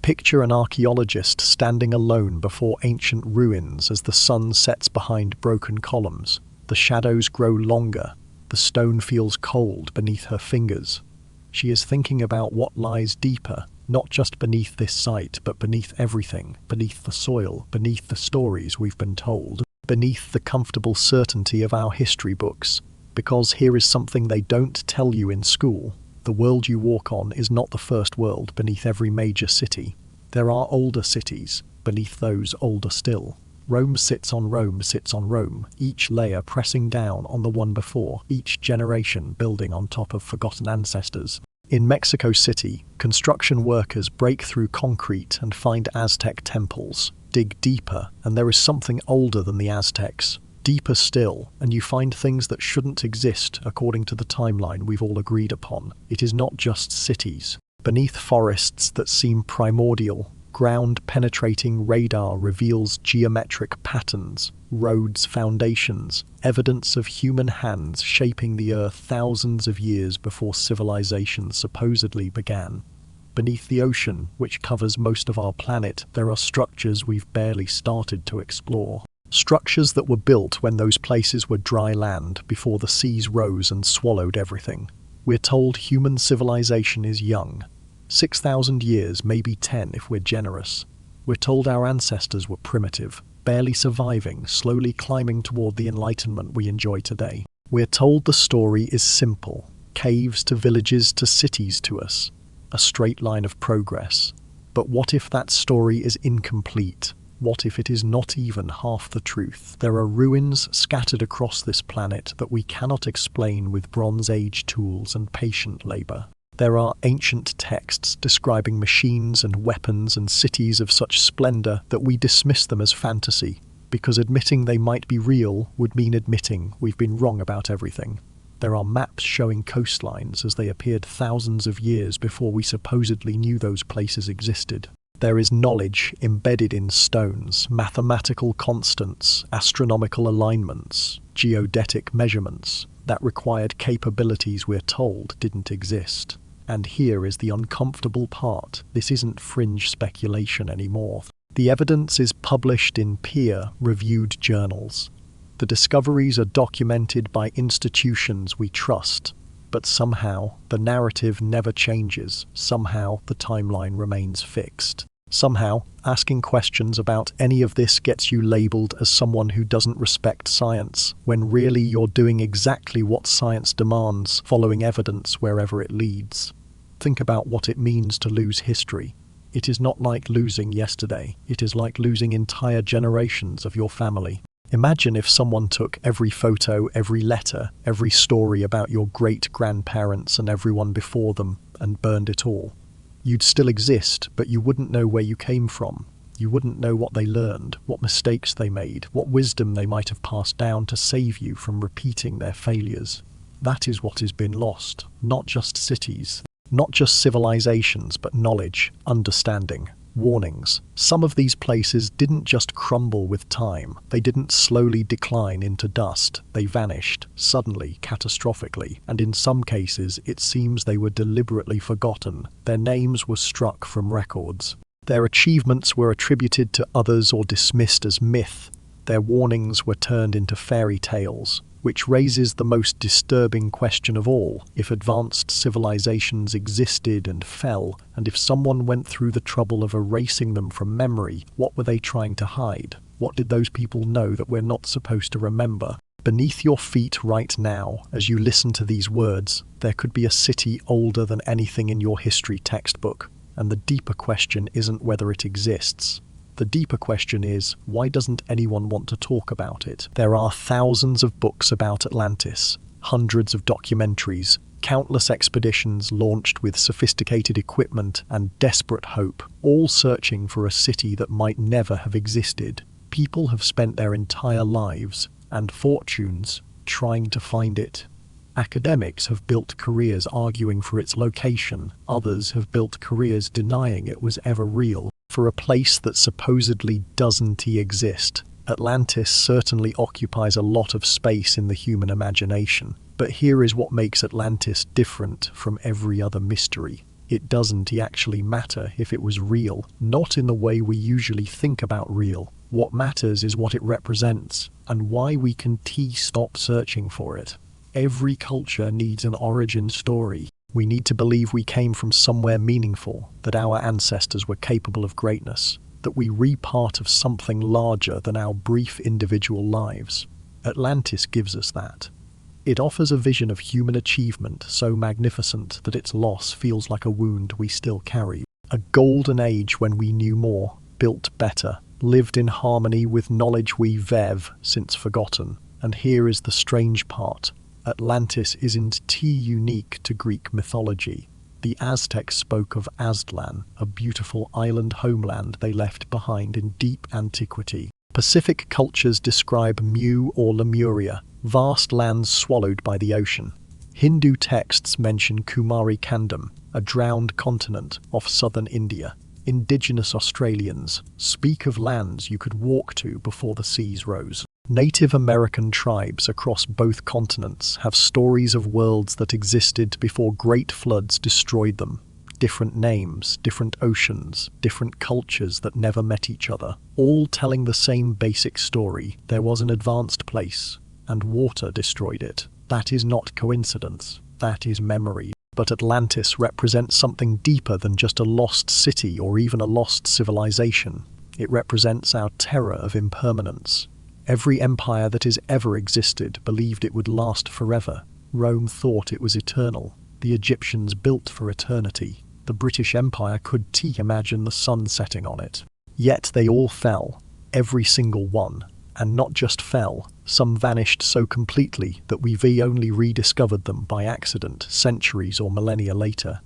Picture an archaeologist standing alone before ancient ruins as the sun sets behind broken columns. The shadows grow longer. The stone feels cold beneath her fingers. She is thinking about what lies deeper, not just beneath this site, but beneath everything, beneath the soil, beneath the stories we've been told, beneath the comfortable certainty of our history books. Because here is something they don't tell you in school. The world you walk on is not the first world beneath every major city. There are older cities, beneath those older still. Rome sits on Rome sits on Rome, each layer pressing down on the one before, each generation building on top of forgotten ancestors. In Mexico City, construction workers break through concrete and find Aztec temples. Dig deeper, and there is something older than the Aztecs. Deeper still, and you find things that shouldn't exist according to the timeline we've all agreed upon. It is not just cities. Beneath forests that seem primordial, ground-penetrating radar reveals geometric patterns, roads, foundations, evidence of human hands shaping the earth thousands of years before civilization supposedly began. Beneath the ocean, which covers most of our planet, there are structures we've barely started to explore. Structures that were built when those places were dry land, before the seas rose and swallowed everything. We're told human civilization is young. 6,000 years, maybe 10 if we're generous. We're told our ancestors were primitive, barely surviving, slowly climbing toward the enlightenment we enjoy today. We're told the story is simple. Caves to villages to cities to us. A straight line of progress. But what if that story is incomplete? What if it is not even half the truth? There are ruins scattered across this planet that we cannot explain with Bronze Age tools and patient labor. There are ancient texts describing machines and weapons and cities of such splendor that we dismiss them as fantasy, because admitting they might be real would mean admitting we've been wrong about everything. There are maps showing coastlines as they appeared thousands of years before we supposedly knew those places existed. There is knowledge embedded in stones, mathematical constants, astronomical alignments, geodetic measurements that required capabilities we're told didn't exist. And here is the uncomfortable part. This isn't fringe speculation anymore. The evidence is published in peer-reviewed journals. The discoveries are documented by institutions we trust. But somehow, the narrative never changes. Somehow, the timeline remains fixed. Somehow, asking questions about any of this gets you labeled as someone who doesn't respect science, when really you're doing exactly what science demands, following evidence wherever it leads. Think about what it means to lose history. It is not like losing yesterday. It is like losing entire generations of your family. Imagine if someone took every photo, every letter, every story about your great-grandparents and everyone before them and burned it all. You'd still exist, but you wouldn't know where you came from. You wouldn't know what they learned, what mistakes they made, what wisdom they might have passed down to save you from repeating their failures. That is what has been lost. Not just cities, not just civilizations, but knowledge, understanding. Warnings. Some of these places didn't just crumble with time. They didn't slowly decline into dust. They vanished, suddenly, catastrophically, and in some cases it seems they were deliberately forgotten. Their names were struck from records. Their achievements were attributed to others or dismissed as myth. Their warnings were turned into fairy tales, which raises the most disturbing question of all. If advanced civilizations existed and fell, and if someone went through the trouble of erasing them from memory, what were they trying to hide? What did those people know that we're not supposed to remember? Beneath your feet right now, as you listen to these words, there could be a city older than anything in your history textbook. And the deeper question isn't whether it exists. The deeper question is, why doesn't anyone want to talk about it? There are thousands of books about Atlantis, hundreds of documentaries, countless expeditions launched with sophisticated equipment and desperate hope, all searching for a city that might never have existed. People have spent their entire lives and fortunes trying to find it. Academics have built careers arguing for its location. Others have built careers denying it was ever real. For a place that supposedly doesn't exist, Atlantis certainly occupies a lot of space in the human imagination. But here is what makes Atlantis different from every other mystery. It doesn't actually matter if it was real, not in the way we usually think about real. What matters is what it represents, and why we can stop searching for it. Every culture needs an origin story. We need to believe we came from somewhere meaningful, that our ancestors were capable of greatness, that we were part of something larger than our brief individual lives. Atlantis gives us that. It offers a vision of human achievement so magnificent that its loss feels like a wound we still carry. A golden age when we knew more, built better, lived in harmony with knowledge we've since forgotten. And here is the strange part. Atlantis isn't unique to Greek mythology. The Aztecs spoke of Aztlan, a beautiful island homeland they left behind in deep antiquity. Pacific cultures describe Mu or Lemuria, vast lands swallowed by the ocean. Hindu texts mention Kumari Kandam, a drowned continent off southern India. Indigenous Australians speak of lands you could walk to before the seas rose. Native American tribes across both continents have stories of worlds that existed before great floods destroyed them. Different names, different oceans, different cultures that never met each other, all telling the same basic story. There was an advanced place, and water destroyed it. That is not coincidence. That is memory. But Atlantis represents something deeper than just a lost city or even a lost civilization. It represents our terror of impermanence. Every empire that has ever existed believed it would last forever. Rome thought it was eternal. The Egyptians built for eternity. The British Empire could imagine the sun setting on it. Yet they all fell, every single one. And not just fell, some vanished so completely that we've only rediscovered them by accident centuries or millennia later.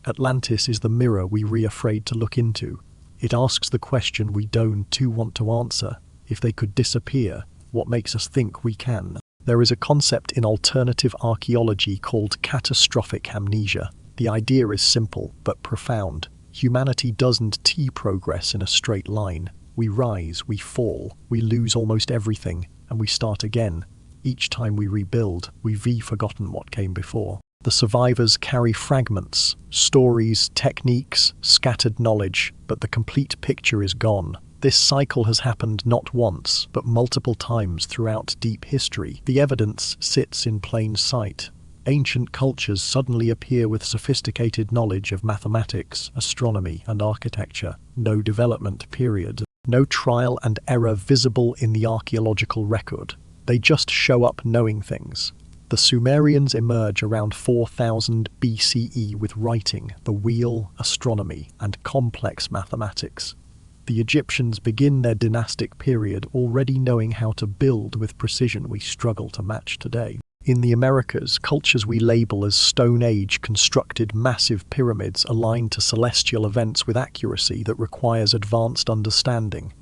Atlantis is the mirror we're afraid to look into. It asks the question we don't want to answer. If they could disappear, what makes us think we can? There is a concept in alternative archaeology called catastrophic amnesia. The idea is simple but profound. Humanity doesn't progress in a straight line. We rise, we fall, we lose almost everything, and we start again. Each time we rebuild, we've forgotten what came before. The survivors carry fragments, stories, techniques, scattered knowledge, but the complete picture is gone. This cycle has happened not once, but multiple times throughout deep history. The evidence sits in plain sight. Ancient cultures suddenly appear with sophisticated knowledge of mathematics, astronomy, and architecture. No development period. No trial and error visible in the archaeological record. They just show up knowing things. The Sumerians emerge around 4000 BCE with writing, the wheel, astronomy, and complex mathematics. The Egyptians begin their dynastic period already knowing how to build with precision we struggle to match today. In the Americas, cultures we label as Stone Age constructed massive pyramids aligned to celestial events with accuracy that requires advanced understanding.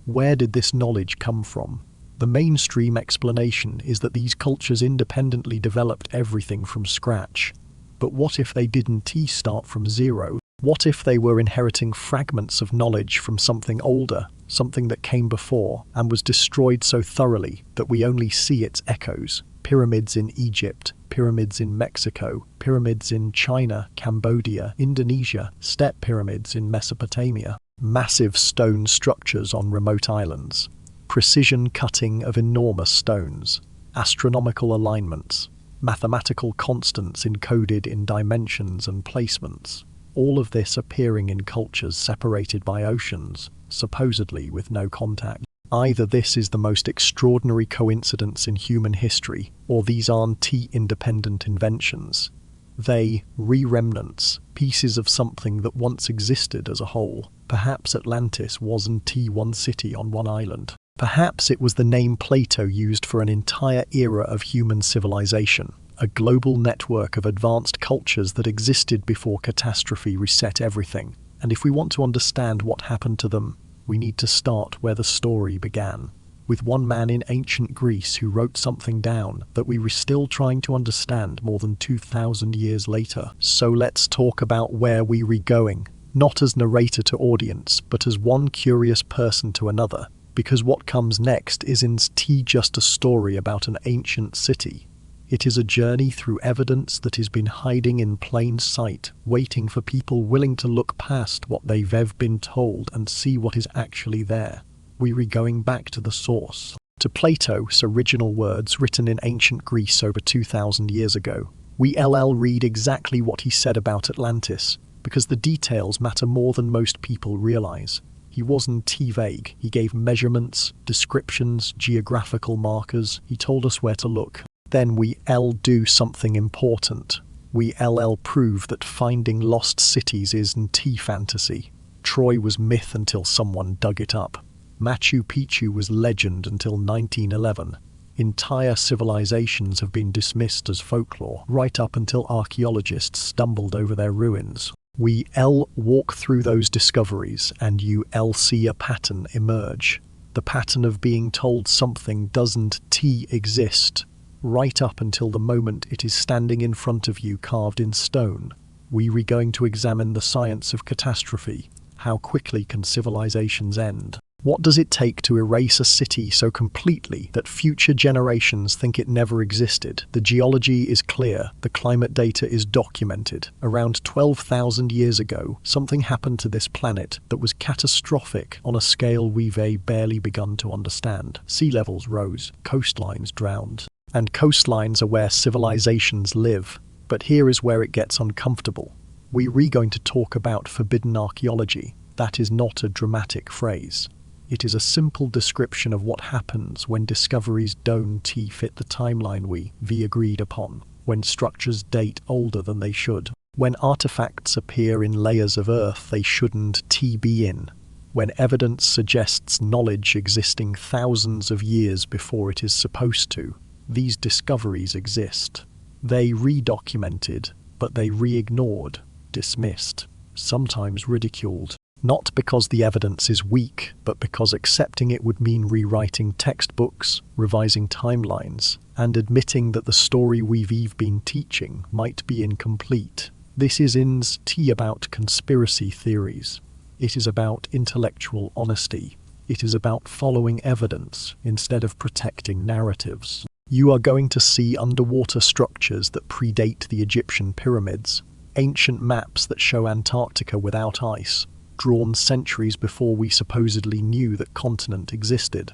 Where did this knowledge come from? The mainstream explanation is that these cultures independently developed everything from scratch. But what if they didn't start from zero? What if they were inheriting fragments of knowledge from something older, something that came before and was destroyed so thoroughly that we only see its echoes? Pyramids in Egypt, pyramids in Mexico, pyramids in China, Cambodia, Indonesia, step pyramids in Mesopotamia, massive stone structures on remote islands, precision cutting of enormous stones, astronomical alignments, mathematical constants encoded in dimensions and placements. All of this appearing in cultures separated by oceans, supposedly with no contact. Either this is the most extraordinary coincidence in human history, or these aren't independent inventions. They, remnants, pieces of something that once existed as a whole. Perhaps Atlantis wasn't one city on one island. Perhaps it was the name Plato used for an entire era of human civilization. A global network of advanced cultures that existed before catastrophe reset everything. And if we want to understand what happened to them, we need to start where the story began, with one man in ancient Greece who wrote something down that we were still trying to understand more than 2,000 years later. So let's talk about where we were going, not as narrator to audience, but as one curious person to another, because what comes next isn't just a story about an ancient city. It is a journey through evidence that has been hiding in plain sight, waiting for people willing to look past what they've been told and see what is actually there. We're going back to the source, to Plato's original words written in ancient Greece over 2,000 years ago. We'll read exactly what he said about Atlantis, because the details matter more than most people realize. He wasn't vague. He gave measurements, descriptions, geographical markers. He told us where to look. Then we'll do something important. We'll prove that finding lost cities isn't fantasy. Troy was myth until someone dug it up. Machu Picchu was legend until 1911. Entire civilizations have been dismissed as folklore, right up until archaeologists stumbled over their ruins. We'll walk through those discoveries and you'll see a pattern emerge. The pattern of being told something doesn't exist, right up until the moment it is standing in front of you carved in stone. We're going to examine the science of catastrophe. How quickly can civilizations end? What does it take to erase a city so completely that future generations think it never existed? The geology is clear, the climate data is documented. Around 12,000 years ago, something happened to this planet that was catastrophic on a scale we've barely begun to understand. Sea levels rose, coastlines drowned. And coastlines are where civilizations live. But here is where it gets uncomfortable. We're going to talk about forbidden archaeology. That is not a dramatic phrase. It is a simple description of what happens when discoveries don't fit the timeline we agreed upon, when structures date older than they should, when artifacts appear in layers of earth they shouldn't be in, when evidence suggests knowledge existing thousands of years before it is supposed to. These discoveries exist. They re-documented, but they re-ignored, dismissed, sometimes ridiculed. Not because the evidence is weak, but because accepting it would mean rewriting textbooks, revising timelines, and admitting that the story we've been teaching might be incomplete. This isn't about conspiracy theories. It is about intellectual honesty. It is about following evidence instead of protecting narratives. You are going to see underwater structures that predate the Egyptian pyramids, ancient maps that show Antarctica without ice, drawn centuries before we supposedly knew that continent existed.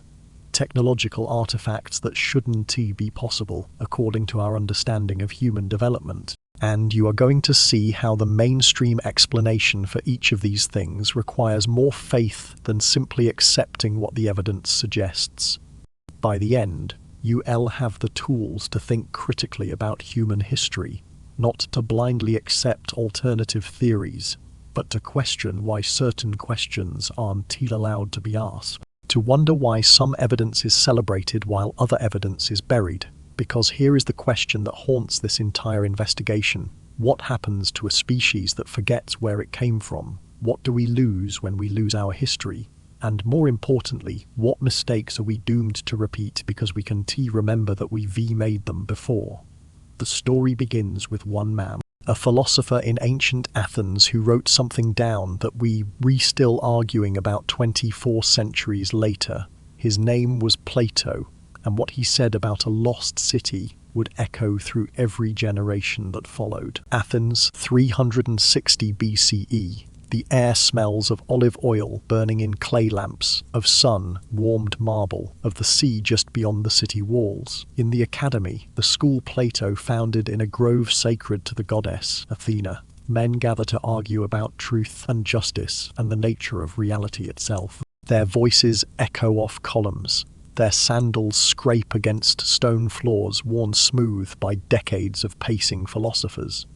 Technological artifacts that shouldn't be possible, according to our understanding of human development. And you are going to see how the mainstream explanation for each of these things requires more faith than simply accepting what the evidence suggests. By the end, you'll have the tools to think critically about human history, not to blindly accept alternative theories, but to question why certain questions aren't allowed to be asked. To wonder why some evidence is celebrated while other evidence is buried. Because here is the question that haunts this entire investigation. What happens to a species that forgets where it came from? What do we lose when we lose our history? And more importantly, what mistakes are we doomed to repeat because we can remember that we made them before? The story begins with one man, a philosopher in ancient Athens who wrote something down that we're still arguing about 24 centuries later. His name was Plato, and what he said about a lost city would echo through every generation that followed. Athens, 360 BCE. The air smells of olive oil burning in clay lamps, of sun-warmed marble, of the sea just beyond the city walls. In the academy, the school Plato founded in a grove sacred to the goddess, Athena, men gather to argue about truth and justice and the nature of reality itself. Their voices echo off columns. Their sandals scrape against stone floors worn smooth by decades of pacing philosophers.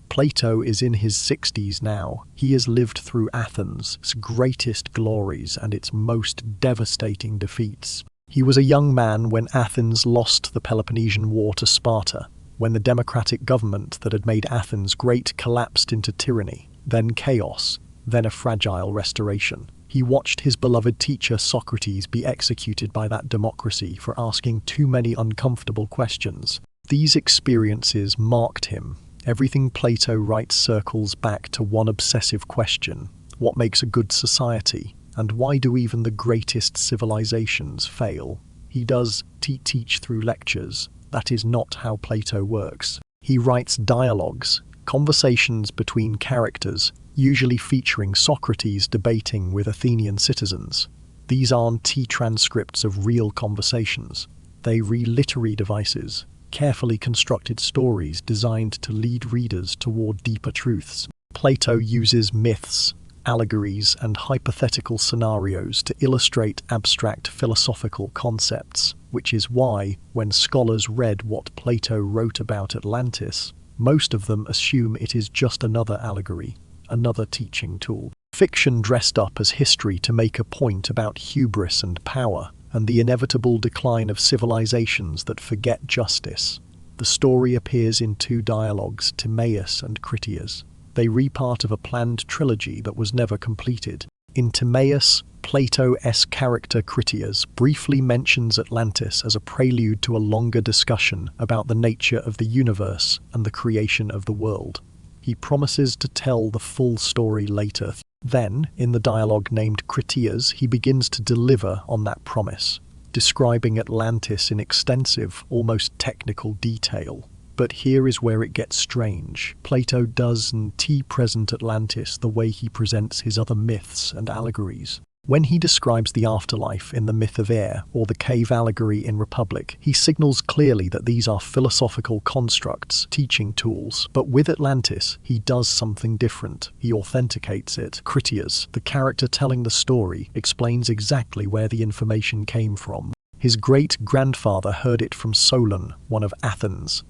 Plato is in his 60s now. He has lived through Athens' greatest glories and its most devastating defeats. He was a young man when Athens lost the Peloponnesian War to Sparta, when the democratic government that had made Athens great collapsed into tyranny, then chaos, then a fragile restoration. He watched his beloved teacher Socrates be executed by that democracy for asking too many uncomfortable questions. These experiences marked him. Everything Plato writes circles back to one obsessive question: what makes a good society, and why do even the greatest civilizations fail? He does teach through lectures, That is not how Plato works. He writes dialogues, conversations between characters, usually featuring Socrates debating with Athenian citizens. These aren't transcripts of real conversations. They are literary devices, carefully constructed stories designed to lead readers toward deeper truths. Plato uses myths, allegories, and hypothetical scenarios to illustrate abstract philosophical concepts, which is why, when scholars read what Plato wrote about Atlantis, most of them assume it is just another allegory, another teaching tool. Fiction dressed up as history to make a point about hubris and power, and the inevitable decline of civilizations that forget justice. The story appears in two dialogues, Timaeus and Critias. They re part of a planned trilogy that was never completed. In Timaeus, Plato's character Critias briefly mentions Atlantis as a prelude to a longer discussion about the nature of the universe and the creation of the world. He promises to tell the full story later. Then, in the dialogue named Critias, he begins to deliver on that promise, describing Atlantis in extensive, almost technical detail. But here is where it gets strange. Plato doesn't present Atlantis the way he presents his other myths and allegories. When he describes the afterlife in the myth of air or the cave allegory in Republic, he signals clearly that these are philosophical constructs, teaching tools. But with Atlantis, he does something different. He authenticates it. Critias, the character telling the story, explains exactly where the information came from. His great-grandfather heard it from Solon, one of Athens'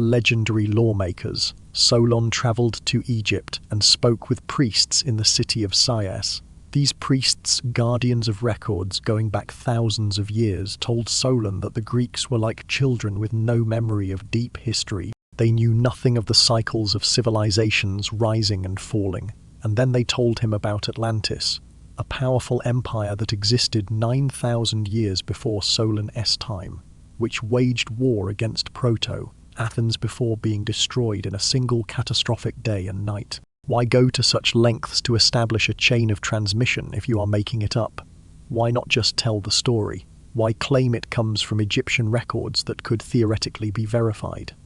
legendary lawmakers. Solon traveled to Egypt and spoke with priests in the city of Sais. These priests, guardians of records going back thousands of years, told Solon that the Greeks were like children with no memory of deep history. They knew nothing of the cycles of civilizations rising and falling. And then they told him about Atlantis, a powerful empire that existed 9,000 years before Solon's time, which waged war against Proto, Athens, before being destroyed in a single catastrophic day and night. Why go to such lengths to establish a chain of transmission if you are making it up? Why not just tell the story? Why claim it comes from Egyptian records that could theoretically be verified?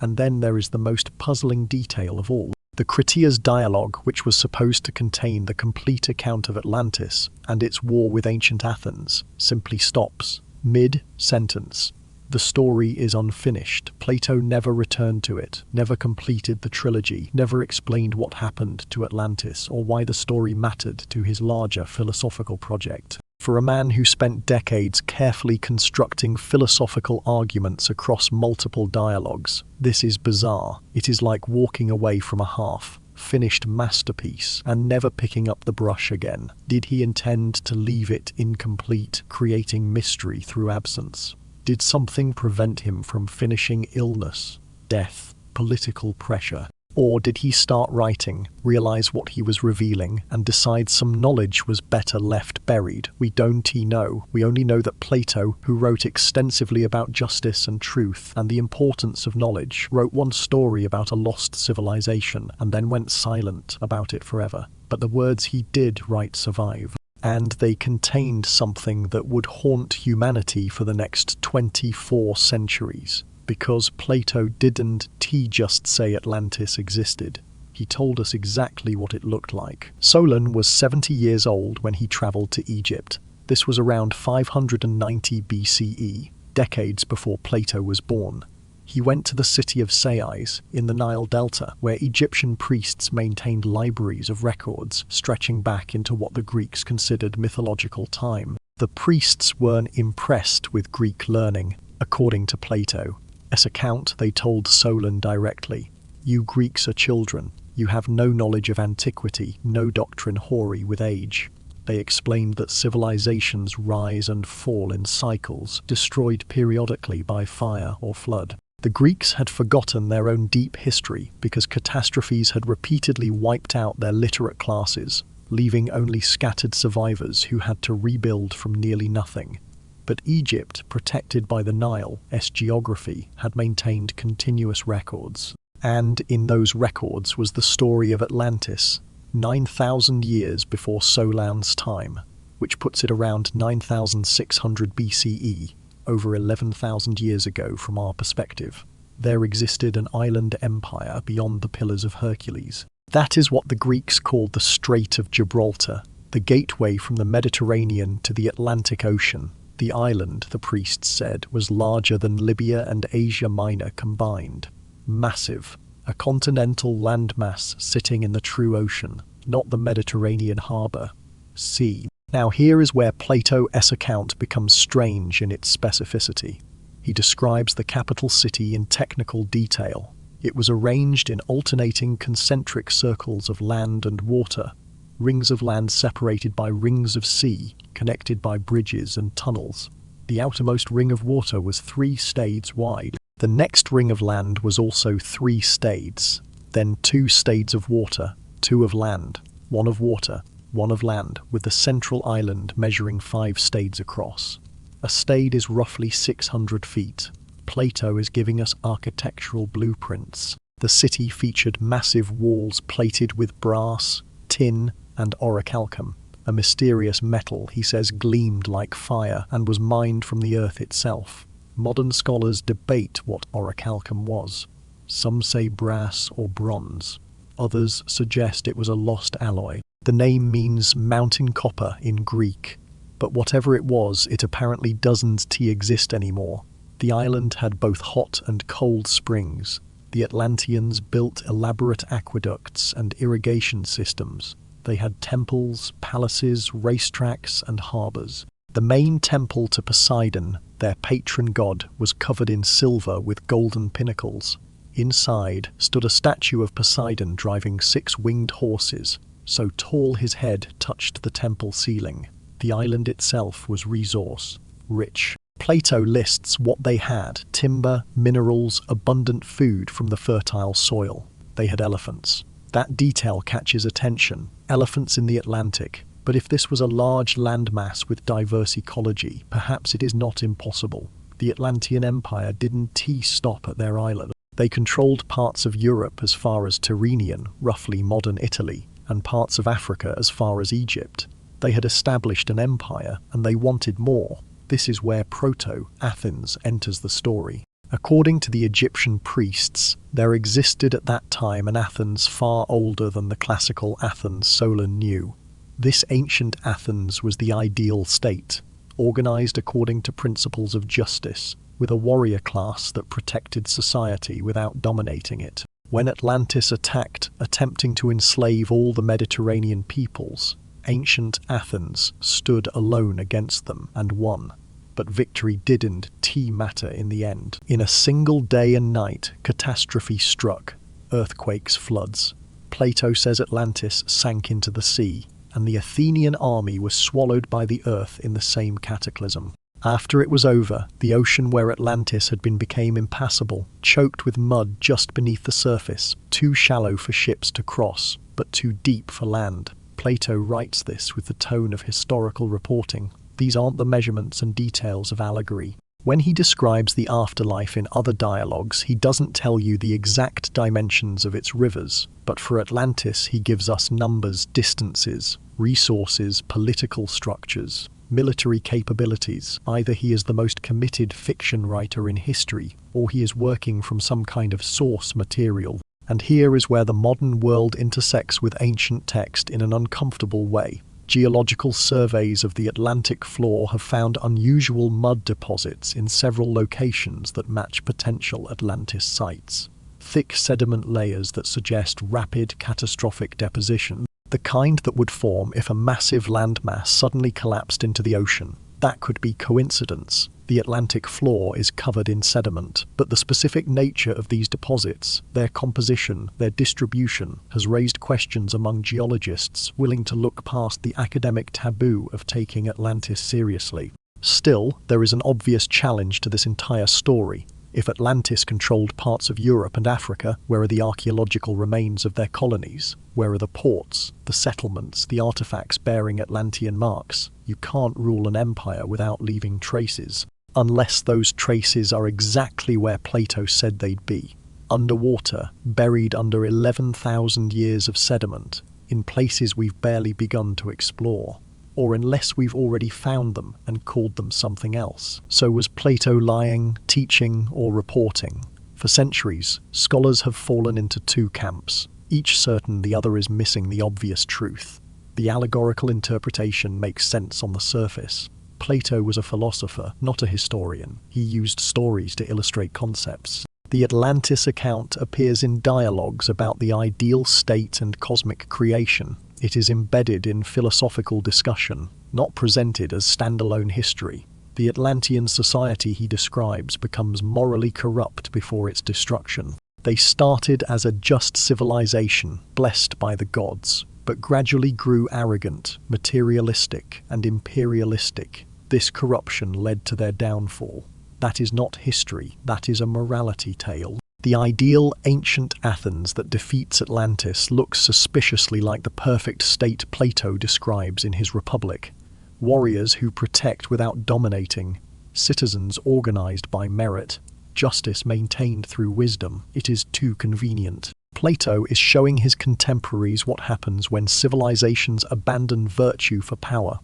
And then there is the most puzzling detail of all. The Critias dialogue, which was supposed to contain the complete account of Atlantis and its war with ancient Athens, simply stops mid-sentence. The story is unfinished. Plato never returned to it, never completed the trilogy, never explained what happened to Atlantis or why the story mattered to his larger philosophical project. For a man who spent decades carefully constructing philosophical arguments across multiple dialogues, this is bizarre. It is like walking away from a half-finished masterpiece and never picking up the brush again. Did he intend to leave it incomplete, creating mystery through absence? Did something prevent him from finishing? Illness, death, political pressure? Or did he start writing, realize what he was revealing, and decide some knowledge was better left buried? We don't know. We only know that Plato, who wrote extensively about justice and truth and the importance of knowledge, wrote one story about a lost civilization and then went silent about it forever. But the words he did write survive. And they contained something that would haunt humanity for the next 24 centuries. Because Plato didn't just say Atlantis existed. He told us exactly what it looked like. Solon was 70 years old when he traveled to Egypt. This was around 590 BCE, decades before Plato was born. He went to the city of Sais, in the Nile Delta, where Egyptian priests maintained libraries of records stretching back into what the Greeks considered mythological time. The priests weren't impressed with Greek learning, according to Plato. As account, they told Solon directly, "You Greeks are children. You have no knowledge of antiquity, no doctrine hoary with age." They explained that civilizations rise and fall in cycles, destroyed periodically by fire or flood. The Greeks had forgotten their own deep history because catastrophes had repeatedly wiped out their literate classes, leaving only scattered survivors who had to rebuild from nearly nothing. But Egypt, protected by the Nile's geography, had maintained continuous records. And in those records was the story of Atlantis, 9,000 years before Solon's time, which puts it around 9,600 BCE. over 11,000 years ago from our perspective. There existed an island empire beyond the Pillars of Hercules. That is what the Greeks called the Strait of Gibraltar, the gateway from the Mediterranean to the Atlantic Ocean. The island, the priests said, was larger than Libya and Asia Minor combined. Massive, a continental landmass sitting in the true ocean, not the Mediterranean harbour. Sea. Now here is where Plato's account becomes strange in its specificity. He describes the capital city in technical detail. It was arranged in alternating concentric circles of land and water, rings of land separated by rings of sea, connected by bridges and tunnels. The outermost ring of water was 3 stades wide. The next ring of land was also 3 stades, then 2 stades of water, 2 of land, 1 of water, 1 of land, with the central island measuring 5 stades across. A stade is roughly 600 feet. Plato is giving us architectural blueprints. The city featured massive walls plated with brass, tin, and orichalcum, a mysterious metal he says gleamed like fire and was mined from the earth itself. Modern scholars debate what orichalcum was. Some say brass or bronze. Others suggest it was a lost alloy. The name means mountain copper in Greek, but whatever it was, it apparently doesn't exist anymore. The island had both hot and cold springs. The Atlanteans built elaborate aqueducts and irrigation systems. They had temples, palaces, racetracks, and harbours. The main temple to Poseidon, their patron god, was covered in silver with golden pinnacles. Inside stood a statue of Poseidon driving 6 winged horses, so tall his head touched the temple ceiling. The island itself was resource-rich. Plato lists what they had: timber, minerals, abundant food from the fertile soil. They had elephants. That detail catches attention. Elephants in the Atlantic. But if this was a large landmass with diverse ecology, perhaps it is not impossible. The Atlantean Empire didn't stop at their island. They controlled parts of Europe as far as Tyrrhenian, roughly modern Italy, and parts of Africa as far as Egypt. They had established an empire, and they wanted more. This is where Proto-Athens enters the story. According to the Egyptian priests, there existed at that time an Athens far older than the classical Athens Solon knew. This ancient Athens was the ideal state, organized according to principles of justice, with a warrior class that protected society without dominating it. When Atlantis attacked, attempting to enslave all the Mediterranean peoples, ancient Athens stood alone against them and won. But victory didn't matter in the end. In a single day and night, catastrophe struck. Earthquakes, floods. Plato says Atlantis sank into the sea, and the Athenian army was swallowed by the earth in the same cataclysm. After it was over, the ocean where Atlantis had been became impassable, choked with mud just beneath the surface, too shallow for ships to cross, but too deep for land. Plato writes this with the tone of historical reporting. These aren't the measurements and details of allegory. When he describes the afterlife in other dialogues, he doesn't tell you the exact dimensions of its rivers, but for Atlantis he gives us numbers, distances, resources, political structures, military capabilities. Either he is the most committed fiction writer in history, or he is working from some kind of source material. And here is where the modern world intersects with ancient text in an uncomfortable way. Geological surveys of the Atlantic floor have found unusual mud deposits in several locations that match potential Atlantis sites. Thick sediment layers that suggest rapid, catastrophic deposition, the kind that would form if a massive landmass suddenly collapsed into the ocean. That could be coincidence. The Atlantic floor is covered in sediment, but the specific nature of these deposits, their composition, their distribution, has raised questions among geologists willing to look past the academic taboo of taking Atlantis seriously. Still, there is an obvious challenge to this entire story. If Atlantis controlled parts of Europe and Africa, where are the archaeological remains of their colonies? Where are the ports, the settlements, the artifacts bearing Atlantean marks? You can't rule an empire without leaving traces. Unless those traces are exactly where Plato said they'd be. Underwater, buried under 11,000 years of sediment, in places we've barely begun to explore. or unless we've already found them and called them something else. So was Plato lying, teaching, or reporting? For centuries, scholars have fallen into two camps, each certain the other is missing the obvious truth. The allegorical interpretation makes sense on the surface. Plato was a philosopher, not a historian. He used stories to illustrate concepts. The Atlantis account appears in dialogues about the ideal state and cosmic creation. It is embedded in philosophical discussion, not presented as standalone history. The Atlantean society he describes becomes morally corrupt before its destruction. They started as a just civilization, blessed by the gods, but gradually grew arrogant, materialistic, and imperialistic. This corruption led to their downfall. That is not history, that is a morality tale. The ideal ancient Athens that defeats Atlantis looks suspiciously like the perfect state Plato describes in his Republic. Warriors who protect without dominating, citizens organized by merit, justice maintained through wisdom. It is too convenient. Plato is showing his contemporaries what happens when civilizations abandon virtue for power.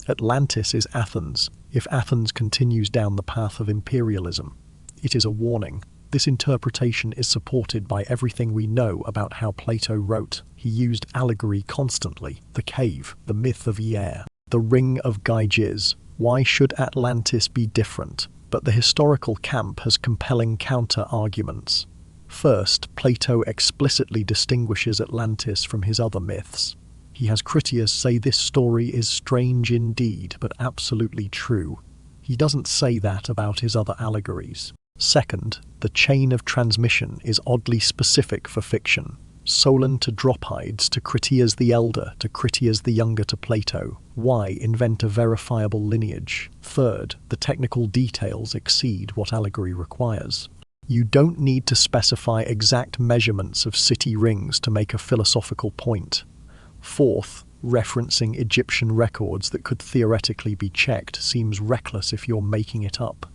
Atlantis is Athens, if Athens continues down the path of imperialism. It is a warning. This interpretation is supported by everything we know about how Plato wrote. He used allegory constantly. The cave, the myth of Yer, the ring of Gyges. Why should Atlantis be different? But the historical camp has compelling counter-arguments. First, Plato explicitly distinguishes Atlantis from his other myths. He has Critias say this story is strange indeed, but absolutely true. He doesn't say that about his other allegories. Second, the chain of transmission is oddly specific for fiction. Solon to Drophides, to Critias the Elder, to Critias the Younger to Plato. Why invent a verifiable lineage? Third, the technical details exceed what allegory requires. You don't need to specify exact measurements of city rings to make a philosophical point. Fourth, referencing Egyptian records that could theoretically be checked seems reckless if you're making it up.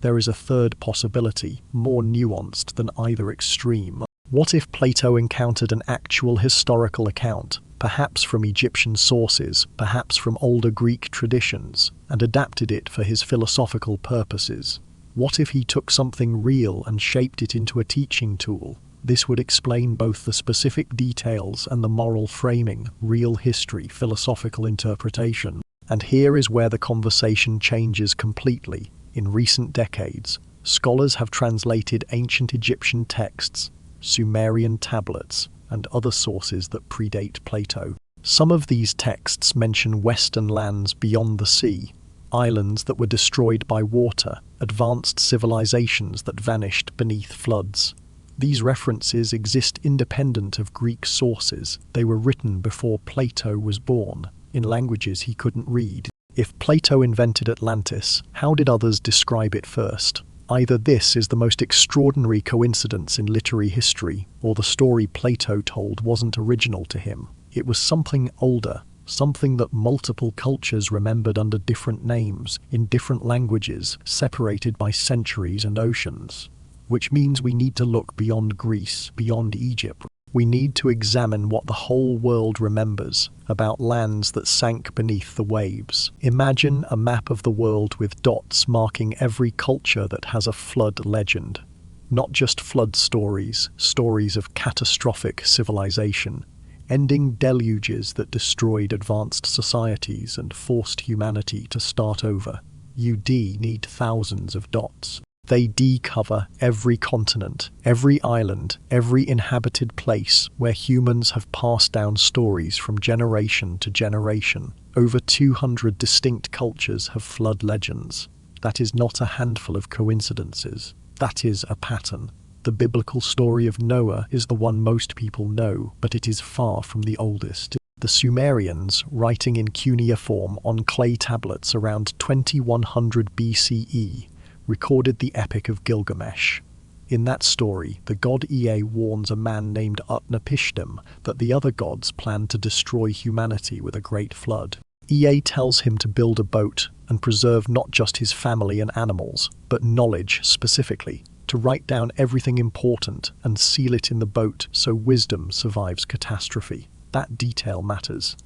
There is a third possibility, more nuanced than either extreme. What if Plato encountered an actual historical account, perhaps from Egyptian sources, perhaps from older Greek traditions, and adapted it for his philosophical purposes? What if he took something real and shaped it into a teaching tool? This would explain both the specific details and the moral framing, real history, philosophical interpretation. And here is where the conversation changes completely. In recent decades, scholars have translated ancient Egyptian texts, Sumerian tablets, and other sources that predate Plato. Some of these texts mention western lands beyond the sea, islands that were destroyed by water, advanced civilizations that vanished beneath floods. These references exist independent of Greek sources. They were written before Plato was born, in languages he couldn't read. If Plato invented Atlantis, how did others describe it first? Either this is the most extraordinary coincidence in literary history, or the story Plato told wasn't original to him. It was something older, something that multiple cultures remembered under different names, in different languages, separated by centuries and oceans. Which means we need to look beyond Greece, beyond Egypt. We need to examine what the whole world remembers about lands that sank beneath the waves. Imagine a map of the world with dots marking every culture that has a flood legend. Not just flood stories, stories of catastrophic civilization, ending deluges that destroyed advanced societies and forced humanity to start over. You need thousands of dots. They cover every continent, every island, every inhabited place where humans have passed down stories from generation to generation. Over 200 distinct cultures have flood legends. That is not a handful of coincidences. That is a pattern. The biblical story of Noah is the one most people know, but it is far from the oldest. The Sumerians, writing in cuneiform on clay tablets around 2100 BCE, recorded the Epic of Gilgamesh. In that story, the god Ea warns a man named Utnapishtim that the other gods plan to destroy humanity with a great flood. Ea tells him to build a boat and preserve not just his family and animals, but knowledge specifically, to write down everything important and seal it in the boat so wisdom survives catastrophe. That detail matters.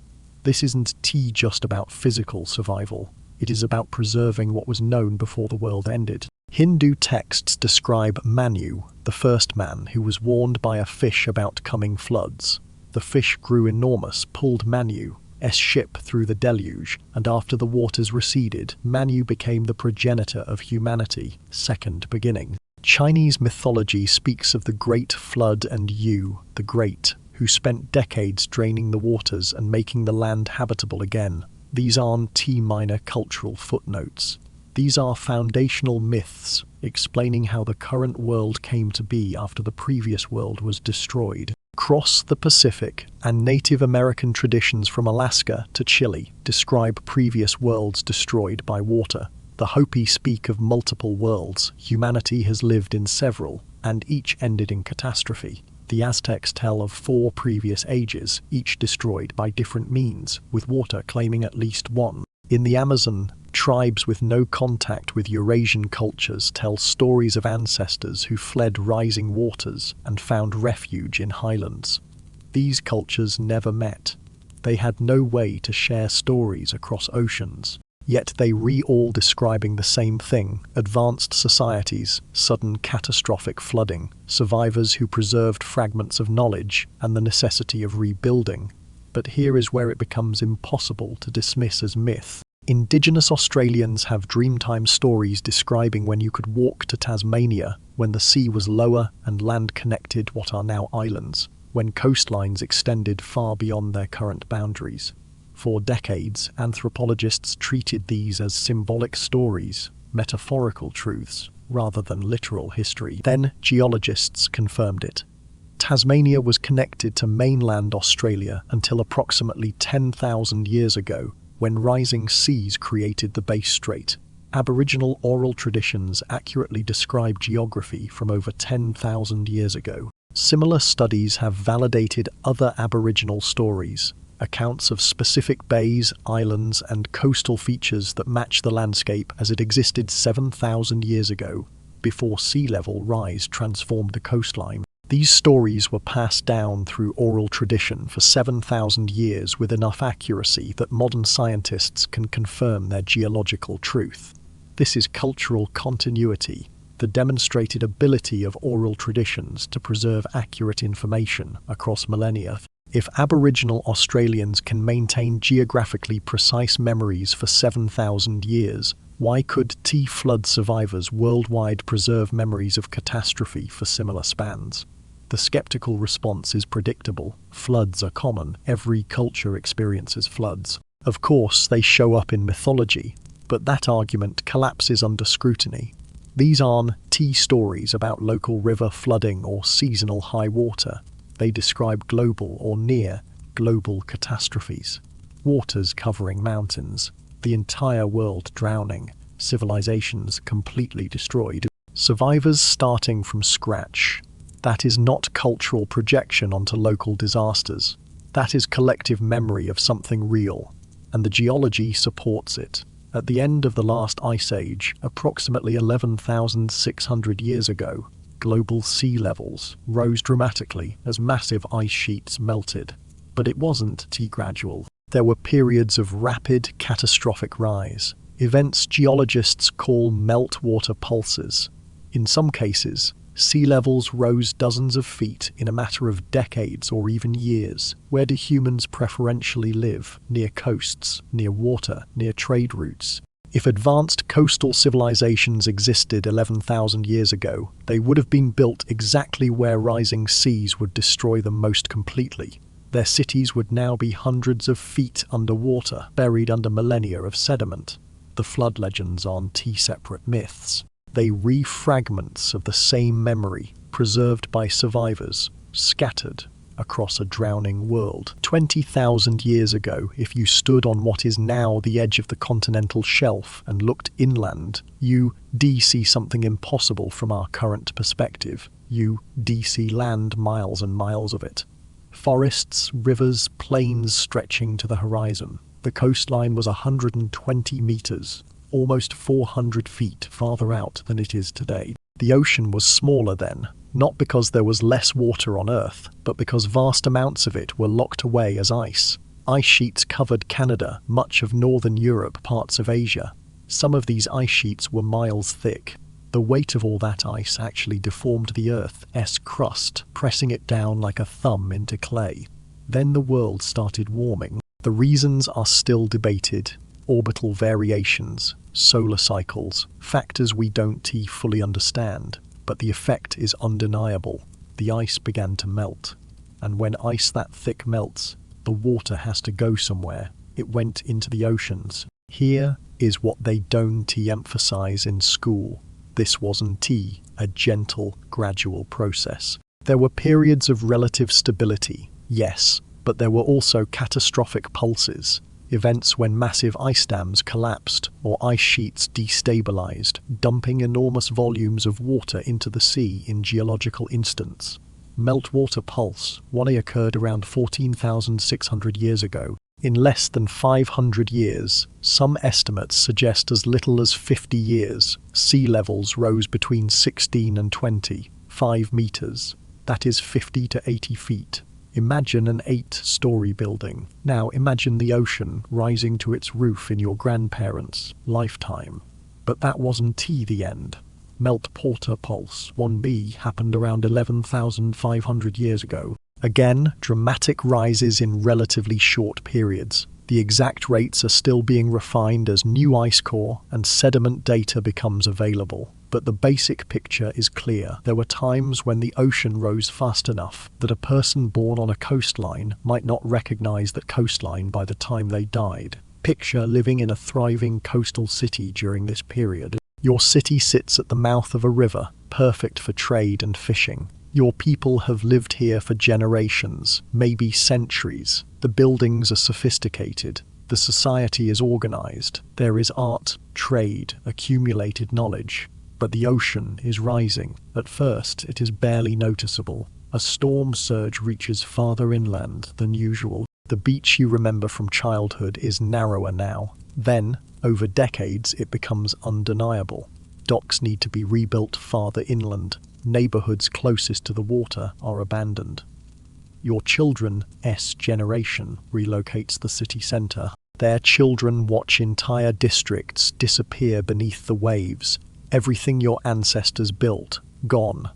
This isn't just about physical survival. It is about preserving what was known before the world ended. Hindu texts describe Manu, the first man, who was warned by a fish about coming floods. The fish grew enormous, pulled Manu's ship through the deluge, and after the waters receded, Manu became the progenitor of humanity, second beginning. Chinese mythology speaks of the Great Flood and Yu, the Great, who spent decades draining the waters and making the land habitable again. These aren't minor cultural footnotes. These are foundational myths explaining how the current world came to be after the previous world was destroyed. Across the Pacific, and Native American traditions from Alaska to Chile describe previous worlds destroyed by water. The Hopi speak of multiple worlds. Humanity has lived in several, and each ended in catastrophe. The Aztecs tell of 4 previous ages, each destroyed by different means, with water claiming at least one. In the Amazon, tribes with no contact with Eurasian cultures tell stories of ancestors who fled rising waters and found refuge in highlands. These cultures never met. They had no way to share stories across oceans. Yet they all describing the same thing: advanced societies, sudden catastrophic flooding, survivors who preserved fragments of knowledge, and the necessity of rebuilding. But here is where it becomes impossible to dismiss as myth. Indigenous Australians have Dreamtime stories describing when you could walk to Tasmania, when the sea was lower and land connected what are now islands, when coastlines extended far beyond their current boundaries. For decades, anthropologists treated these as symbolic stories, metaphorical truths, rather than literal history. Then geologists confirmed it. Tasmania was connected to mainland Australia until approximately 10,000 years ago, when rising seas created the Bass Strait. Aboriginal oral traditions accurately describe geography from over 10,000 years ago. Similar studies have validated other Aboriginal stories, accounts of specific bays, islands, and coastal features that match the landscape as it existed 7,000 years ago, before sea level rise transformed the coastline. These stories were passed down through oral tradition for 7,000 years with enough accuracy that modern scientists can confirm their geological truth. This is cultural continuity, the demonstrated ability of oral traditions to preserve accurate information across millennia. If Aboriginal Australians can maintain geographically precise memories for 7,000 years, why could flood survivors worldwide preserve memories of catastrophe for similar spans? The skeptical response is predictable. Floods are common. Every culture experiences floods. Of course, they show up in mythology, but that argument collapses under scrutiny. These aren't stories about local river flooding or seasonal high water. They describe global or near global catastrophes. Waters covering mountains, the entire world drowning, civilizations completely destroyed, survivors starting from scratch. That is not cultural projection onto local disasters. That is collective memory of something real, and the geology supports it. At the end of the last ice age, approximately 11,600 years ago, global sea levels rose dramatically as massive ice sheets melted. But it wasn't gradual. There were periods of rapid, catastrophic rise, events geologists call meltwater pulses. In some cases, sea levels rose dozens of feet in a matter of decades or even years. Where do humans preferentially live? Near coasts, near water, near trade routes. If advanced coastal civilizations existed 11,000 years ago, they would have been built exactly where rising seas would destroy them most completely. Their cities would now be hundreds of feet underwater, buried under millennia of sediment. The flood legends aren't separate myths. They re-fragments of the same memory, preserved by survivors, scattered across a drowning world. 20,000 years ago, if you stood on what is now the edge of the continental shelf and looked inland, you see something impossible from our current perspective. You see land, miles and miles of it. Forests, rivers, plains stretching to the horizon. The coastline was 120 meters, almost 400 feet farther out than it is today. The ocean was smaller then, not because there was less water on Earth, but because vast amounts of it were locked away as ice. Ice sheets covered Canada, much of northern Europe, parts of Asia. Some of these ice sheets were miles thick. The weight of all that ice actually deformed the Earth's crust, pressing it down like a thumb into clay. Then the world started warming. The reasons are still debated. Orbital variations, solar cycles, factors we don't fully understand. But the effect is undeniable. The ice began to melt. And when ice that thick melts, the water has to go somewhere. It went into the oceans. Here is what they don't emphasize in school. This wasn't a gentle, gradual process. There were periods of relative stability, yes, but there were also catastrophic pulses. Events when massive ice dams collapsed or ice sheets destabilized, dumping enormous volumes of water into the sea in geological instants. Meltwater pulse, one occurred around 14,600 years ago. In less than 500 years, some estimates suggest as little as 50 years, sea levels rose between 16 and 25 meters. That is 50 to 80 feet. Imagine an 8-story building. Now imagine the ocean rising to its roof in your grandparents' lifetime. But that wasn't the end. Meltwater pulse 1b happened around 11,500 years ago. Again, dramatic rises in relatively short periods. The exact rates are still being refined as new ice core and sediment data becomes available. But the basic picture is clear. There were times when the ocean rose fast enough that a person born on a coastline might not recognize that coastline by the time they died. Picture living in a thriving coastal city during this period. Your city sits at the mouth of a river, perfect for trade and fishing. Your people have lived here for generations, maybe centuries. The buildings are sophisticated. The society is organized. There is art, trade, accumulated knowledge. But the ocean is rising. At first, it is barely noticeable. A storm surge reaches farther inland than usual. The beach you remember from childhood is narrower now. Then, over decades, it becomes undeniable. Docks need to be rebuilt farther inland. Neighborhoods closest to the water are abandoned. Your children's generation relocates the city center. Their children watch entire districts disappear beneath the waves. Everything your ancestors built, gone.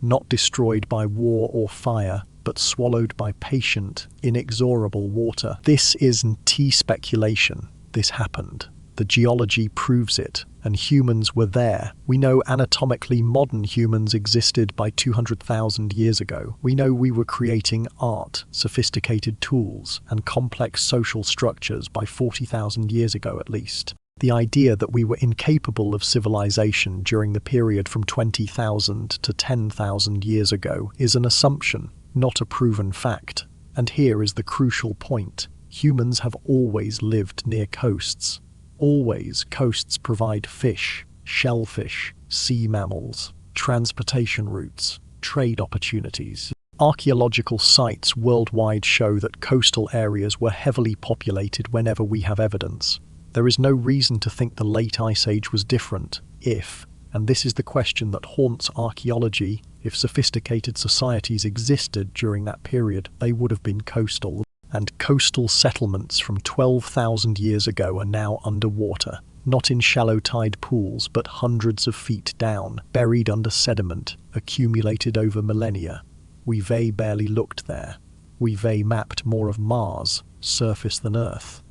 Not destroyed by war or fire, but swallowed by patient, inexorable water. This isn't speculation. This happened. The geology proves it, and humans were there. We know anatomically modern humans existed by 200,000 years ago. We know we were creating art, sophisticated tools, and complex social structures by 40,000 years ago at least. The idea that we were incapable of civilization during the period from 20,000 to 10,000 years ago is an assumption, not a proven fact. And here is the crucial point. Humans have always lived near coasts. Always. Coasts provide fish, shellfish, sea mammals, transportation routes, trade opportunities. Archaeological sites worldwide show that coastal areas were heavily populated whenever we have evidence. There is no reason to think the late Ice Age was different, and this is the question that haunts archaeology, if sophisticated societies existed during that period, they would have been coastal. And coastal settlements from 12,000 years ago are now underwater, not in shallow tide pools, but hundreds of feet down, buried under sediment, accumulated over millennia. We've barely looked there. We've mapped more of Mars' surface than Earth's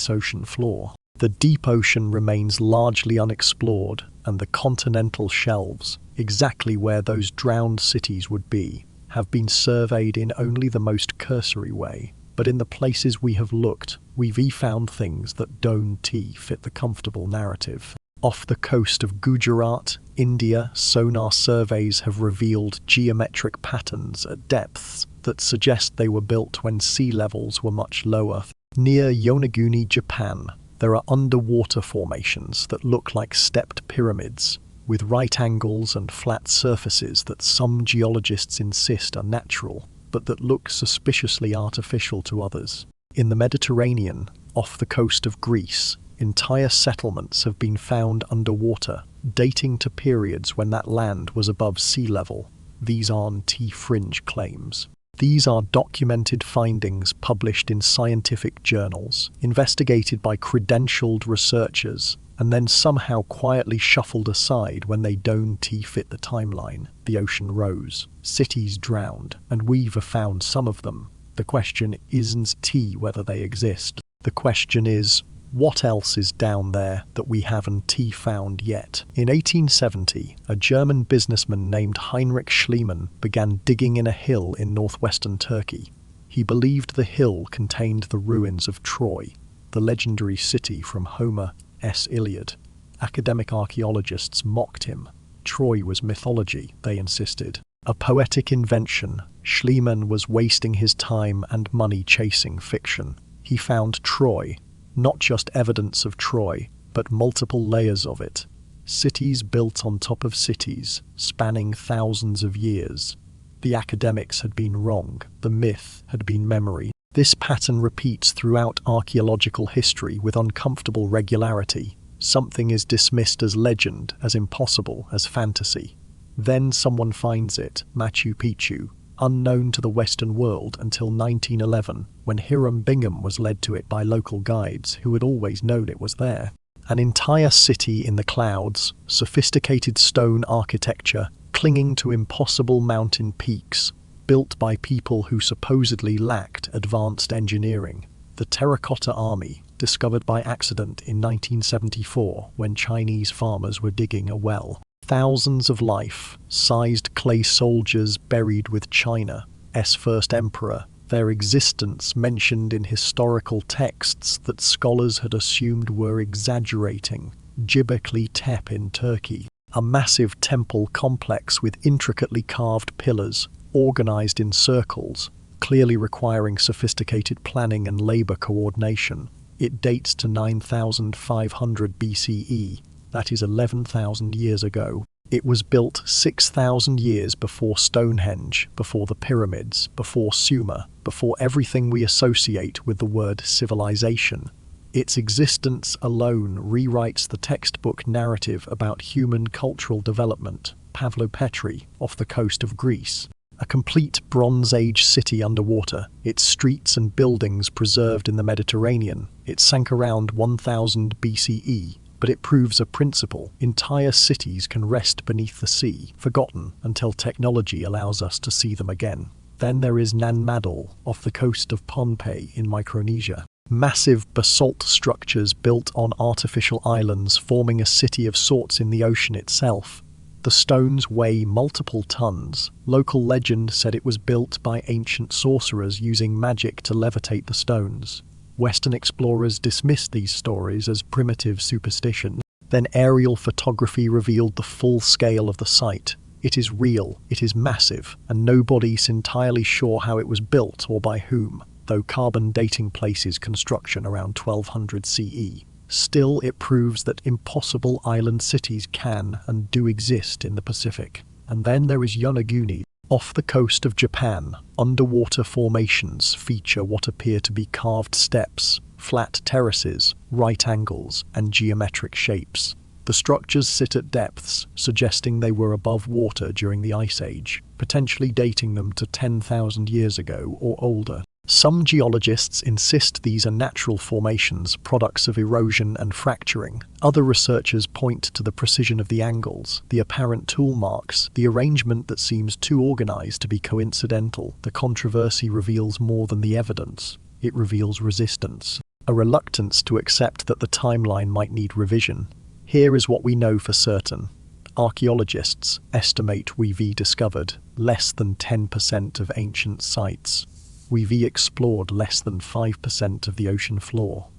ocean floor. The deep ocean remains largely unexplored, and the continental shelves, exactly where those drowned cities would be, have been surveyed in only the most cursory way. But in the places we have looked, we've found things that don't fit the comfortable narrative. Off the coast of Gujarat, India, sonar surveys have revealed geometric patterns at depths that suggest they were built when sea levels were much lower. Near Yonaguni, Japan, there are underwater formations that look like stepped pyramids, with right angles and flat surfaces that some geologists insist are natural, but that look suspiciously artificial to others. In the Mediterranean, off the coast of Greece, entire settlements have been found underwater, dating to periods when that land was above sea level. These aren't fringe claims. These are documented findings published in scientific journals, investigated by credentialed researchers, and then somehow quietly shuffled aside when they don't fit the timeline. The ocean rose, cities drowned, and we've found some of them. The question isn't whether they exist. The question is, what else is down there that we haven't found yet? In 1870, a German businessman named Heinrich Schliemann began digging in a hill in northwestern Turkey. He believed the hill contained the ruins of Troy, the legendary city from Homer's Iliad. Academic archaeologists mocked him. Troy was mythology, they insisted. A poetic invention. Schliemann was wasting his time and money chasing fiction. He found Troy, not just evidence of Troy, but multiple layers of it. Cities built on top of cities, spanning thousands of years. The academics had been wrong. The myth had been memory. This pattern repeats throughout archaeological history with uncomfortable regularity. Something is dismissed as legend, as impossible, as fantasy. Then someone finds it, Machu Picchu, unknown to the Western world until 1911, when Hiram Bingham was led to it by local guides who had always known it was there. An entire city in the clouds, sophisticated stone architecture, clinging to impossible mountain peaks, built by people who supposedly lacked advanced engineering. The Terracotta Army, discovered by accident in 1974 when Chinese farmers were digging a well. Thousands of life-sized clay soldiers buried with China's first emperor, their existence mentioned in historical texts that scholars had assumed were exaggerating. Göbekli Tepe in Turkey, a massive temple complex with intricately carved pillars, organized in circles, clearly requiring sophisticated planning and labor coordination. It dates to 9,500 BCE. That is 11,000 years ago. It was built 6,000 years before Stonehenge, before the pyramids, before Sumer, before everything we associate with the word civilization. Its existence alone rewrites the textbook narrative about human cultural development. Pavlo Petri, off the coast of Greece. A complete Bronze Age city underwater, its streets and buildings preserved in the Mediterranean. It sank around 1000 BCE. But it proves a principle. Entire cities can rest beneath the sea, forgotten until technology allows us to see them again. Then there is Nan Madol, off the coast of Pohnpei in Micronesia. Massive basalt structures built on artificial islands forming a city of sorts in the ocean itself. The stones weigh multiple tons. Local legend said it was built by ancient sorcerers using magic to levitate the stones. Western explorers dismissed these stories as primitive superstition. Then aerial photography revealed the full scale of the site. It is real, it is massive, and nobody's entirely sure how it was built or by whom, though carbon dating places construction around 1200 CE. Still, it proves that impossible island cities can and do exist in the Pacific. And then there is Yonaguni. Off the coast of Japan, underwater formations feature what appear to be carved steps, flat terraces, right angles, and geometric shapes. The structures sit at depths, suggesting they were above water during the Ice Age, potentially dating them to 10,000 years ago or older. Some geologists insist these are natural formations, products of erosion and fracturing. Other researchers point to the precision of the angles, the apparent tool marks, the arrangement that seems too organized to be coincidental. The controversy reveals more than the evidence. It reveals resistance, a reluctance to accept that the timeline might need revision. Here is what we know for certain. Archaeologists estimate we've discovered less than 10% of ancient sites. We've explored less than 5% of the ocean floor.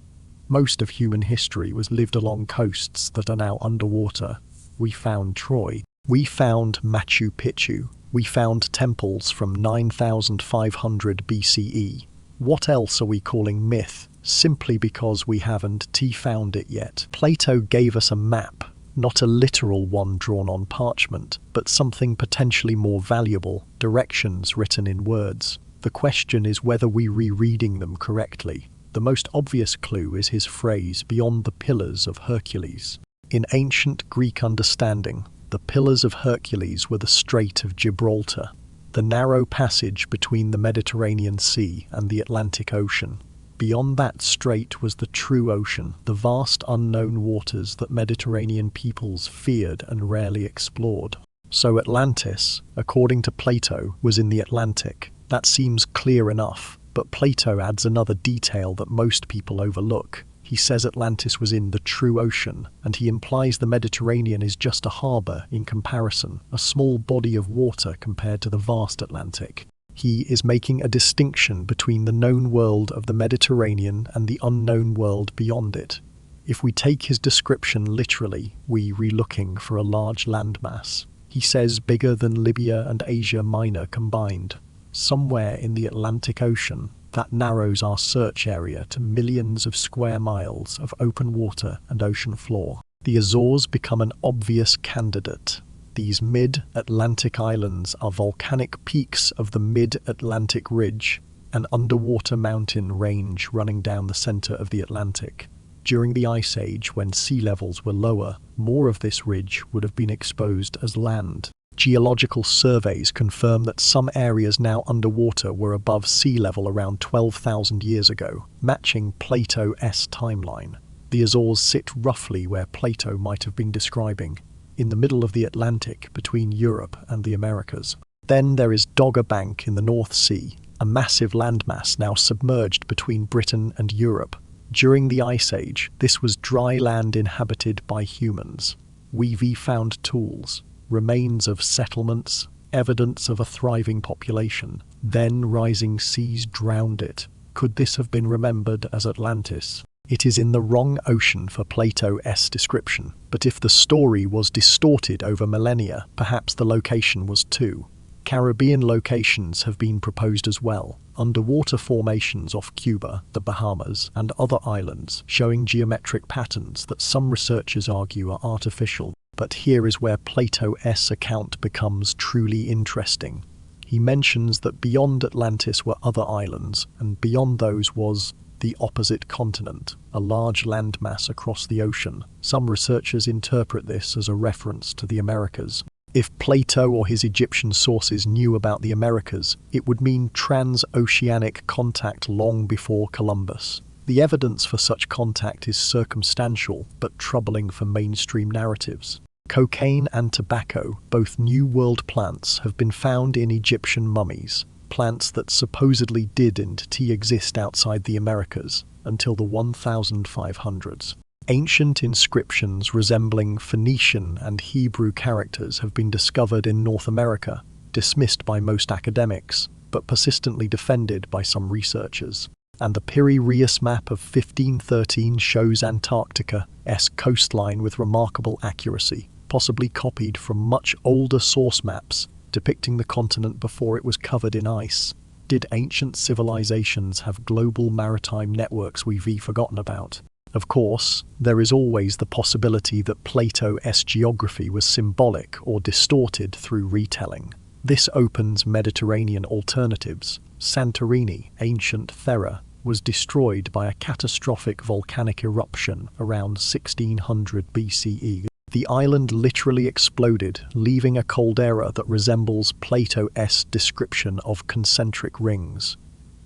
Most of human history was lived along coasts that are now underwater. We found Troy. We found Machu Picchu. We found temples from 9,500 BCE. What else are we calling myth, simply because we haven't found it yet? Plato gave us a map, not a literal one drawn on parchment, but something potentially more valuable, directions written in words. The question is whether we're rereading them correctly. The most obvious clue is his phrase, beyond the pillars of Hercules. In ancient Greek understanding, the pillars of Hercules were the Strait of Gibraltar. the narrow passage between the Mediterranean Sea and the Atlantic Ocean. Beyond that strait was the true ocean, the vast unknown waters that Mediterranean peoples feared and rarely explored. So Atlantis, according to Plato, was in the Atlantic. That seems clear enough, but Plato adds another detail that most people overlook. He says Atlantis was in the true ocean, and he implies the Mediterranean is just a harbour in comparison, a small body of water compared to the vast Atlantic. He is making a distinction between the known world of the Mediterranean and the unknown world beyond it. If we take his description literally, we're looking for a large landmass. He says bigger than Libya and Asia Minor combined. Somewhere in the Atlantic Ocean, that narrows our search area to millions of square miles of open water and ocean floor. The Azores become an obvious candidate. These mid-Atlantic islands are volcanic peaks of the Mid-Atlantic Ridge, an underwater mountain range running down the center of the Atlantic. During the Ice Age, when sea levels were lower, more of this ridge would have been exposed as land. Geological surveys confirm that some areas now underwater were above sea level around 12,000 years ago, matching Plato's timeline. The Azores sit roughly where Plato might have been describing, in the middle of the Atlantic between Europe and the Americas. Then there is Dogger Bank in the North Sea, a massive landmass now submerged between Britain and Europe. During the Ice Age, this was dry land inhabited by humans. We've found tools, remains of settlements, evidence of a thriving population. Then rising seas drowned it. Could this have been remembered as Atlantis? It is in the wrong ocean for Plato's description, but if the story was distorted over millennia, perhaps the location was too. Caribbean locations have been proposed as well, underwater formations off Cuba, the Bahamas, and other islands, showing geometric patterns that some researchers argue are artificial. But here is where Plato's account becomes truly interesting. He mentions that beyond Atlantis were other islands, and beyond those was the opposite continent, a large landmass across the ocean. Some researchers interpret this as a reference to the Americas. If Plato or his Egyptian sources knew about the Americas, it would mean transoceanic contact long before Columbus. The evidence for such contact is circumstantial, but troubling for mainstream narratives. Cocaine and tobacco, both New World plants, have been found in Egyptian mummies, plants that supposedly didn't exist outside the Americas until the 1500s. Ancient inscriptions resembling Phoenician and Hebrew characters have been discovered in North America, dismissed by most academics, but persistently defended by some researchers. And the Piri-Reis map of 1513 shows Antarctica's coastline with remarkable accuracy, possibly copied from much older source maps depicting the continent before it was covered in ice. Did ancient civilizations have global maritime networks we've forgotten about? Of course, there is always the possibility that Plato's geography was symbolic or distorted through retelling. This opens Mediterranean alternatives. Santorini, ancient Thera, was destroyed by a catastrophic volcanic eruption around 1600 BCE. The island literally exploded, leaving a caldera that resembles Plato's description of concentric rings.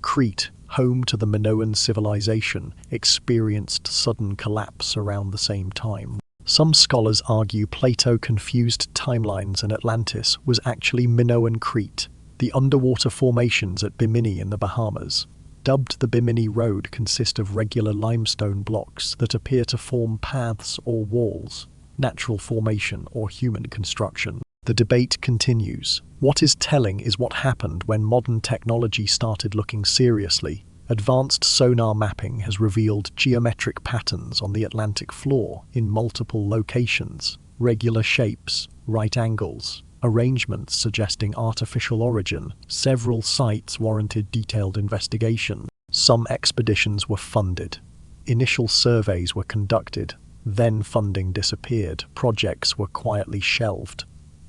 Crete, home to the Minoan civilization, experienced sudden collapse around the same time. Some scholars argue Plato confused timelines and Atlantis was actually Minoan Crete, the underwater formations at Bimini in the Bahamas. Dubbed the Bimini Road, consist of regular limestone blocks that appear to form paths or walls, natural formation or human construction. The debate continues. What is telling is what happened when modern technology started looking seriously. Advanced sonar mapping has revealed geometric patterns on the Atlantic floor in multiple locations, regular shapes, right angles, arrangements suggesting artificial origin. Several sites warranted detailed investigation. Some expeditions were funded. Initial surveys were conducted. Then funding disappeared. Projects were quietly shelved.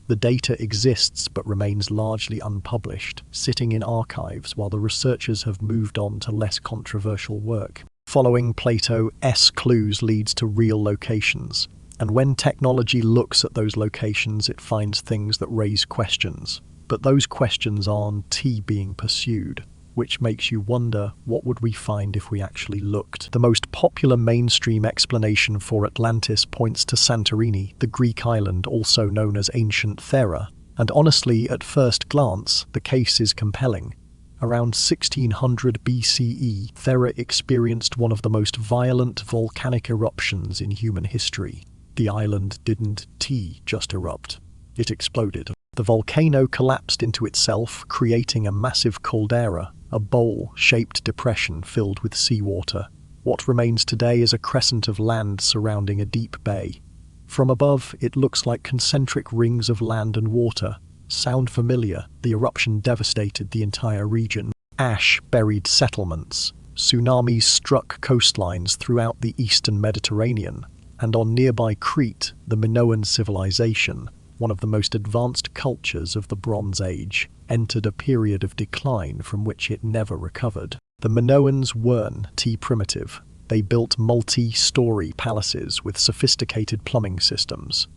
The data exists but remains largely unpublished, sitting in archives while the researchers have moved on to less controversial work. Following Plato's clues leads to real locations, and when technology looks at those locations it finds things that raise questions. But those questions aren't being pursued, which makes you wonder, what would we find if we actually looked? The most popular mainstream explanation for Atlantis points to Santorini, the Greek island also known as ancient Thera, and honestly, at first glance, the case is compelling. Around 1600 BCE, Thera experienced one of the most violent volcanic eruptions in human history. The island didn't just erupt. It exploded. The volcano collapsed into itself, creating a massive caldera, a bowl-shaped depression filled with seawater. What remains today is a crescent of land surrounding a deep bay. From above, it looks like concentric rings of land and water. Sound familiar? The eruption devastated the entire region. Ash buried settlements. Tsunamis struck coastlines throughout the eastern Mediterranean. And on nearby Crete, the Minoan civilization, one of the most advanced cultures of the Bronze Age, entered a period of decline from which it never recovered. The Minoans weren't primitive. They built multi-story palaces with sophisticated plumbing systems.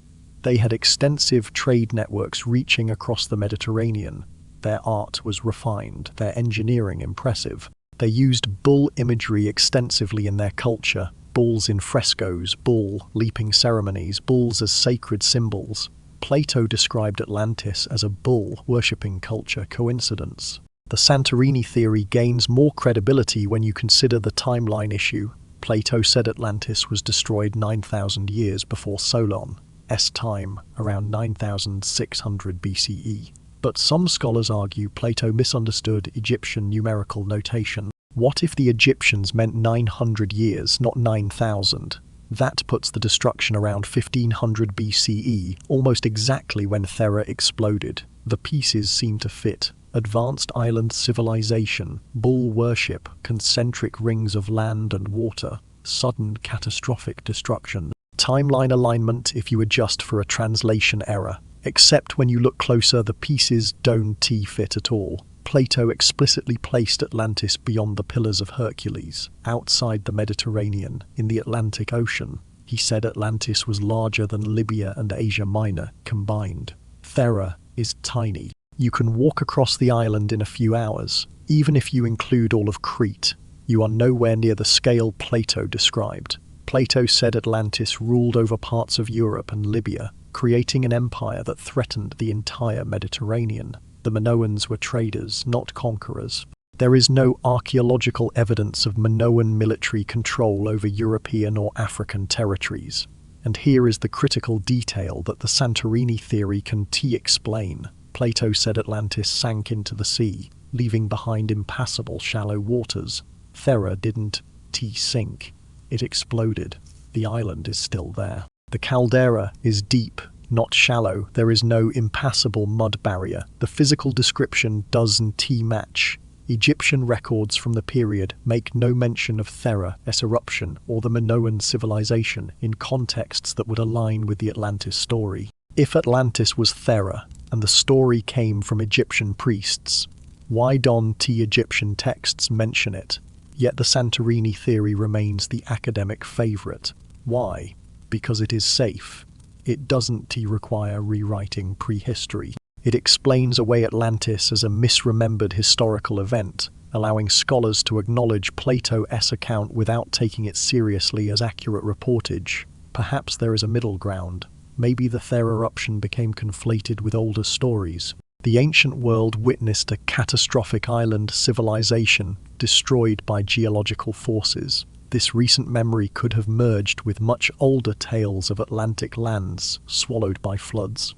They had extensive trade networks reaching across the Mediterranean. Their art was refined, their engineering impressive. They used bull imagery extensively in their culture. Bulls in frescoes, bull leaping ceremonies, bulls as sacred symbols. Plato described Atlantis as a bull-worshipping culture. Coincidence? The Santorini theory gains more credibility when you consider the timeline issue. Plato said Atlantis was destroyed 9,000 years before Solon's time, around 9,600 BCE. But some scholars argue Plato misunderstood Egyptian numerical notation. What if the Egyptians meant 900 years, not 9,000? That puts the destruction around 1500 BCE, almost exactly when Thera exploded. The pieces seem to fit. Advanced island civilization, bull worship, concentric rings of land and water, sudden catastrophic destruction. Timeline alignment if you adjust for a translation error. Except when you look closer, the pieces don't fit at all. Plato explicitly placed Atlantis beyond the Pillars of Hercules, outside the Mediterranean, in the Atlantic Ocean. He said Atlantis was larger than Libya and Asia Minor combined. Thera is tiny. You can walk across the island in a few hours. Even if you include all of Crete, you are nowhere near the scale Plato described. Plato said Atlantis ruled over parts of Europe and Libya, creating an empire that threatened the entire Mediterranean. The Minoans were traders, not conquerors. There is no archaeological evidence of Minoan military control over European or African territories. And here is the critical detail that the Santorini theory can explain. Plato said Atlantis sank into the sea, leaving behind impassable shallow waters. Thera didn't sink. It exploded. The island is still there. The caldera is deep, not shallow. There is no impassable mud barrier. The physical description doesn't match. Egyptian records from the period make no mention of Thera's eruption or the Minoan civilization in contexts that would align with the Atlantis story. If Atlantis was Thera, and the story came from Egyptian priests, why don't Egyptian texts mention it? Yet the Santorini theory remains the academic favorite. Why? Because it is safe. It doesn't require rewriting prehistory. It explains away Atlantis as a misremembered historical event, allowing scholars to acknowledge Plato's account without taking it seriously as accurate reportage. Perhaps there is a middle ground. Maybe the Thera eruption became conflated with older stories. The ancient world witnessed a catastrophic island civilization destroyed by geological forces. This recent memory could have merged with much older tales of Atlantic lands swallowed by floods.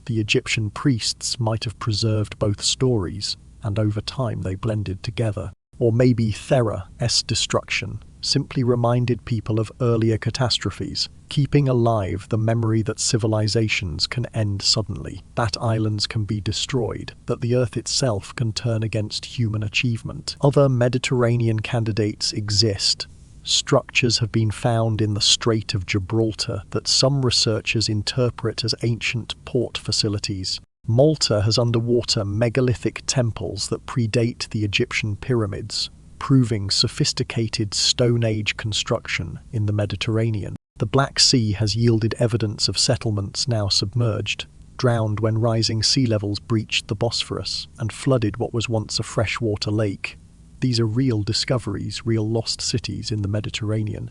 The Egyptian priests might have preserved both stories, and over time they blended together. Or maybe Thera's destruction simply reminded people of earlier catastrophes, keeping alive the memory that civilizations can end suddenly, that islands can be destroyed, that the earth itself can turn against human achievement. Other Mediterranean candidates exist. Structures have been found in the Strait of Gibraltar that some researchers interpret as ancient port facilities. Malta has underwater megalithic temples that predate the Egyptian pyramids, proving sophisticated Stone Age construction in the Mediterranean. The Black Sea has yielded evidence of settlements now submerged. drowned when rising sea levels breached the Bosphorus and flooded what was once a freshwater lake. These are real discoveries, real lost cities in the Mediterranean.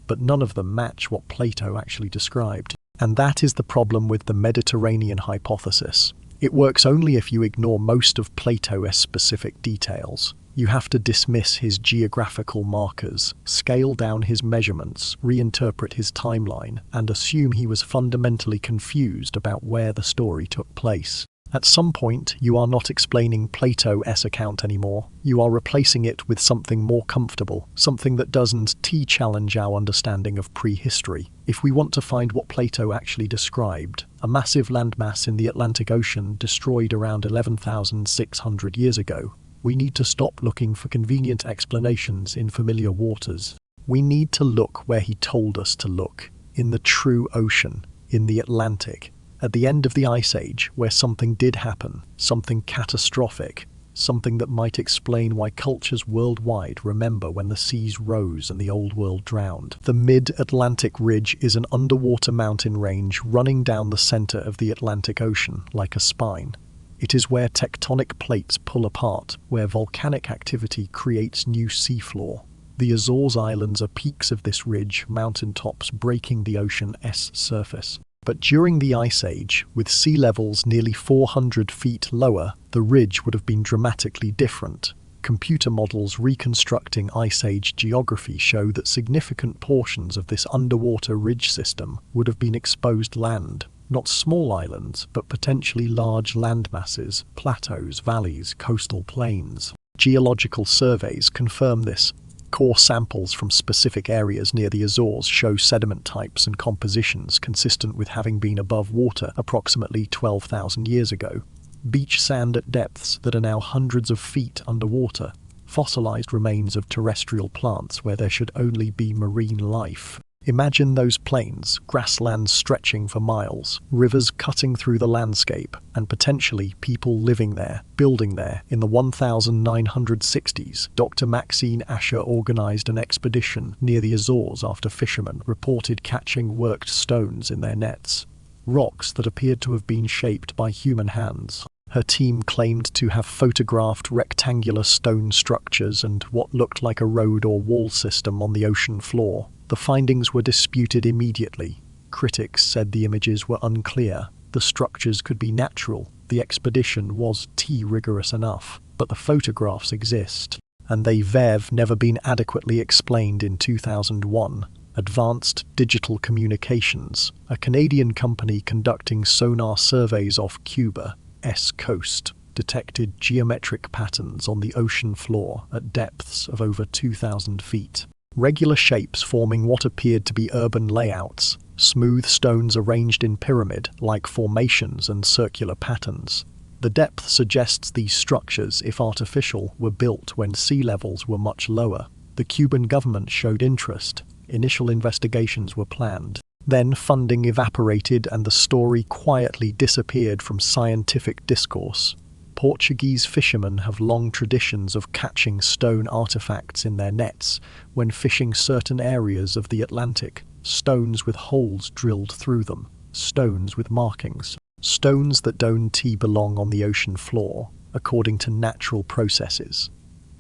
But none of them match what Plato actually described. And that is the problem with the Mediterranean hypothesis. It works only if you ignore most of Plato's specific details. You have to dismiss his geographical markers, scale down his measurements, reinterpret his timeline, and assume he was fundamentally confused about where the story took place. At some point, you are not explaining Plato's account anymore. You are replacing it with something more comfortable, something that doesn't challenge our understanding of prehistory. If we want to find what Plato actually described, a massive landmass in the Atlantic Ocean destroyed around 11,600 years ago, we need to stop looking for convenient explanations in familiar waters. We need to look where he told us to look, in the true ocean, in the Atlantic, at the end of the Ice Age, where something did happen, something catastrophic, something that might explain why cultures worldwide remember when the seas rose and the old world drowned. The Mid-Atlantic Ridge is an underwater mountain range running down the center of the Atlantic Ocean like a spine. It is where tectonic plates pull apart, where volcanic activity creates new seafloor. The Azores Islands are peaks of this ridge, mountaintops breaking the ocean's surface. But during the Ice Age, with sea levels nearly 400 feet lower, the ridge would have been dramatically different. Computer models reconstructing Ice Age geography show that significant portions of this underwater ridge system would have been exposed land. Not small islands, but potentially large landmasses, plateaus, valleys, coastal plains. Geological surveys confirm this. Core samples from specific areas near the Azores show sediment types and compositions consistent with having been above water approximately 12,000 years ago. Beach sand at depths that are now hundreds of feet underwater. Fossilized remains of terrestrial plants where there should only be marine life. Imagine those plains, grasslands stretching for miles, rivers cutting through the landscape, and potentially people living there, building there. In the 1960s, Dr. Maxine Asher organized an expedition near the Azores after fishermen reported catching worked stones in their nets, rocks that appeared to have been shaped by human hands. Her team claimed to have photographed rectangular stone structures and what looked like a road or wall system on the ocean floor. The findings were disputed immediately. Critics said the images were unclear, the structures could be natural, the expedition was rigorous enough, but the photographs exist, and they've never been adequately explained. In 2001, Advanced Digital Communications, a Canadian company conducting sonar surveys off Cuba's coast, detected geometric patterns on the ocean floor at depths of over 2,000 feet. Regular shapes forming what appeared to be urban layouts, smooth stones arranged in pyramid-like formations and circular patterns. The depth suggests these structures, if artificial, were built when sea levels were much lower. The Cuban government showed interest. Initial investigations were planned. Then funding evaporated and the story quietly disappeared from scientific discourse. Portuguese fishermen have long traditions of catching stone artifacts in their nets when fishing certain areas of the Atlantic, stones with holes drilled through them, stones with markings, stones that don't belong on the ocean floor, according to natural processes.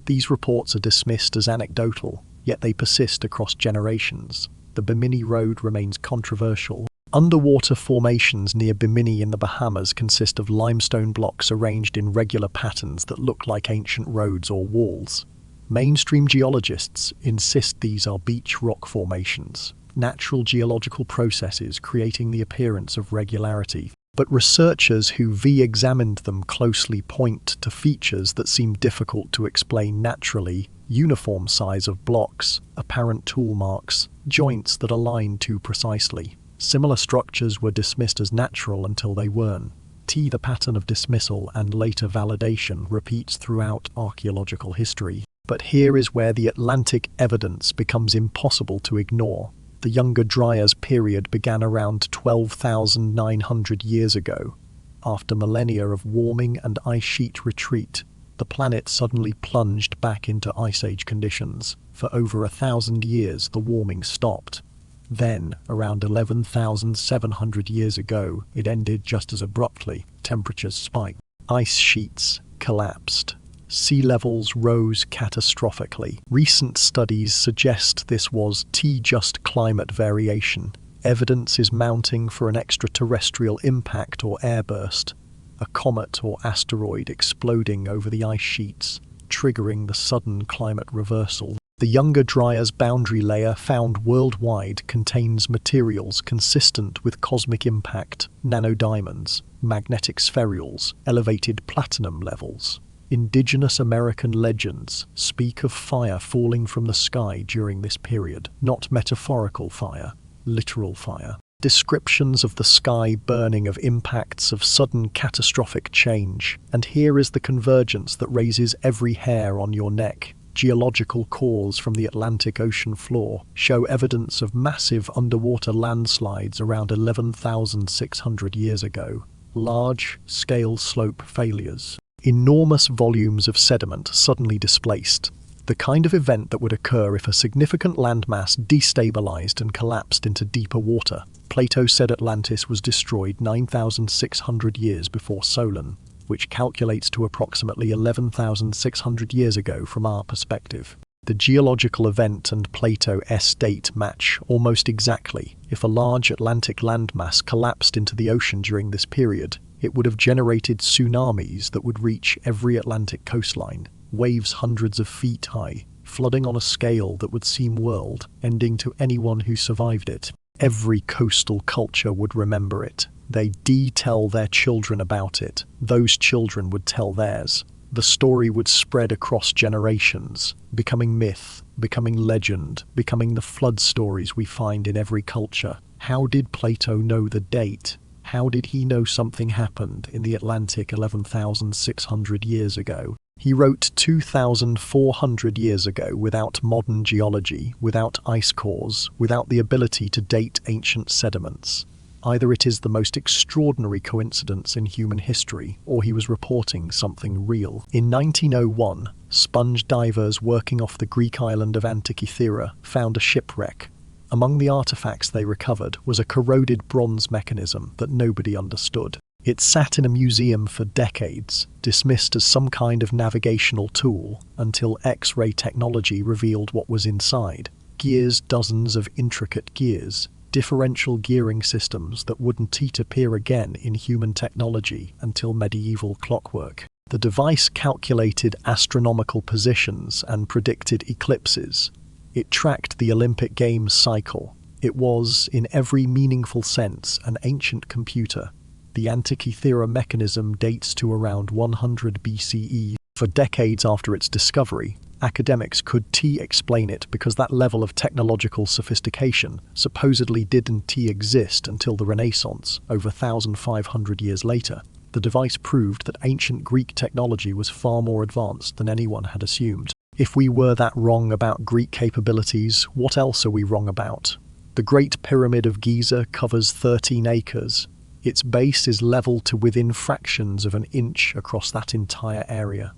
These reports are dismissed as anecdotal, yet they persist across generations. The Bimini Road remains controversial. Underwater formations near Bimini in the Bahamas consist of limestone blocks arranged in regular patterns that look like ancient roads or walls. Mainstream geologists insist these are beach rock formations, natural geological processes creating the appearance of regularity. But researchers who examined them closely point to features that seem difficult to explain naturally: uniform size of blocks, apparent tool marks, joints that align too precisely. Similar structures were dismissed as natural until they weren't. The pattern of dismissal and later validation repeats throughout archaeological history. But here is where the Atlantic evidence becomes impossible to ignore. The Younger Dryas period began around 12,900 years ago. After millennia of warming and ice sheet retreat, the planet suddenly plunged back into Ice Age conditions. For over 1,000 years, the warming stopped. Then, around 11,700 years ago, it ended just as abruptly. Temperatures spiked. Ice sheets collapsed. Sea levels rose catastrophically. Recent studies suggest this was just climate variation. Evidence is mounting for an extraterrestrial impact or airburst, a comet or asteroid exploding over the ice sheets, triggering the sudden climate reversal. The Younger Dryas boundary layer found worldwide contains materials consistent with cosmic impact, nanodiamonds, magnetic spherules, elevated platinum levels. Indigenous American legends speak of fire falling from the sky during this period, not metaphorical fire, literal fire. Descriptions of the sky burning of impacts of sudden catastrophic change. And here is the convergence that raises every hair on your neck. Geological cores from the Atlantic Ocean floor show evidence of massive underwater landslides around 11,600 years ago. Large-scale slope failures. Enormous volumes of sediment suddenly displaced. The kind of event that would occur if a significant landmass destabilized and collapsed into deeper water. Plato said Atlantis was destroyed 9,600 years before Solon, which calculates to approximately 11,600 years ago from our perspective. The geological event and Plato's date match almost exactly. If a large Atlantic landmass collapsed into the ocean during this period, it would have generated tsunamis that would reach every Atlantic coastline, waves hundreds of feet high, flooding on a scale that would seem world-ending to anyone who survived it. Every coastal culture would remember it. They'd tell their children about it. Those children would tell theirs. The story would spread across generations, becoming myth, becoming legend, becoming the flood stories we find in every culture. How did Plato know the date? How did he know something happened in the Atlantic 11,600 years ago? He wrote 2,400 years ago without modern geology, without ice cores, without the ability to date ancient sediments. Either it is the most extraordinary coincidence in human history, or he was reporting something real. In 1901, sponge divers working off the Greek island of Antikythera found a shipwreck. Among the artifacts they recovered was a corroded bronze mechanism that nobody understood. It sat in a museum for decades, dismissed as some kind of navigational tool, until X-ray technology revealed what was inside. Gears, dozens of intricate gears. Differential gearing systems that wouldn't appear again in human technology until medieval clockwork. The device calculated astronomical positions and predicted eclipses. It tracked the Olympic Games cycle. It was, in every meaningful sense, an ancient computer. The Antikythera mechanism dates to around 100 BCE. For decades after its discovery, academics could explain it because that level of technological sophistication supposedly didn't exist until the Renaissance, over 1,500 years later. The device proved that ancient Greek technology was far more advanced than anyone had assumed. If we were that wrong about Greek capabilities, what else are we wrong about? The Great Pyramid of Giza covers 13 acres. Its base is level to within fractions of an inch across that entire area.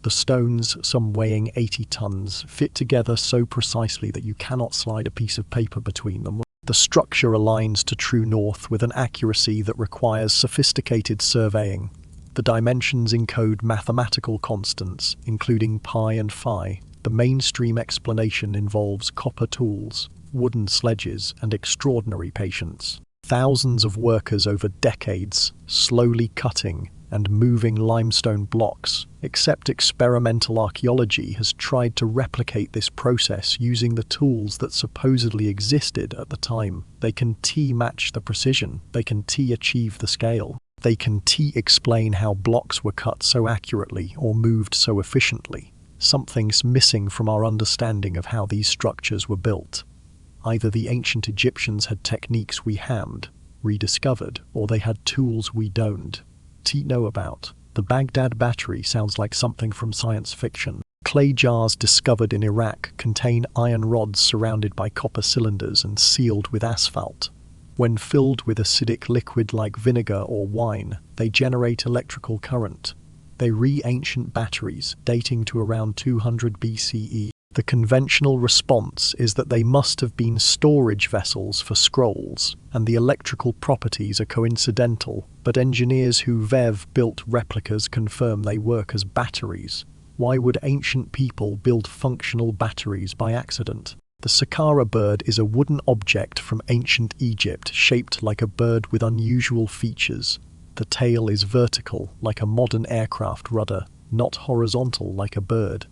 The stones, some weighing 80 tons, fit together so precisely that you cannot slide a piece of paper between them. The structure aligns to true north with an accuracy that requires sophisticated surveying. The dimensions encode mathematical constants, including pi and phi. The mainstream explanation involves copper tools, wooden sledges, and extraordinary patience. Thousands of workers over decades, slowly cutting and moving limestone blocks, except experimental archaeology has tried to replicate this process using the tools that supposedly existed at the time. They can match the precision, they can achieve the scale, they can explain how blocks were cut so accurately or moved so efficiently. Something's missing from our understanding of how these structures were built. Either the ancient Egyptians had techniques we hadn't rediscovered, or they had tools we don't know about. The Baghdad battery sounds like something from science fiction. Clay jars discovered in Iraq contain iron rods surrounded by copper cylinders and sealed with asphalt. When filled with acidic liquid like vinegar or wine, they generate electrical current. They ancient batteries, dating to around 200 BCE. The conventional response is that they must have been storage vessels for scrolls, and the electrical properties are coincidental, but engineers who built replicas confirm they work as batteries. Why would ancient people build functional batteries by accident? The Saqqara bird is a wooden object from ancient Egypt shaped like a bird with unusual features. The tail is vertical, like a modern aircraft rudder, not horizontal like a bird's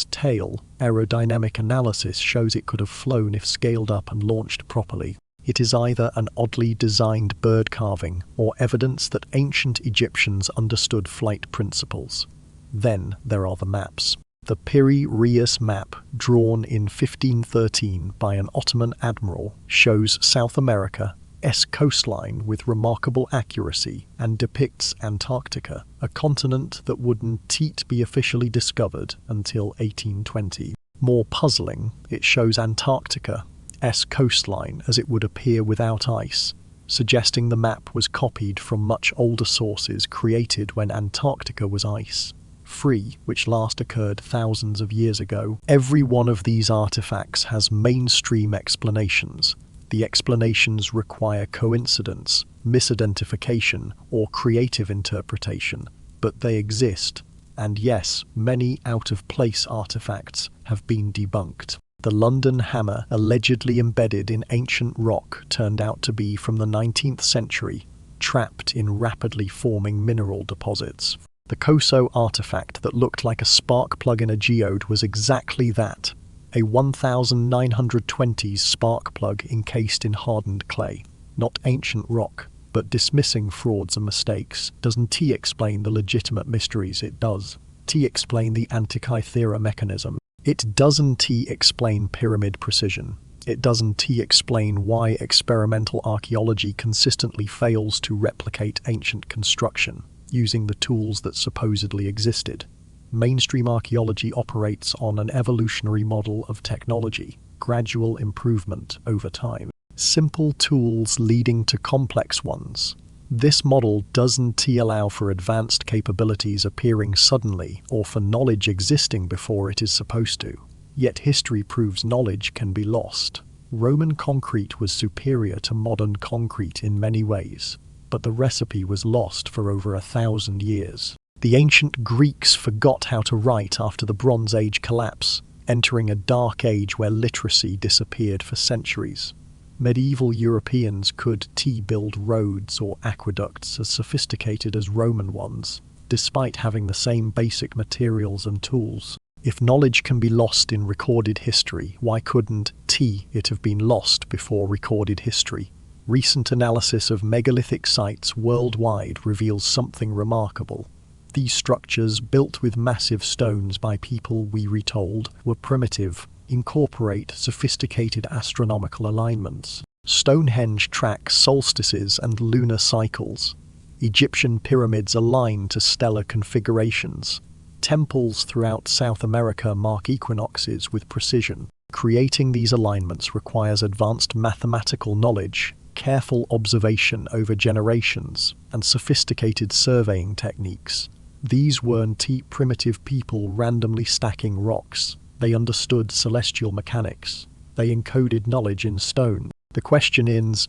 tail. Aerodynamic analysis shows it could have flown if scaled up and launched properly. It is either an oddly designed bird carving or evidence that ancient Egyptians understood flight principles. Then there are the maps. The Bimini Road map, drawn in 1513 by an Ottoman admiral, shows South America's coastline with remarkable accuracy and depicts Antarctica, a continent that wouldn't be officially discovered until 1820. More puzzling, it shows Antarctica's coastline as it would appear without ice, suggesting the map was copied from much older sources created when Antarctica was ice-free, which last occurred thousands of years ago. Every one of these artifacts has mainstream explanations. The explanations require coincidence, misidentification, or creative interpretation, but they exist, and yes, many out-of-place artifacts have been debunked. The London hammer, allegedly embedded in ancient rock, turned out to be from the 19th century, trapped in rapidly forming mineral deposits. The Koso artifact that looked like a spark plug in a geode was exactly that. A 1920s spark plug encased in hardened clay. Not ancient rock, but dismissing frauds and mistakes. Doesn't explain the legitimate mysteries? It does. Explain the Antikythera mechanism. It doesn't explain pyramid precision. It doesn't explain why experimental archaeology consistently fails to replicate ancient construction, using the tools that supposedly existed. Mainstream archaeology operates on an evolutionary model of technology, gradual improvement over time. Simple tools leading to complex ones. This model doesn't allow for advanced capabilities appearing suddenly or for knowledge existing before it is supposed to. Yet history proves knowledge can be lost. Roman concrete was superior to modern concrete in many ways, but the recipe was lost for over 1,000 years. The ancient Greeks forgot how to write after the Bronze Age collapse, entering a dark age where literacy disappeared for centuries. Medieval Europeans could build roads or aqueducts as sophisticated as Roman ones, despite having the same basic materials and tools. If knowledge can be lost in recorded history, why couldn't it have been lost before recorded history? Recent analysis of megalithic sites worldwide reveals something remarkable. These structures, built with massive stones by people we retold were primitive, incorporate sophisticated astronomical alignments. Stonehenge tracks solstices and lunar cycles. Egyptian pyramids align to stellar configurations. Temples throughout South America mark equinoxes with precision. Creating these alignments requires advanced mathematical knowledge, careful observation over generations, and sophisticated surveying techniques. These weren't primitive people randomly stacking rocks. They understood celestial mechanics. They encoded knowledge in stone. The question is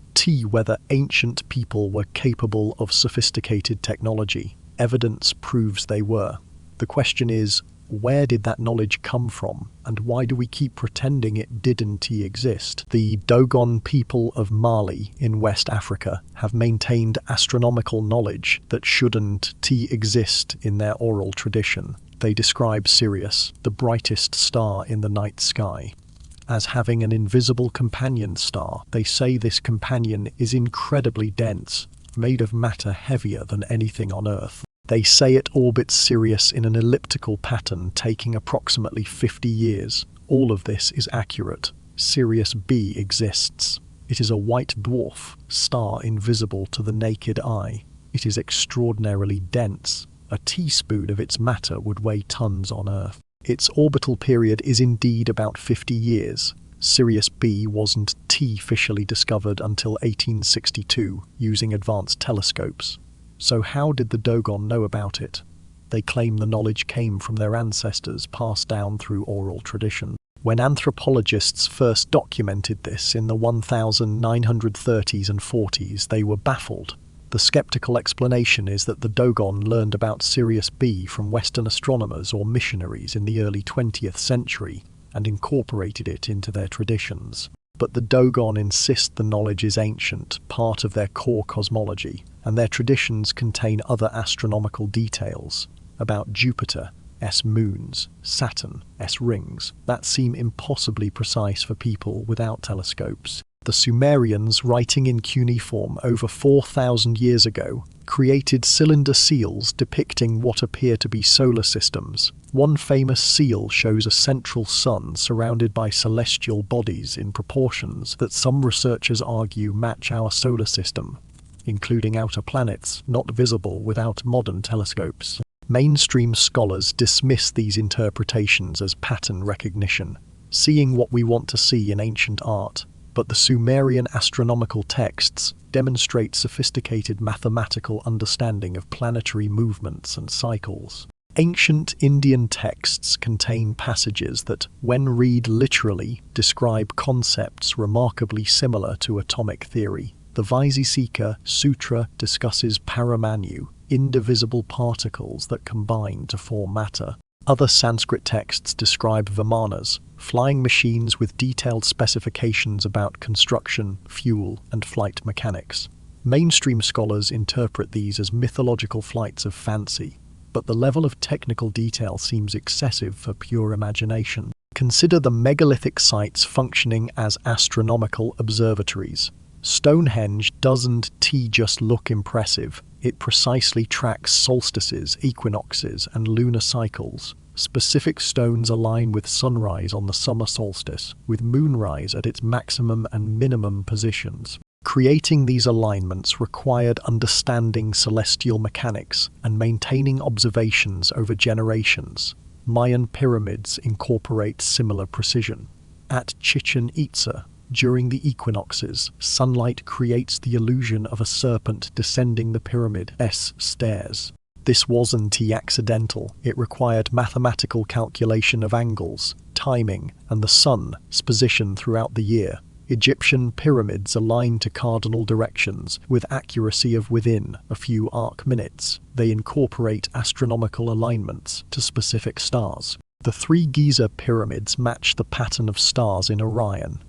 whether ancient people were capable of sophisticated technology. Evidence proves they were. The question is, where did that knowledge come from, and why do we keep pretending it didn't exist? The Dogon people of Mali in West Africa have maintained astronomical knowledge that shouldn't exist in their oral tradition. They describe Sirius, the brightest star in the night sky, as having an invisible companion star. They say this companion is incredibly dense, made of matter heavier than anything on Earth. They say it orbits Sirius in an elliptical pattern taking approximately 50 years. All of this is accurate. Sirius B exists. It is a white dwarf star invisible to the naked eye. It is extraordinarily dense. A teaspoon of its matter would weigh tons on Earth. Its orbital period is indeed about 50 years. Sirius B wasn't officially discovered until 1862 using advanced telescopes. So how did the Dogon know about it? They claim the knowledge came from their ancestors passed down through oral tradition. When anthropologists first documented this in the 1930s and 40s, they were baffled. The skeptical explanation is that the Dogon learned about Sirius B from Western astronomers or missionaries in the early 20th century and incorporated it into their traditions. But the Dogon insist the knowledge is ancient, part of their core cosmology, and their traditions contain other astronomical details about Jupiter, moons, Saturn, rings, that seem impossibly precise for people without telescopes. The Sumerians, writing in cuneiform over 4,000 years ago, created cylinder seals depicting what appear to be solar systems. One famous seal shows a central sun surrounded by celestial bodies in proportions that some researchers argue match our solar system, including outer planets not visible without modern telescopes. Mainstream scholars dismiss these interpretations as pattern recognition, seeing what we want to see in ancient art. But the Sumerian astronomical texts demonstrate sophisticated mathematical understanding of planetary movements and cycles. Ancient Indian texts contain passages that, when read literally, describe concepts remarkably similar to atomic theory. The Vaisesika Sutra discusses Paramanu, indivisible particles that combine to form matter. Other Sanskrit texts describe Vimanas, flying machines with detailed specifications about construction, fuel, and flight mechanics. Mainstream scholars interpret these as mythological flights of fancy, but the level of technical detail seems excessive for pure imagination. Consider the megalithic sites functioning as astronomical observatories. Stonehenge doesn't just look impressive, it precisely tracks solstices, equinoxes, and lunar cycles. Specific stones align with sunrise on the summer solstice, with moonrise at its maximum and minimum positions. Creating these alignments required understanding celestial mechanics and maintaining observations over generations. Mayan pyramids incorporate similar precision. At Chichen Itza, during the equinoxes, sunlight creates the illusion of a serpent descending the pyramid's stairs. This wasn't accidental, it required mathematical calculation of angles, timing, and the sun's position throughout the year. Egyptian pyramids align to cardinal directions with accuracy of within a few arc minutes. They incorporate astronomical alignments to specific stars. The three Giza pyramids match the pattern of stars in Orion's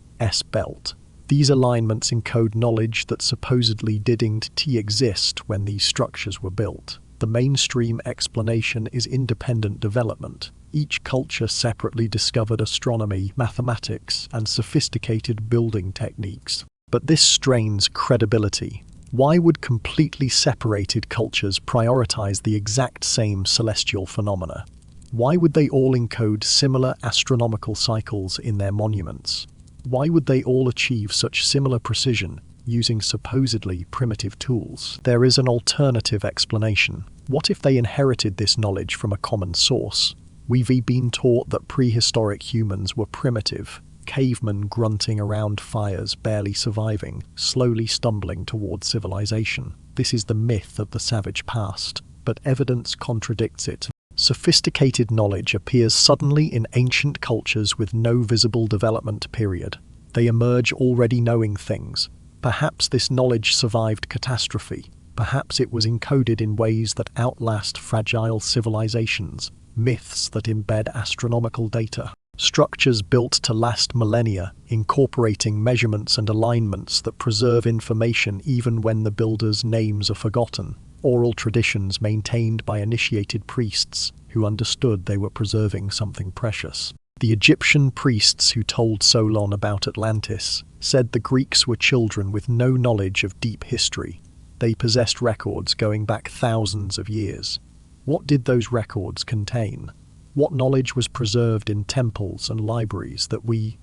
belt. These alignments encode knowledge that supposedly didn't exist when these structures were built. The mainstream explanation is independent development. Each culture separately discovered astronomy, mathematics, and sophisticated building techniques. But this strains credibility. Why would completely separated cultures prioritize the exact same celestial phenomena? Why would they all encode similar astronomical cycles in their monuments? Why would they all achieve such similar precision using supposedly primitive tools? There is an alternative explanation. What if they inherited this knowledge from a common source? We've been taught that prehistoric humans were primitive, cavemen grunting around fires, barely surviving, slowly stumbling toward civilization. This is the myth of the savage past, but evidence contradicts it. Sophisticated knowledge appears suddenly in ancient cultures with no visible development period. They emerge already knowing things. Perhaps this knowledge survived catastrophe. Perhaps it was encoded in ways that outlast fragile civilizations, myths that embed astronomical data, structures built to last millennia, incorporating measurements and alignments that preserve information even when the builders' names are forgotten. Oral traditions maintained by initiated priests who understood they were preserving something precious. The Egyptian priests who told Solon about Atlantis said the Greeks were children with no knowledge of deep history. They possessed records going back thousands of years. What did those records contain? What knowledge was preserved in temples and libraries that we,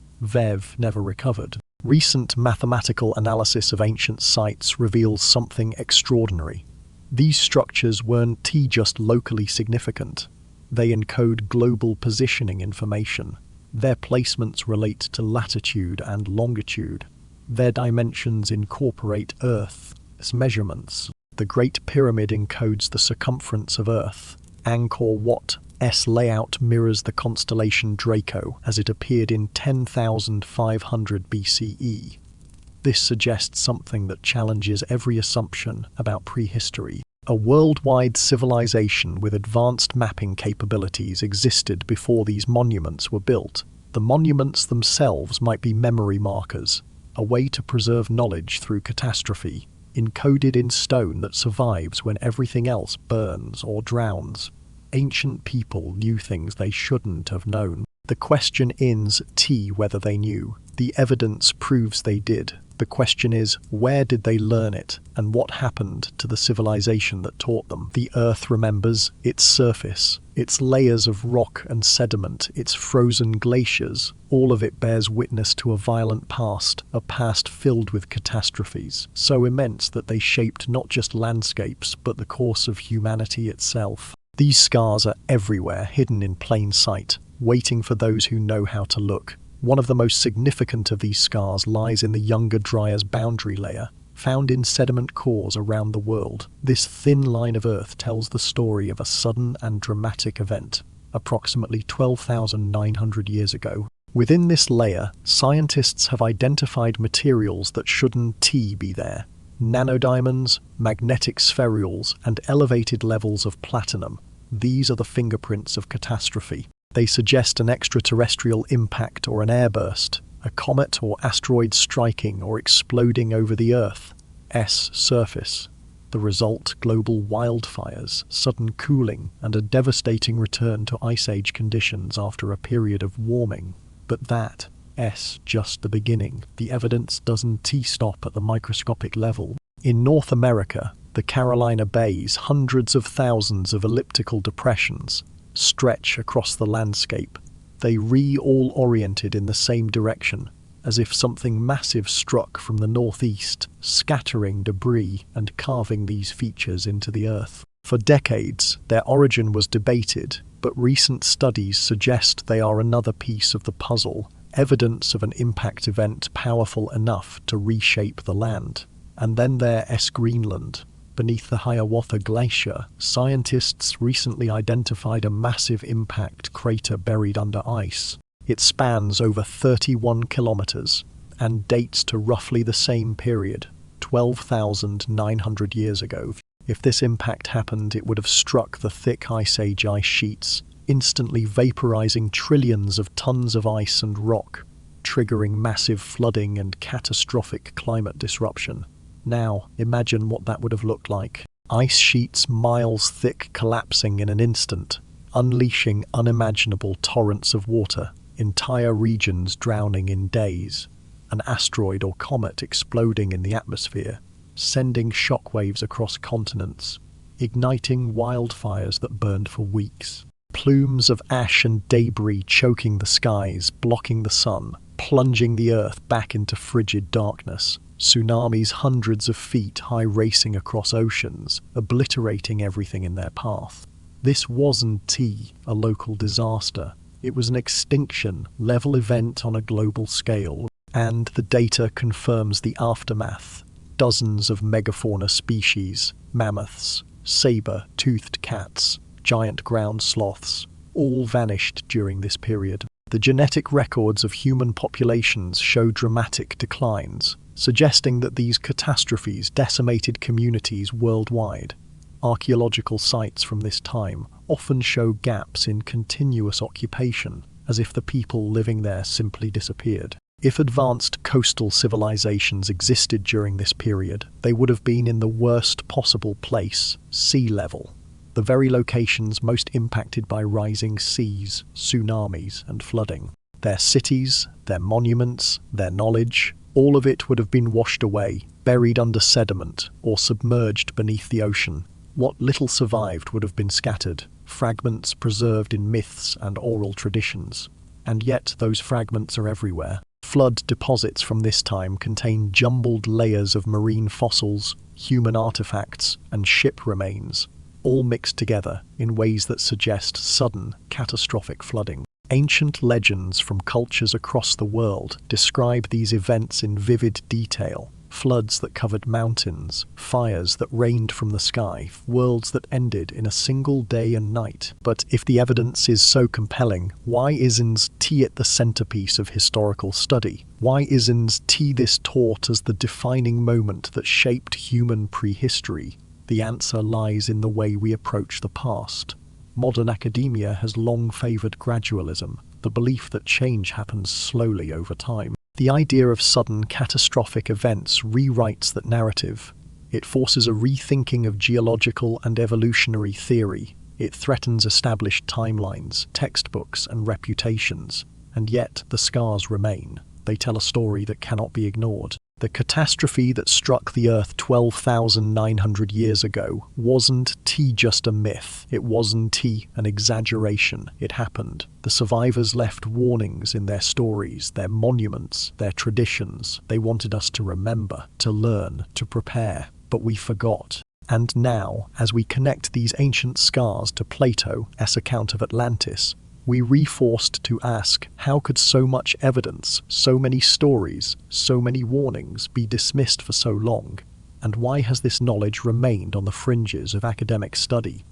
never recovered? Recent mathematical analysis of ancient sites reveals something extraordinary. These structures weren't just locally significant. They encode global positioning information. Their placements relate to latitude and longitude. Their dimensions incorporate Earth's measurements. The Great Pyramid encodes the circumference of Earth. Angkor Wat S layout mirrors the constellation Draco as it appeared in 10,500 BCE. This suggests something that challenges every assumption about prehistory. A worldwide civilization with advanced mapping capabilities existed before these monuments were built. The monuments themselves might be memory markers, a way to preserve knowledge through catastrophe, encoded in stone that survives when everything else burns or drowns. Ancient people knew things they shouldn't have known. The question ends whether they knew. The evidence proves they did. The question is, where did they learn it, and what happened to the civilization that taught them? The Earth remembers its surface, its layers of rock and sediment, its frozen glaciers. All of it bears witness to a violent past, a past filled with catastrophes, so immense that they shaped not just landscapes, but the course of humanity itself. These scars are everywhere, hidden in plain sight, waiting for those who know how to look. One of the most significant of these scars lies in the Younger Dryas boundary layer, found in sediment cores around the world. This thin line of Earth tells the story of a sudden and dramatic event, approximately 12,900 years ago. Within this layer, scientists have identified materials that shouldn't be there. Nanodiamonds, magnetic spherules, and elevated levels of platinum. These are the fingerprints of catastrophe. They suggest an extraterrestrial impact or an airburst, a comet or asteroid striking or exploding over the Earth's surface. The result, global wildfires, sudden cooling, and a devastating return to Ice Age conditions after a period of warming. But that's just the beginning. The evidence doesn't stop at the microscopic level. In North America, the Carolina Bays, hundreds of thousands of elliptical depressions stretch across the landscape. They all oriented in the same direction, as if something massive struck from the northeast, scattering debris and carving these features into the Earth. For decades, their origin was debated, but recent studies suggest they are another piece of the puzzle, evidence of an impact event powerful enough to reshape the land. And then there's Greenland. Beneath the Hiawatha Glacier, scientists recently identified a massive impact crater buried under ice. It spans over 31 kilometers and dates to roughly the same period, 12,900 years ago. If this impact happened, it would have struck the thick Ice Age ice sheets, instantly vaporizing trillions of tons of ice and rock, triggering massive flooding and catastrophic climate disruption. Now, imagine what that would have looked like. Ice sheets miles thick collapsing in an instant, unleashing unimaginable torrents of water, entire regions drowning in days. An asteroid or comet exploding in the atmosphere, sending shockwaves across continents, igniting wildfires that burned for weeks. Plumes of ash and debris choking the skies, blocking the sun, plunging the Earth back into frigid darkness. Tsunamis hundreds of feet high racing across oceans, obliterating everything in their path. This wasn't a local disaster. It was an extinction-level event on a global scale, and the data confirms the aftermath. Dozens of megafauna species, mammoths, saber-toothed cats, giant ground sloths, all vanished during this period. The genetic records of human populations show dramatic declines, suggesting that these catastrophes decimated communities worldwide. Archaeological sites from this time often show gaps in continuous occupation, as if the people living there simply disappeared. If advanced coastal civilizations existed during this period, they would have been in the worst possible place, sea level. The very locations most impacted by rising seas, tsunamis, and flooding. Their cities, their monuments, their knowledge, all of it would have been washed away, buried under sediment, or submerged beneath the ocean. What little survived would have been scattered, fragments preserved in myths and oral traditions. And yet those fragments are everywhere. Flood deposits from this time contain jumbled layers of marine fossils, human artifacts, and ship remains, all mixed together in ways that suggest sudden, catastrophic flooding. Ancient legends from cultures across the world describe these events in vivid detail. Floods that covered mountains, fires that rained from the sky, worlds that ended in a single day and night. But if the evidence is so compelling, why isn't it the centerpiece of historical study? Why isn't this taught as the defining moment that shaped human prehistory? The answer lies in the way we approach the past. Modern academia has long favored gradualism, the belief that change happens slowly over time. The idea of sudden, catastrophic events rewrites that narrative. It forces a rethinking of geological and evolutionary theory. It threatens established timelines, textbooks, and reputations. And yet, the scars remain. They tell a story that cannot be ignored. The catastrophe that struck the Earth 12,900 years ago wasn't just a myth. It wasn't an exaggeration. It happened. The survivors left warnings in their stories, their monuments, their traditions. They wanted us to remember, to learn, to prepare. But we forgot. And now, as we connect these ancient scars to Plato's account of Atlantis, we reforced to ask, how could so much evidence, so many stories, so many warnings be dismissed for so long? And why has this knowledge remained on the fringes of academic study?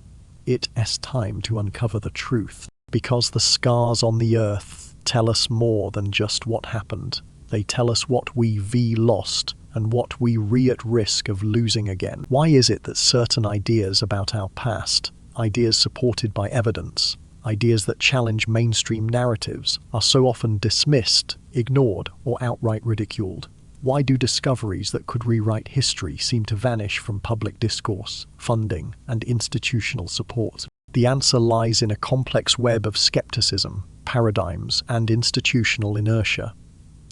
It's time to uncover the truth, because the scars on the Earth tell us more than just what happened. They tell us what we lost and what we at risk of losing again. Why is it that certain ideas about our past, ideas supported by evidence, ideas that challenge mainstream narratives, are so often dismissed, ignored, or outright ridiculed? Why do discoveries that could rewrite history seem to vanish from public discourse, funding, and institutional support? The answer lies in a complex web of skepticism, paradigms, and institutional inertia.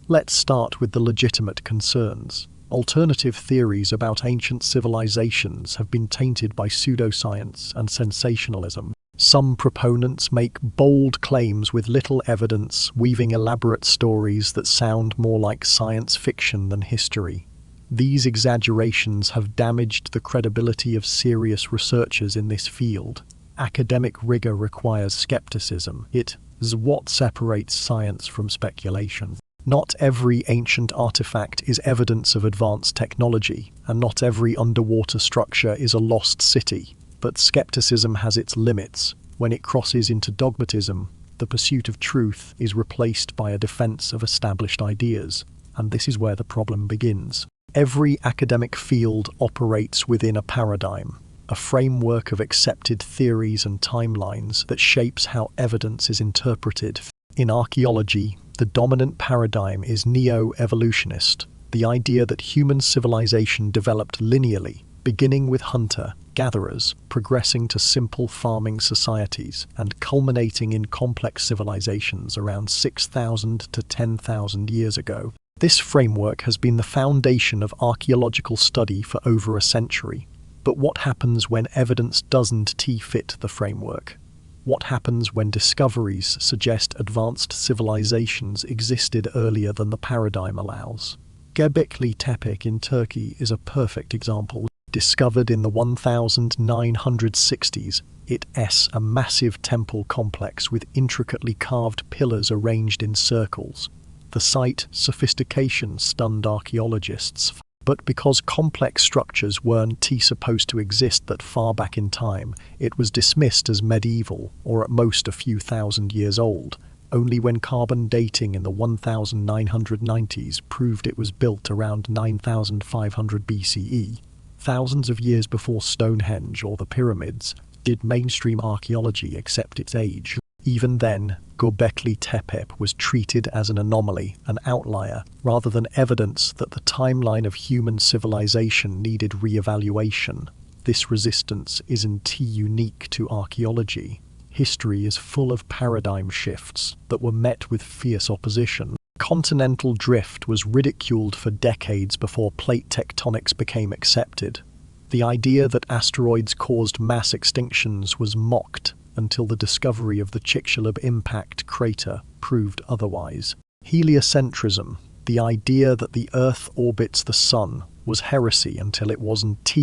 Let's start with the legitimate concerns. Alternative theories about ancient civilizations have been tainted by pseudoscience and sensationalism. Some proponents make bold claims with little evidence, weaving elaborate stories that sound more like science fiction than history. These exaggerations have damaged the credibility of serious researchers in this field. Academic rigor requires skepticism. It is what separates science from speculation. Not every ancient artifact is evidence of advanced technology, and not every underwater structure is a lost city. But skepticism has its limits. When it crosses into dogmatism, the pursuit of truth is replaced by a defense of established ideas. And this is where the problem begins. Every academic field operates within a paradigm, a framework of accepted theories and timelines that shapes how evidence is interpreted. In archaeology, the dominant paradigm is neo-evolutionist, the idea that human civilization developed linearly, beginning with hunter-gatherers, progressing to simple farming societies, and culminating in complex civilizations around 6,000 to 10,000 years ago. This framework has been the foundation of archaeological study for over a century. But what happens when evidence doesn't fit the framework? What happens when discoveries suggest advanced civilizations existed earlier than the paradigm allows? Göbekli Tepe in Turkey is a perfect example. Discovered in the 1960s, it's a massive temple complex with intricately carved pillars arranged in circles. The site's sophistication stunned archaeologists. But because complex structures weren't supposed to exist that far back in time, it was dismissed as medieval, or at most a few thousand years old. Only when carbon dating in the 1990s proved it was built around 9500 BCE, thousands of years before Stonehenge or the pyramids, did mainstream archaeology accept its age. Even then, Göbekli Tepe was treated as an anomaly, an outlier, rather than evidence that the timeline of human civilization needed re-evaluation. This resistance isn't unique to archaeology. History is full of paradigm shifts that were met with fierce opposition. Continental drift was ridiculed for decades before plate tectonics became accepted. The idea that asteroids caused mass extinctions was mocked until the discovery of the Chicxulub impact crater proved otherwise. Heliocentrism, the idea that the Earth orbits the Sun, was heresy until it wasn't.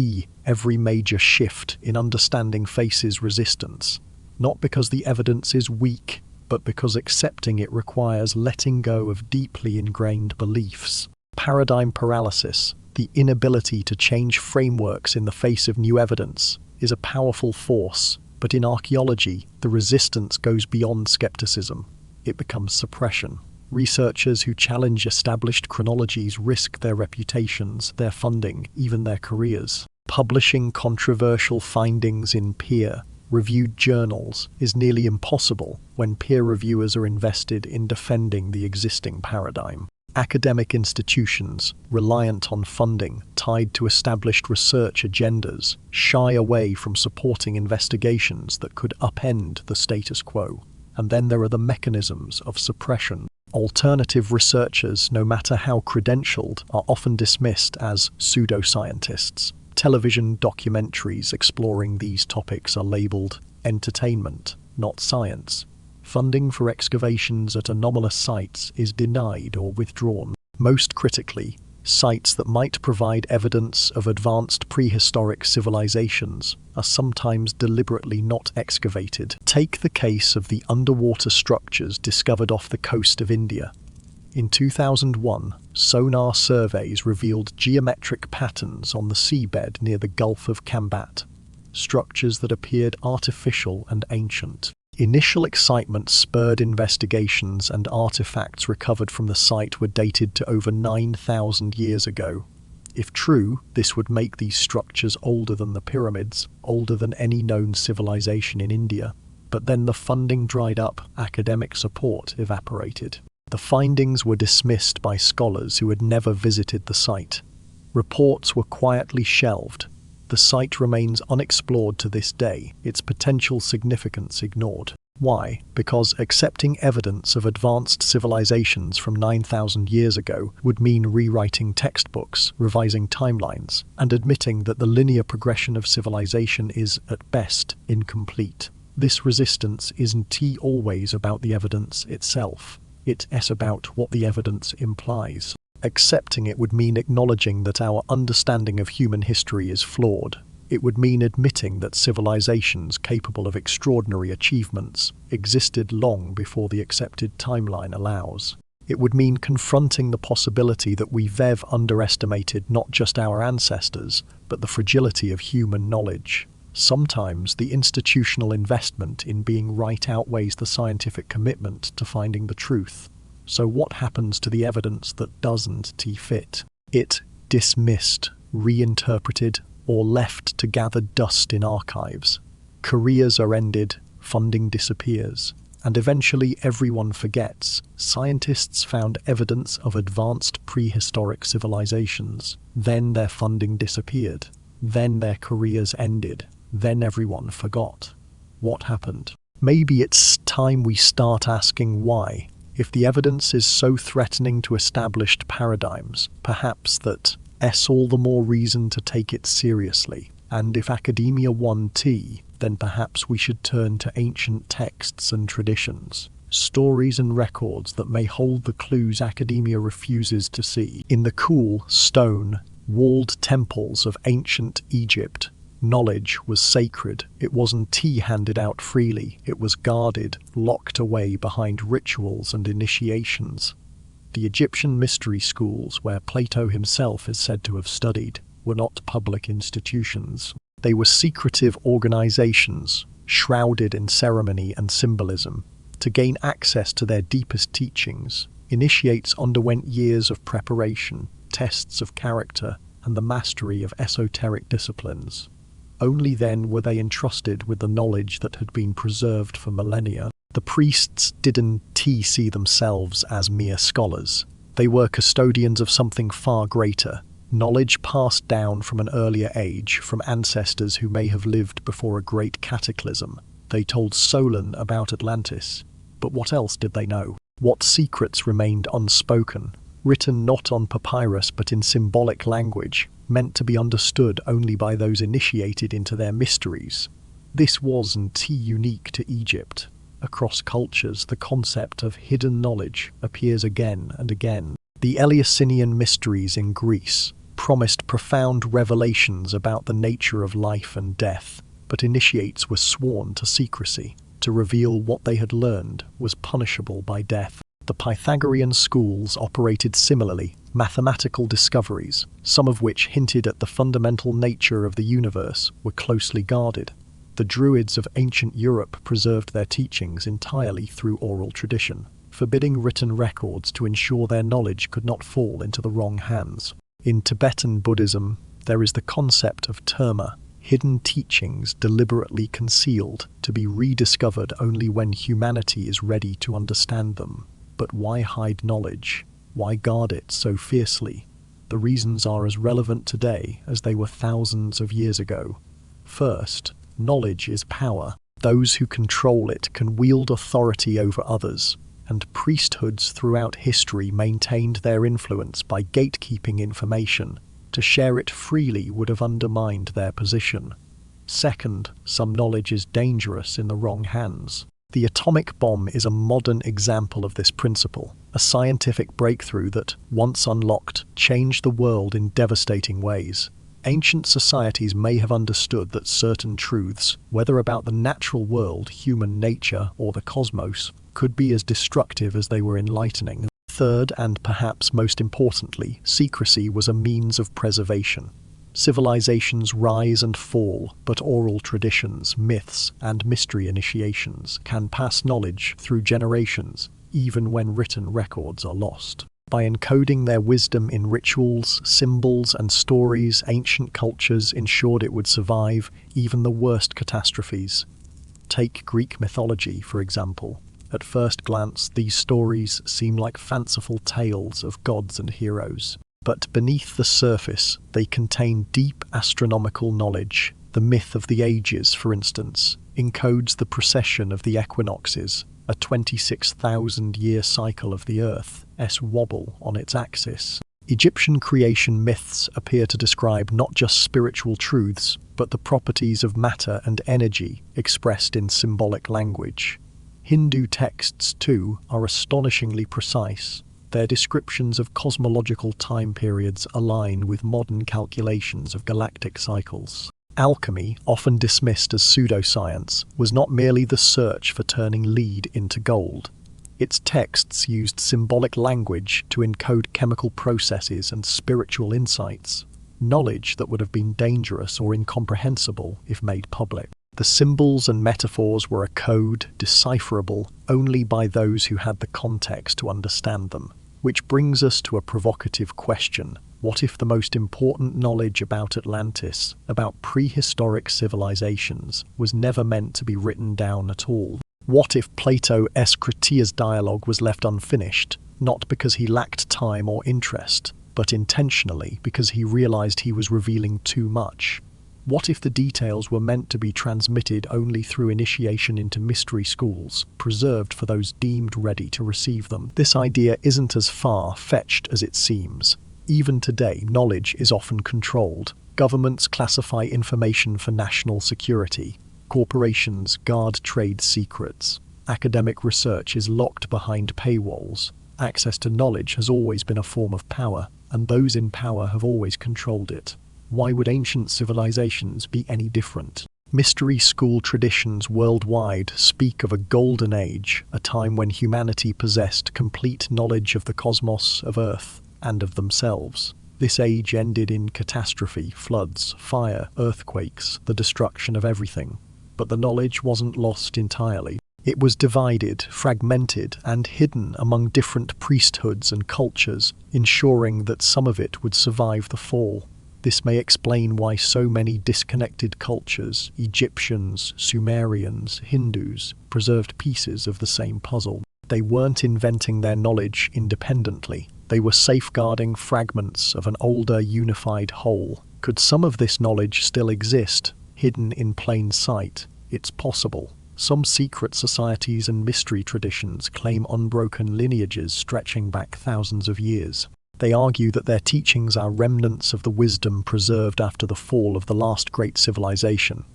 Every major shift in understanding faces resistance, not because the evidence is weak, but because accepting it requires letting go of deeply ingrained beliefs. Paradigm paralysis, The inability to change frameworks in the face of new evidence is a powerful force, but in archaeology, the resistance goes beyond skepticism. It becomes suppression. Researchers who challenge established chronologies risk their reputations, their funding, even their careers. Publishing controversial findings in peer-reviewed journals is nearly impossible when peer reviewers are invested in defending the existing paradigm. Academic institutions, reliant on funding tied to established research agendas, shy away from supporting investigations that could upend the status quo. And then there are the mechanisms of suppression. Alternative researchers, no matter how credentialed, are often dismissed as pseudoscientists. Television documentaries exploring these topics are labelled entertainment, not science. Funding for excavations at anomalous sites is denied or withdrawn. Most critically, sites that might provide evidence of advanced prehistoric civilizations are sometimes deliberately not excavated. Take the case of the underwater structures discovered off the coast of India. In 2001, sonar surveys revealed geometric patterns on the seabed near the Gulf of Kambat, structures that appeared artificial and ancient. Initial excitement spurred investigations, and artifacts recovered from the site were dated to over 9,000 years ago. If true, this would make these structures older than the pyramids, older than any known civilization in India. But then the funding dried up, academic support evaporated. The findings were dismissed by scholars who had never visited the site. Reports were quietly shelved. The site remains unexplored to this day, its potential significance ignored. Why? Because accepting evidence of advanced civilizations from 9,000 years ago would mean rewriting textbooks, revising timelines, and admitting that the linear progression of civilization is, at best, incomplete. This resistance isn't always about the evidence itself. It's about what the evidence implies. Accepting it would mean acknowledging that our understanding of human history is flawed. It would mean admitting that civilizations capable of extraordinary achievements existed long before the accepted timeline allows. It would mean confronting the possibility that we've underestimated not just our ancestors, but the fragility of human knowledge. Sometimes the institutional investment in being right outweighs the scientific commitment to finding the truth. So what happens to the evidence that doesn't fit? It dismissed, reinterpreted, or left to gather dust in archives. Careers are ended, funding disappears, and eventually everyone forgets. Scientists found evidence of advanced prehistoric civilizations. Then their funding disappeared. Then their careers ended. Then everyone forgot. What happened? Maybe it's time we start asking why. If the evidence is so threatening to established paradigms, perhaps that's all the more reason to take it seriously. And if academia won tea, then perhaps we should turn to ancient texts and traditions, stories and records that may hold the clues academia refuses to see. In the cool, stone-walled temples of ancient Egypt, knowledge was sacred. It wasn't handed out freely. It was guarded, locked away behind rituals and initiations. The Egyptian mystery schools, where Plato himself is said to have studied, were not public institutions. They were secretive organizations, shrouded in ceremony and symbolism. To gain access to their deepest teachings, initiates underwent years of preparation, tests of character, and the mastery of esoteric disciplines. Only then were they entrusted with the knowledge that had been preserved for millennia. The priests didn't see themselves as mere scholars. They were custodians of something far greater, knowledge passed down from an earlier age, from ancestors who may have lived before a great cataclysm. They told Solon about Atlantis. But what else did they know? What secrets remained unspoken, written not on papyrus but in symbolic language, meant to be understood only by those initiated into their mysteries? This wasn't unique to Egypt. Across cultures, the concept of hidden knowledge appears again and again. The Eleusinian mysteries in Greece promised profound revelations about the nature of life and death, but initiates were sworn to secrecy. To reveal what they had learned was punishable by death. The Pythagorean schools operated similarly, Mathematical discoveries, some of which hinted at the fundamental nature of the universe, were closely guarded. The Druids of ancient Europe preserved their teachings entirely through oral tradition, forbidding written records to ensure their knowledge could not fall into the wrong hands. In Tibetan Buddhism, there is the concept of terma, hidden teachings deliberately concealed to be rediscovered only when humanity is ready to understand them. But why hide knowledge? Why guard it so fiercely? The reasons are as relevant today as they were thousands of years ago. First, knowledge is power. Those who control it can wield authority over others, and priesthoods throughout history maintained their influence by gatekeeping information. To share it freely would have undermined their position. Second, some knowledge is dangerous in the wrong hands. The atomic bomb is a modern example of this principle, a scientific breakthrough that, once unlocked, changed the world in devastating ways. Ancient societies may have understood that certain truths, whether about the natural world, human nature, or the cosmos, could be as destructive as they were enlightening. Third, and perhaps most importantly, secrecy was a means of preservation. Civilizations rise and fall, but oral traditions, myths, and mystery initiations can pass knowledge through generations, even when written records are lost. By encoding their wisdom in rituals, symbols, and stories, ancient cultures ensured it would survive even the worst catastrophes. Take Greek mythology, for example. At first glance, these stories seem like fanciful tales of gods and heroes. But beneath the surface, they contain deep astronomical knowledge. The myth of the ages, for instance, encodes the precession of the equinoxes, a 26,000-year cycle of the Earth's wobble on its axis. Egyptian creation myths appear to describe not just spiritual truths, but the properties of matter and energy expressed in symbolic language. Hindu texts, too, are astonishingly precise. Their descriptions of cosmological time periods align with modern calculations of galactic cycles. Alchemy, often dismissed as pseudoscience, was not merely the search for turning lead into gold. Its texts used symbolic language to encode chemical processes and spiritual insights, knowledge that would have been dangerous or incomprehensible if made public. The symbols and metaphors were a code, decipherable only by those who had the context to understand them. Which brings us to a provocative question. What if the most important knowledge about Atlantis, about prehistoric civilizations, was never meant to be written down at all? What if Plato's Critias dialogue was left unfinished, not because he lacked time or interest, but intentionally because he realized he was revealing too much? What if the details were meant to be transmitted only through initiation into mystery schools, preserved for those deemed ready to receive them? This idea isn't as far-fetched as it seems. Even today, knowledge is often controlled. Governments classify information for national security. Corporations guard trade secrets. Academic research is locked behind paywalls. Access to knowledge has always been a form of power, and those in power have always controlled it. Why would ancient civilizations be any different? Mystery school traditions worldwide speak of a golden age, a time when humanity possessed complete knowledge of the cosmos, of Earth, and of themselves. This age ended in catastrophe, floods, fire, earthquakes, the destruction of everything. But the knowledge wasn't lost entirely. It was divided, fragmented, and hidden among different priesthoods and cultures, ensuring that some of it would survive the fall. This may explain why so many disconnected cultures, Egyptians, Sumerians, Hindus, preserved pieces of the same puzzle. They weren't inventing their knowledge independently. They were safeguarding fragments of an older, unified whole. Could some of this knowledge still exist, hidden in plain sight? It's possible. Some secret societies and mystery traditions claim unbroken lineages stretching back thousands of years. They argue that their teachings are remnants of the wisdom preserved after the fall of the last great civilization.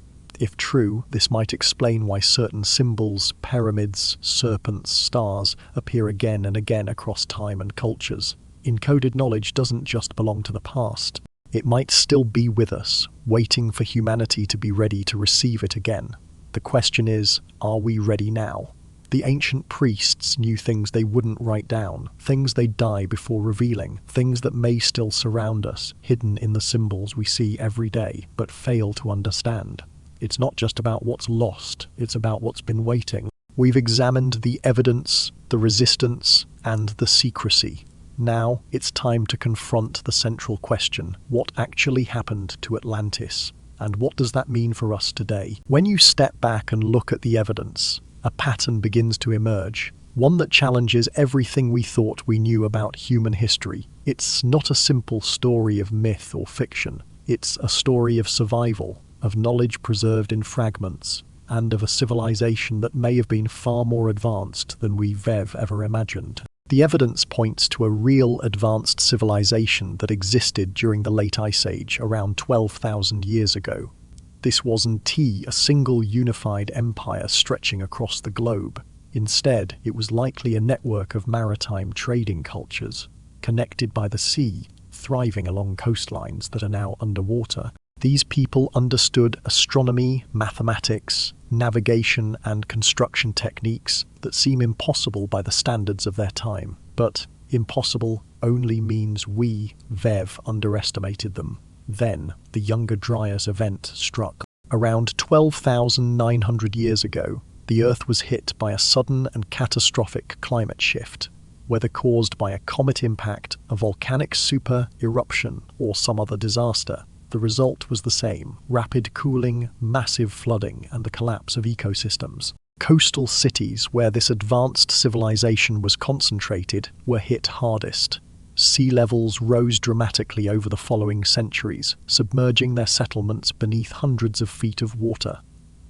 If true, this might explain why certain symbols, pyramids, serpents, stars appear again and again across time and cultures. Encoded knowledge doesn't just belong to the past. It might still be with us, waiting for humanity to be ready to receive it again. The question is, are we ready now? The ancient priests knew things they wouldn't write down, things they'd die before revealing, things that may still surround us, hidden in the symbols we see every day, but fail to understand. It's not just about what's lost, it's about what's been waiting. We've examined the evidence, the resistance, and the secrecy. Now it's time to confront the central question: what actually happened to Atlantis? And what does that mean for us today? When you step back and look at the evidence, a pattern begins to emerge, one that challenges everything we thought we knew about human history. It's not a simple story of myth or fiction. It's a story of survival, of knowledge preserved in fragments, and of a civilization that may have been far more advanced than we've ever imagined. The evidence points to a real advanced civilization that existed during the Late Ice Age around 12,000 years ago. This wasn't a single unified empire stretching across the globe. Instead, it was likely a network of maritime trading cultures, connected by the sea, thriving along coastlines that are now underwater. These people understood astronomy, mathematics, navigation, and construction techniques that seem impossible by the standards of their time. But impossible only means we underestimated them. Then, the Younger Dryas event struck. Around 12,900 years ago, the Earth was hit by a sudden and catastrophic climate shift, whether caused by a comet impact, a volcanic super-eruption, or some other disaster. The result was the same: rapid cooling, massive flooding, and the collapse of ecosystems. Coastal cities where this advanced civilization was concentrated were hit hardest. Sea levels rose dramatically over the following centuries, submerging their settlements beneath hundreds of feet of water.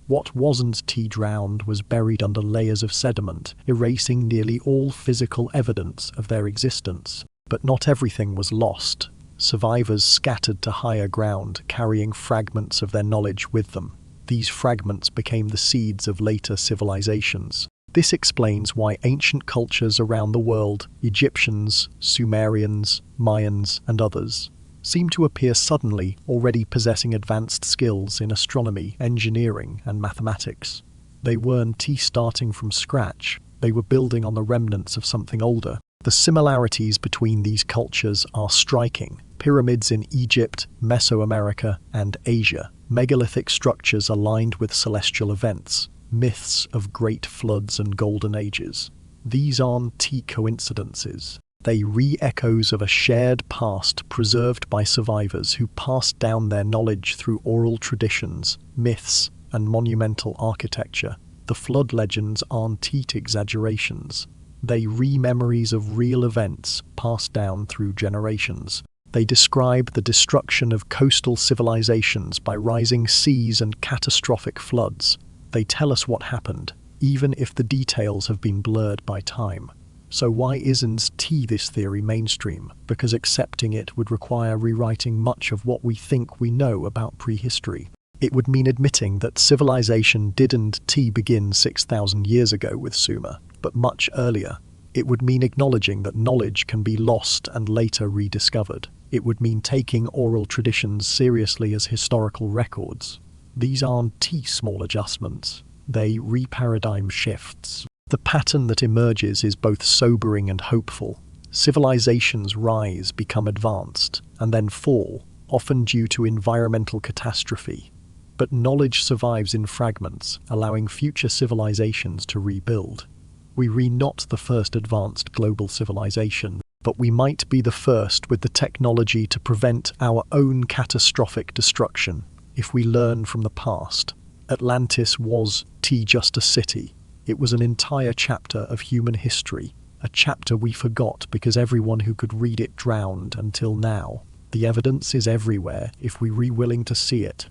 What wasn't drowned was buried under layers of sediment, erasing nearly all physical evidence of their existence. But not everything was lost. Survivors scattered to higher ground, carrying fragments of their knowledge with them. These fragments became the seeds of later civilizations. This explains why ancient cultures around the world, Egyptians, Sumerians, Mayans, and others, seem to appear suddenly already possessing advanced skills in astronomy, engineering, and mathematics. They weren't starting from scratch, they were building on the remnants of something older. The similarities between these cultures are striking. Pyramids in Egypt, Mesoamerica, and Asia, megalithic structures aligned with celestial events, myths of great floods and golden ages. These aren't coincidences. They re-echoes of a shared past preserved by survivors who passed down their knowledge through oral traditions, myths, and monumental architecture. The flood legends aren't exaggerations. They re-memories of real events passed down through generations. They describe the destruction of coastal civilizations by rising seas and catastrophic floods. They tell us what happened, even if the details have been blurred by time. So why isn't this theory mainstream? Because accepting it would require rewriting much of what we think we know about prehistory. It would mean admitting that civilization didn't begin 6,000 years ago with Sumer, but much earlier. It would mean acknowledging that knowledge can be lost and later rediscovered. It would mean taking oral traditions seriously as historical records. These aren't small adjustments. They re-paradigm shifts. The pattern that emerges is both sobering and hopeful. Civilizations rise, become advanced, and then fall, often due to environmental catastrophe. But knowledge survives in fragments, allowing future civilizations to rebuild. We're not the first advanced global civilization, but we might be the first with the technology to prevent our own catastrophic destruction if we learn from the past. Atlantis was just a city. It was an entire chapter of human history, a chapter we forgot because everyone who could read it drowned until now. The evidence is everywhere if we're willing to see it.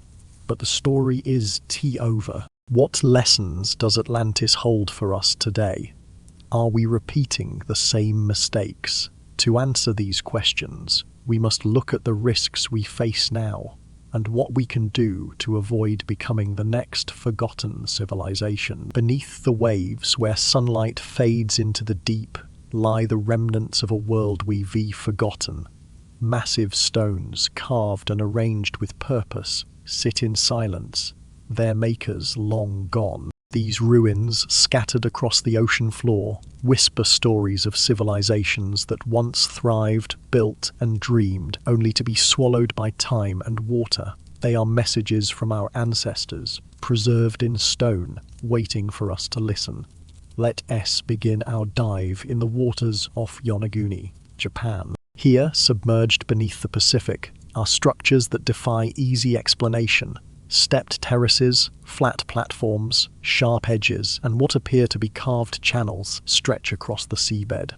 But the story is over. What lessons does Atlantis hold for us today? Are we repeating the same mistakes? To answer these questions, we must look at the risks we face now and what we can do to avoid becoming the next forgotten civilization. Beneath the waves, where sunlight fades into the deep, lie the remnants of a world we've forgotten. Massive stones, carved and arranged with purpose, sit in silence, their makers long gone. These ruins, scattered across the ocean floor, whisper stories of civilizations that once thrived, built, and dreamed, only to be swallowed by time and water. They are messages from our ancestors, preserved in stone, waiting for us to listen. Let us begin our dive in the waters off Yonaguni, Japan. Here, submerged beneath the Pacific, are structures that defy easy explanation. Stepped terraces, flat platforms, sharp edges, and what appear to be carved channels stretch across the seabed.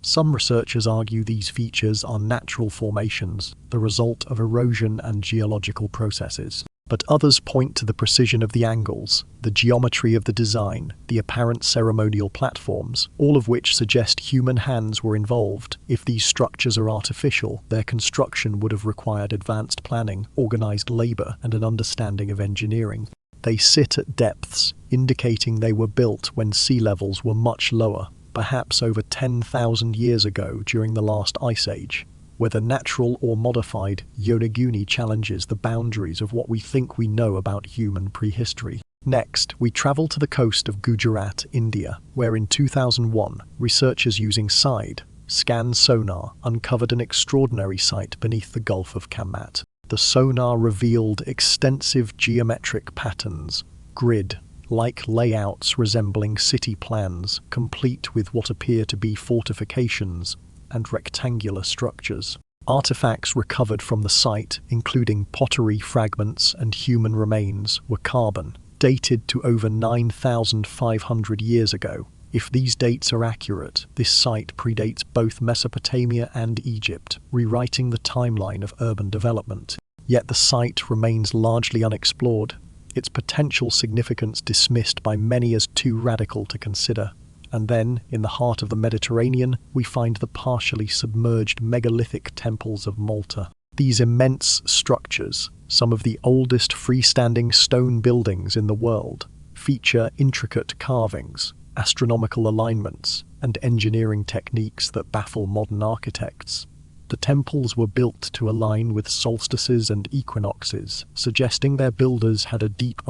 Some researchers argue these features are natural formations, the result of erosion and geological processes. But others point to the precision of the angles, the geometry of the design, the apparent ceremonial platforms, all of which suggest human hands were involved. If these structures are artificial, their construction would have required advanced planning, organized labor, and an understanding of engineering. They sit at depths, indicating they were built when sea levels were much lower, perhaps over 10,000 years ago during the last ice age. Whether natural or modified, Yonaguni challenges the boundaries of what we think we know about human prehistory. Next, we travel to the coast of Gujarat, India, where in 2001, researchers using scan sonar uncovered an extraordinary site beneath the Gulf of Kamat. The sonar revealed extensive geometric patterns, grid-like layouts resembling city plans, complete with what appear to be fortifications and rectangular structures. Artifacts recovered from the site, including pottery fragments and human remains, were carbon, dated to over 9,500 years ago. If these dates are accurate, this site predates both Mesopotamia and Egypt, rewriting the timeline of urban development. Yet the site remains largely unexplored, its potential significance dismissed by many as too radical to consider. And then, in the heart of the Mediterranean, we find the partially submerged megalithic temples of Malta. These immense structures, some of the oldest freestanding stone buildings in the world, feature intricate carvings, astronomical alignments, and engineering techniques that baffle modern architects. The temples were built to align with solstices and equinoxes, suggesting their builders had a deep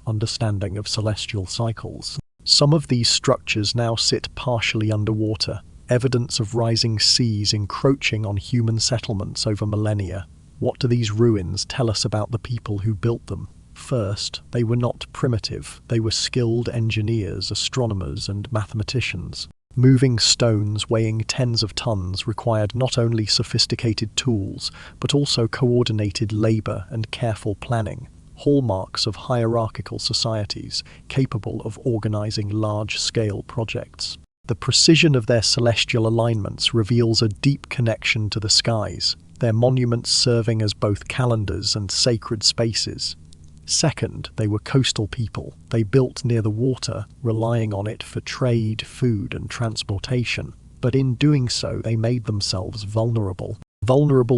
understanding of celestial cycles. Some of these structures now sit partially underwater, evidence of rising seas encroaching on human settlements over millennia. What do these ruins tell us about the people who built them? First, they were not primitive. They were skilled engineers, astronomers, and mathematicians. Moving stones weighing tens of tons required not only sophisticated tools, but also coordinated labor and careful planning. Hallmarks of hierarchical societies capable of organizing large-scale projects. The precision of their celestial alignments reveals a deep connection to the skies, their monuments serving as both calendars and sacred spaces. Second, they were coastal people. They built near the water, relying on it for trade, food, and transportation. But in doing so, they made themselves vulnerable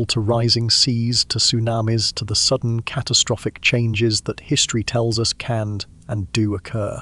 to rising seas, to tsunamis, to the sudden catastrophic changes that history tells us can and do occur.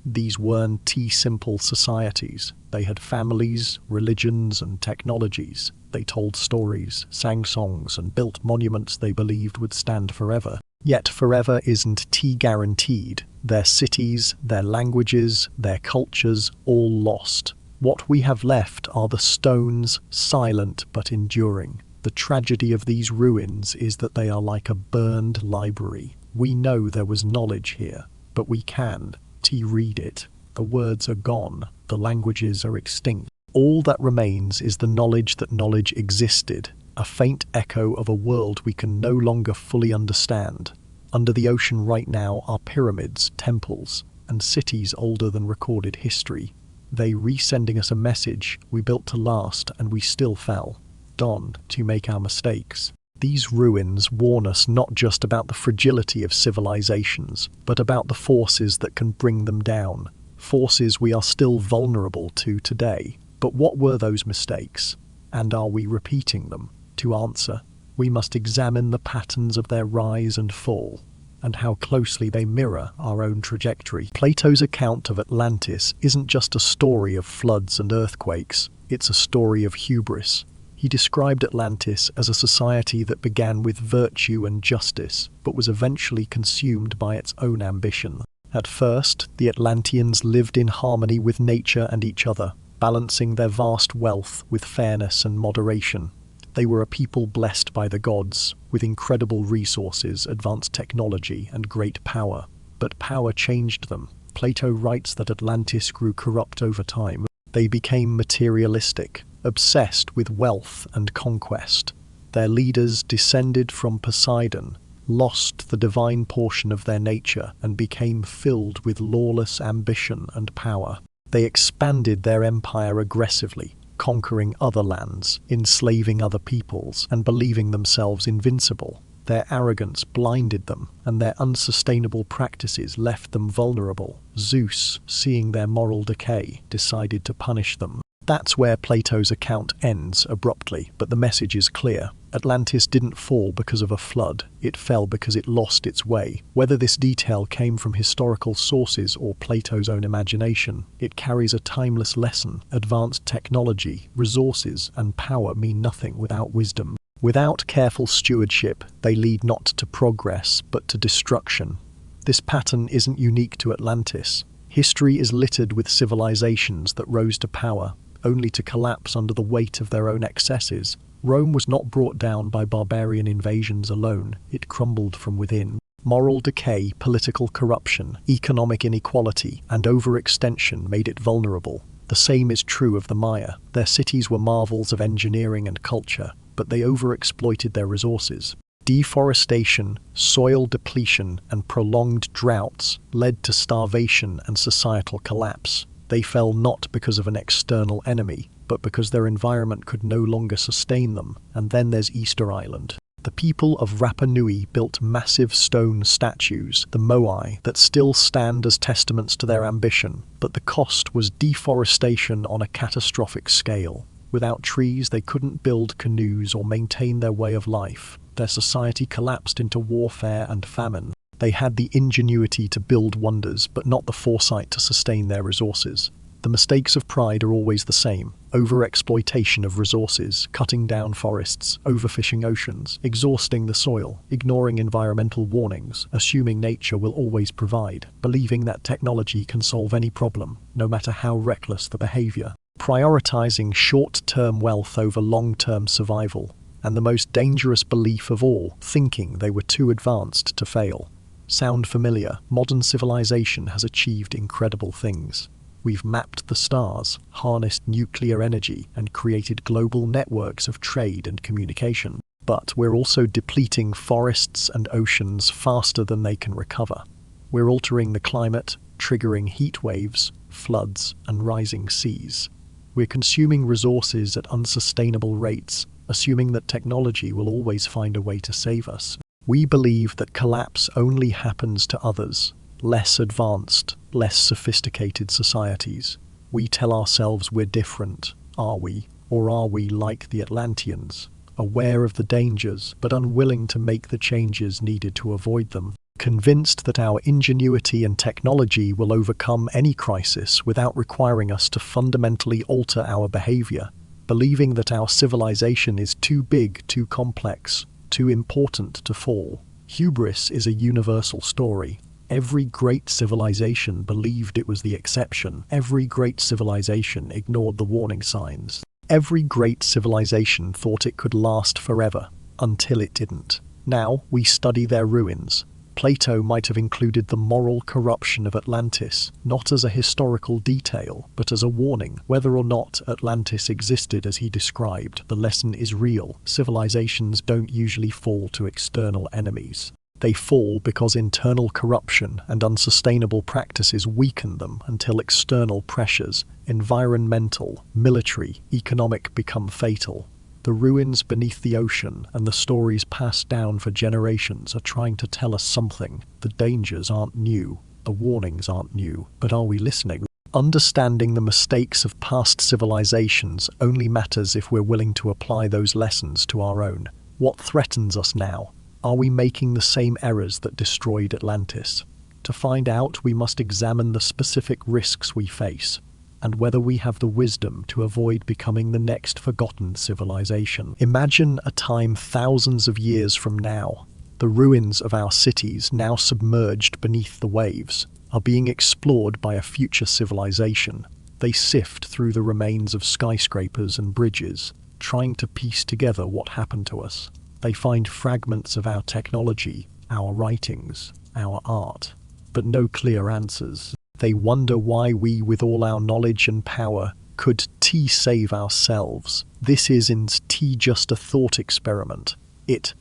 These weren't simple societies. They had families, religions, and technologies. They told stories, sang songs, and built monuments they believed would stand forever. Yet forever isn't guaranteed. Their cities, their languages, their cultures, all lost. What we have left are the stones, silent but enduring. The tragedy of these ruins is that they are like a burned library. We know there was knowledge here, but we can't read it. The words are gone, the languages are extinct. All that remains is the knowledge that knowledge existed, a faint echo of a world we can no longer fully understand. Under the ocean right now are pyramids, temples, and cities older than recorded history. They resending us a message: we built to last and we still fell. Donned to make our mistakes. These ruins warn us not just about the fragility of civilizations, but about the forces that can bring them down. Forces we are still vulnerable to today. But what were those mistakes? And are we repeating them? To answer, we must examine the patterns of their rise and fall, and how closely they mirror our own trajectory. Plato's account of Atlantis isn't just a story of floods and earthquakes, it's a story of hubris. He described Atlantis as a society that began with virtue and justice, but was eventually consumed by its own ambition. At first, the Atlanteans lived in harmony with nature and each other, balancing their vast wealth with fairness and moderation. They were a people blessed by the gods, with incredible resources, advanced technology, and great power. But power changed them. Plato writes that Atlantis grew corrupt over time. They became materialistic, obsessed with wealth and conquest. Their leaders descended from Poseidon, lost the divine portion of their nature, and became filled with lawless ambition and power. They expanded their empire aggressively, conquering other lands, enslaving other peoples, and believing themselves invincible. Their arrogance blinded them, and their unsustainable practices left them vulnerable. Zeus, seeing their moral decay, decided to punish them. That's where Plato's account ends abruptly, but the message is clear. Atlantis didn't fall because of a flood, it fell because it lost its way. Whether this detail came from historical sources or Plato's own imagination, it carries a timeless lesson. Advanced technology, resources, and power mean nothing without wisdom. Without careful stewardship, they lead not to progress, but to destruction. This pattern isn't unique to Atlantis. History is littered with civilizations that rose to power, only to collapse under the weight of their own excesses. Rome was not brought down by barbarian invasions alone, it crumbled from within. Moral decay, political corruption, economic inequality, and overextension made it vulnerable. The same is true of the Maya. Their cities were marvels of engineering and culture, but they overexploited their resources. Deforestation, soil depletion, and prolonged droughts led to starvation and societal collapse. They fell not because of an external enemy, but because their environment could no longer sustain them. And then there's Easter Island. The people of Rapa Nui built massive stone statues, the moai, that still stand as testaments to their ambition. But the cost was deforestation on a catastrophic scale. Without trees, they couldn't build canoes or maintain their way of life. Their society collapsed into warfare and famine. They had the ingenuity to build wonders, but not the foresight to sustain their resources. The mistakes of pride are always the same. Overexploitation of resources, cutting down forests, overfishing oceans, exhausting the soil, ignoring environmental warnings, assuming nature will always provide, believing that technology can solve any problem, no matter how reckless the behavior. Prioritizing short-term wealth over long-term survival. And the most dangerous belief of all, thinking they were too advanced to fail. Sound familiar? Modern civilization has achieved incredible things. We've mapped the stars, harnessed nuclear energy, and created global networks of trade and communication. But we're also depleting forests and oceans faster than they can recover. We're altering the climate, triggering heat waves, floods, and rising seas. We're consuming resources at unsustainable rates, assuming that technology will always find a way to save us. We believe that collapse only happens to others, less advanced, less sophisticated societies. We tell ourselves we're different, are we? Or are we like the Atlanteans, aware of the dangers but unwilling to make the changes needed to avoid them? Convinced that our ingenuity and technology will overcome any crisis without requiring us to fundamentally alter our behavior, believing that our civilization is too big, too complex, too important to fall. Hubris is a universal story. Every great civilization believed it was the exception. Every great civilization ignored the warning signs. Every great civilization thought it could last forever, until it didn't. Now we study their ruins. Plato might have included the moral corruption of Atlantis, not as a historical detail, but as a warning. Whether or not Atlantis existed as he described, the lesson is real. Civilizations don't usually fall to external enemies. They fall because internal corruption and unsustainable practices weaken them until external pressures, environmental, military, economic, become fatal. The ruins beneath the ocean and the stories passed down for generations are trying to tell us something. The dangers aren't new, the warnings aren't new, but are we listening? Understanding the mistakes of past civilizations only matters if we're willing to apply those lessons to our own. What threatens us now? Are we making the same errors that destroyed Atlantis? To find out, we must examine the specific risks we face, and whether we have the wisdom to avoid becoming the next forgotten civilization. Imagine a time thousands of years from now, the ruins of our cities now submerged beneath the waves, are being explored by a future civilization. They sift through the remains of skyscrapers and bridges, trying to piece together what happened to us. They find fragments of our technology, our writings, our art, but no clear answers. They wonder why we, with all our knowledge and power, could save ourselves. This isn't just a thought experiment. It's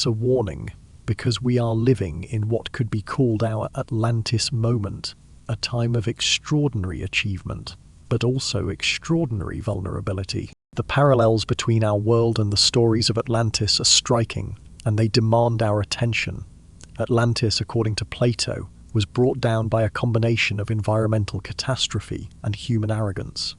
a warning, because we are living in what could be called our Atlantis moment, a time of extraordinary achievement, but also extraordinary vulnerability. The parallels between our world and the stories of Atlantis are striking, and they demand our attention. Atlantis, according to Plato, was brought down by a combination of environmental catastrophe and human arrogance.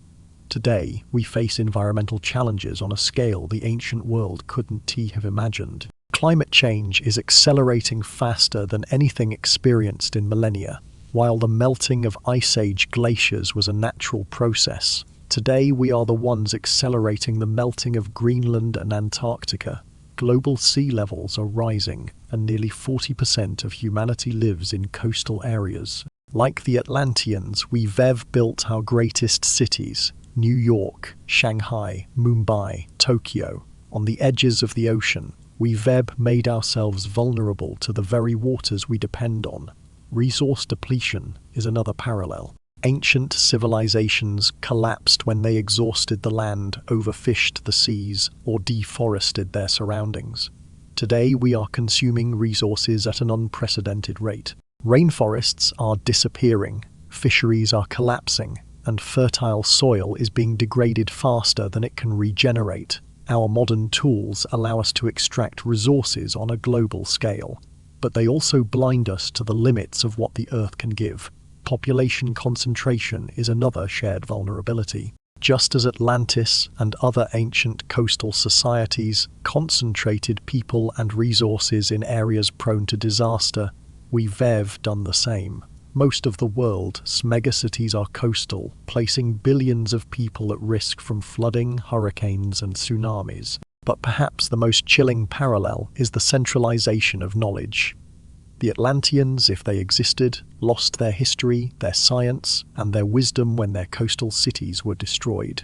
Today, we face environmental challenges on a scale the ancient world couldn't have imagined. Climate change is accelerating faster than anything experienced in millennia. While the melting of Ice Age glaciers was a natural process, today we are the ones accelerating the melting of Greenland and Antarctica. Global sea levels are rising, and nearly 40% of humanity lives in coastal areas. Like the Atlanteans, we've built our greatest cities, New York, Shanghai, Mumbai, Tokyo, on the edges of the ocean. We've made ourselves vulnerable to the very waters we depend on. Resource depletion is another parallel. Ancient civilizations collapsed when they exhausted the land, overfished the seas, or deforested their surroundings. Today we are consuming resources at an unprecedented rate. Rainforests are disappearing, fisheries are collapsing, and fertile soil is being degraded faster than it can regenerate. Our modern tools allow us to extract resources on a global scale, but they also blind us to the limits of what the Earth can give. Population concentration is another shared vulnerability. Just as Atlantis and other ancient coastal societies concentrated people and resources in areas prone to disaster, we've done the same. Most of the world's megacities are coastal, placing billions of people at risk from flooding, hurricanes, and tsunamis. But perhaps the most chilling parallel is the centralization of knowledge. The Atlanteans, if they existed, lost their history, their science, and their wisdom when their coastal cities were destroyed.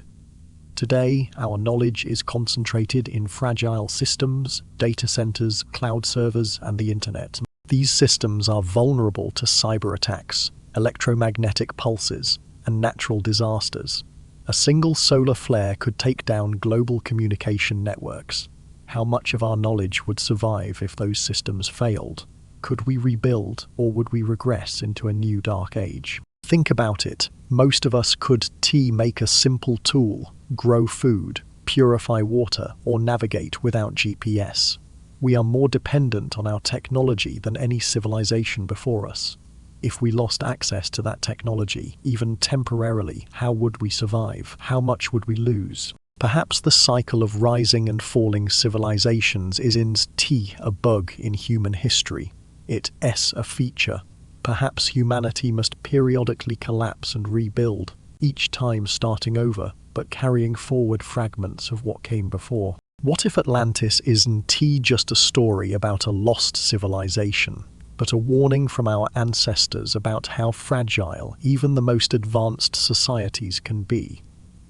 Today, our knowledge is concentrated in fragile systems, data centers, cloud servers, and the internet. These systems are vulnerable to cyber attacks, electromagnetic pulses, and natural disasters. A single solar flare could take down global communication networks. How much of our knowledge would survive if those systems failed? Could we rebuild, or would we regress into a new dark age? Think about it. Most of us could make a simple tool, grow food, purify water, or navigate without GPS. We are more dependent on our technology than any civilization before us. If we lost access to that technology, even temporarily, how would we survive? How much would we lose? Perhaps the cycle of rising and falling civilizations is a bug in human history. It's a feature. Perhaps humanity must periodically collapse and rebuild, each time starting over, but carrying forward fragments of what came before. What if Atlantis isn't just a story about a lost civilization, but a warning from our ancestors about how fragile even the most advanced societies can be?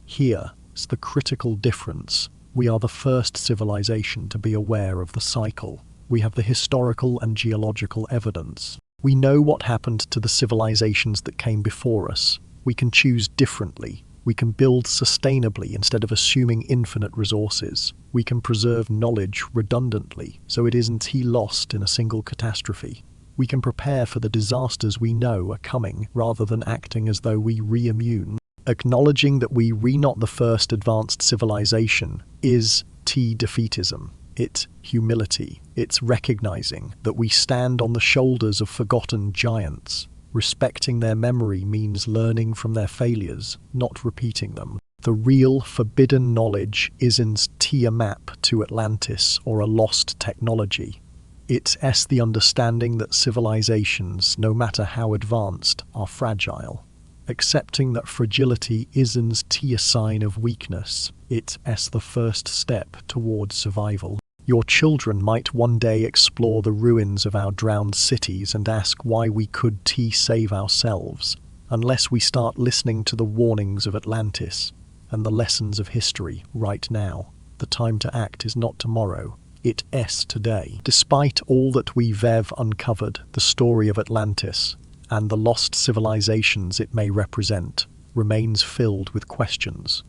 Here's the critical difference. We are the first civilization to be aware of the cycle. We have the historical and geological evidence. We know what happened to the civilizations that came before us. We can choose differently. We can build sustainably instead of assuming infinite resources. We can preserve knowledge redundantly, so it isn't lost in a single catastrophe. We can prepare for the disasters we know are coming, rather than acting as though we immune. Acknowledging that we're not the first advanced civilization is defeatism. It's humility. It's recognizing that we stand on the shoulders of forgotten giants. Respecting their memory means learning from their failures, not repeating them. The real forbidden knowledge isn't a map to Atlantis or a lost technology. It's the understanding that civilizations, no matter how advanced, are fragile. Accepting that fragility isn't a sign of weakness. It's the first step towards survival. Your children might one day explore the ruins of our drowned cities and ask why we could save ourselves, unless we start listening to the warnings of Atlantis and the lessons of history right now. The time to act is not tomorrow, it is today. Despite all that we've uncovered, the story of Atlantis and the lost civilizations it may represent remains filled with questions.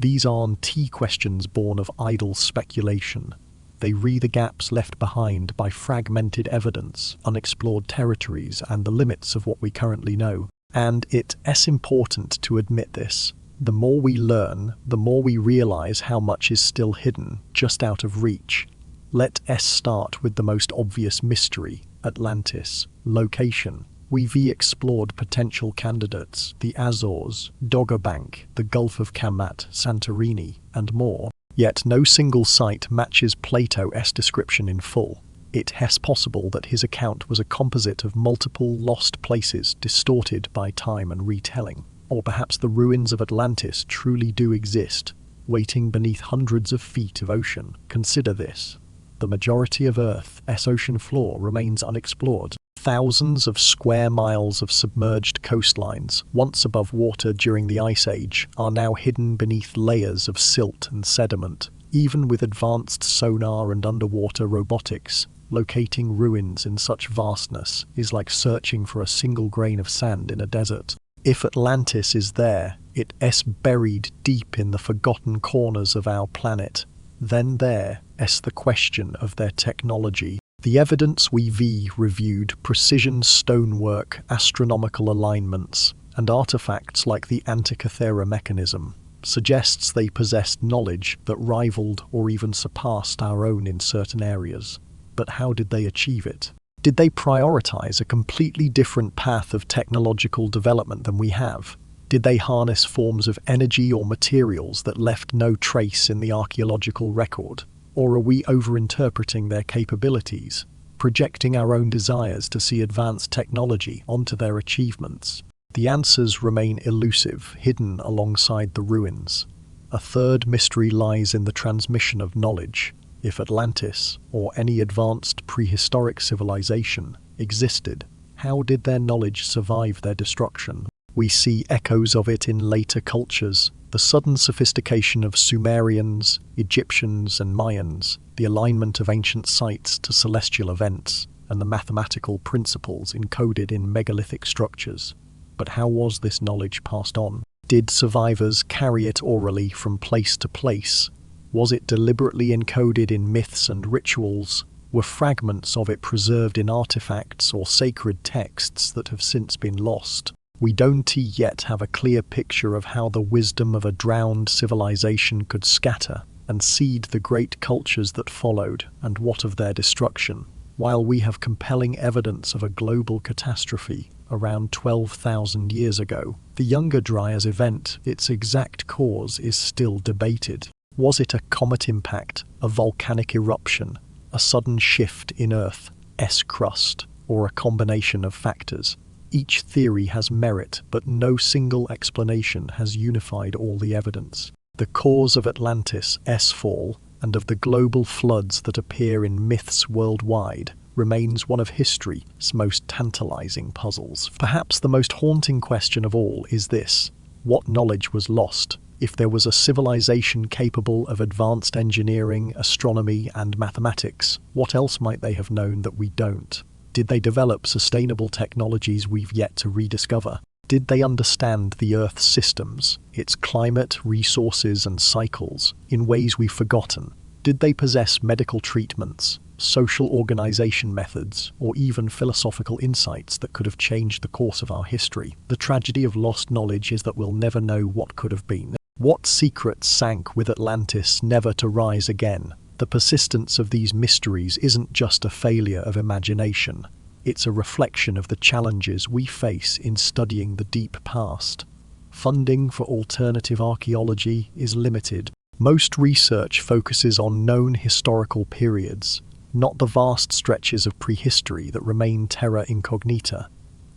These aren't questions born of idle speculation. They re the gaps left behind by fragmented evidence, unexplored territories, and the limits of what we currently know. And it's important to admit this. The more we learn, the more we realize how much is still hidden, just out of reach. Let us start with the most obvious mystery, Atlantis. Location. We've explored potential candidates, the Azores, Doggerbank, the Gulf of Kamat, Santorini, and more. Yet no single site matches Plato's description in full. It is possible that his account was a composite of multiple lost places distorted by time and retelling. Or perhaps the ruins of Atlantis truly do exist, waiting beneath hundreds of feet of ocean. Consider this. The majority of Earth's ocean floor remains unexplored. Thousands of square miles of submerged coastlines, once above water during the Ice Age, are now hidden beneath layers of silt and sediment. Even with advanced sonar and underwater robotics, locating ruins in such vastness is like searching for a single grain of sand in a desert. If Atlantis is there, it is buried deep in the forgotten corners of our planet. Then there is the question of their technology. The evidence we've reviewed, precision stonework, astronomical alignments, and artifacts like the Antikythera mechanism, suggests they possessed knowledge that rivaled or even surpassed our own in certain areas. But how did they achieve it? Did they prioritize a completely different path of technological development than we have? Did they harness forms of energy or materials that left no trace in the archaeological record? Or are we overinterpreting their capabilities, projecting our own desires to see advanced technology onto their achievements? The answers remain elusive, hidden alongside the ruins. A third mystery lies in the transmission of knowledge. If Atlantis, or any advanced prehistoric civilization, existed, how did their knowledge survive their destruction? We see echoes of it in later cultures. The sudden sophistication of Sumerians, Egyptians, and Mayans, the alignment of ancient sites to celestial events, and the mathematical principles encoded in megalithic structures. But how was this knowledge passed on? Did survivors carry it orally from place to place? Was it deliberately encoded in myths and rituals? Were fragments of it preserved in artifacts or sacred texts that have since been lost? We don't yet have a clear picture of how the wisdom of a drowned civilization could scatter and seed the great cultures that followed, and what of their destruction. While we have compelling evidence of a global catastrophe around 12,000 years ago, the Younger Dryas event, its exact cause, is still debated. Was it a comet impact, a volcanic eruption, a sudden shift in Earth's crust, or a combination of factors? Each theory has merit, but no single explanation has unified all the evidence. The cause of Atlantis' fall and of the global floods that appear in myths worldwide remains one of history's most tantalizing puzzles. Perhaps the most haunting question of all is this: what knowledge was lost? If there was a civilization capable of advanced engineering, astronomy, and mathematics, what else might they have known that we don't? Did they develop sustainable technologies we've yet to rediscover? Did they understand the Earth's systems, its climate, resources, and cycles, in ways we've forgotten? Did they possess medical treatments, social organization methods, or even philosophical insights that could have changed the course of our history? The tragedy of lost knowledge is that we'll never know what could have been. What secrets sank with Atlantis, never to rise again? The persistence of these mysteries isn't just a failure of imagination. It's a reflection of the challenges we face in studying the deep past. Funding for alternative archaeology is limited. Most research focuses on known historical periods, not the vast stretches of prehistory that remain terra incognita.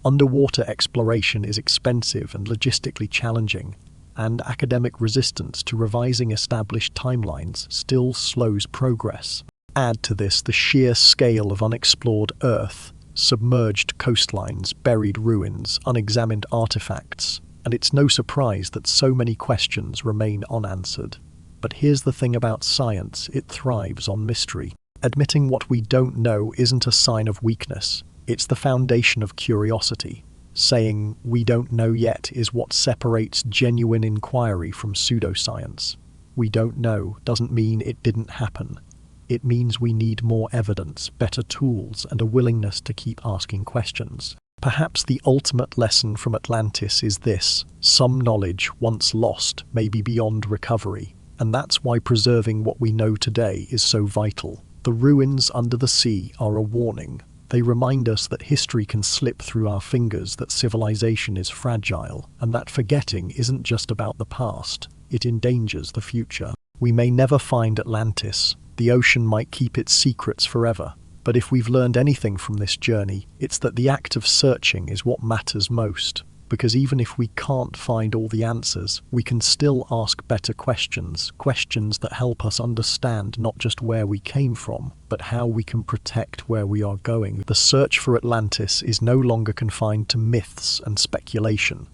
Underwater exploration is expensive and logistically challenging, and academic resistance to revising established timelines still slows progress. Add to this the sheer scale of unexplored Earth, submerged coastlines, buried ruins, unexamined artifacts, and it's no surprise that so many questions remain unanswered. But here's the thing about science, it thrives on mystery. Admitting what we don't know isn't a sign of weakness, it's the foundation of curiosity. Saying we don't know yet is what separates genuine inquiry from pseudoscience. We don't know doesn't mean it didn't happen. It means we need more evidence, better tools, and a willingness to keep asking questions. Perhaps the ultimate lesson from Atlantis is this: some knowledge, once lost, may be beyond recovery, and that's why preserving what we know today is so vital. The ruins under the sea are a warning. They remind us that history can slip through our fingers, that civilization is fragile, and that forgetting isn't just about the past, it endangers the future. We may never find Atlantis. The ocean might keep its secrets forever. But if we've learned anything from this journey, it's that the act of searching is what matters most. Because even if we can't find all the answers, we can still ask better questions, questions that help us understand not just where we came from, but how we can protect where we are going. The search for Atlantis is no longer confined to myths and speculation.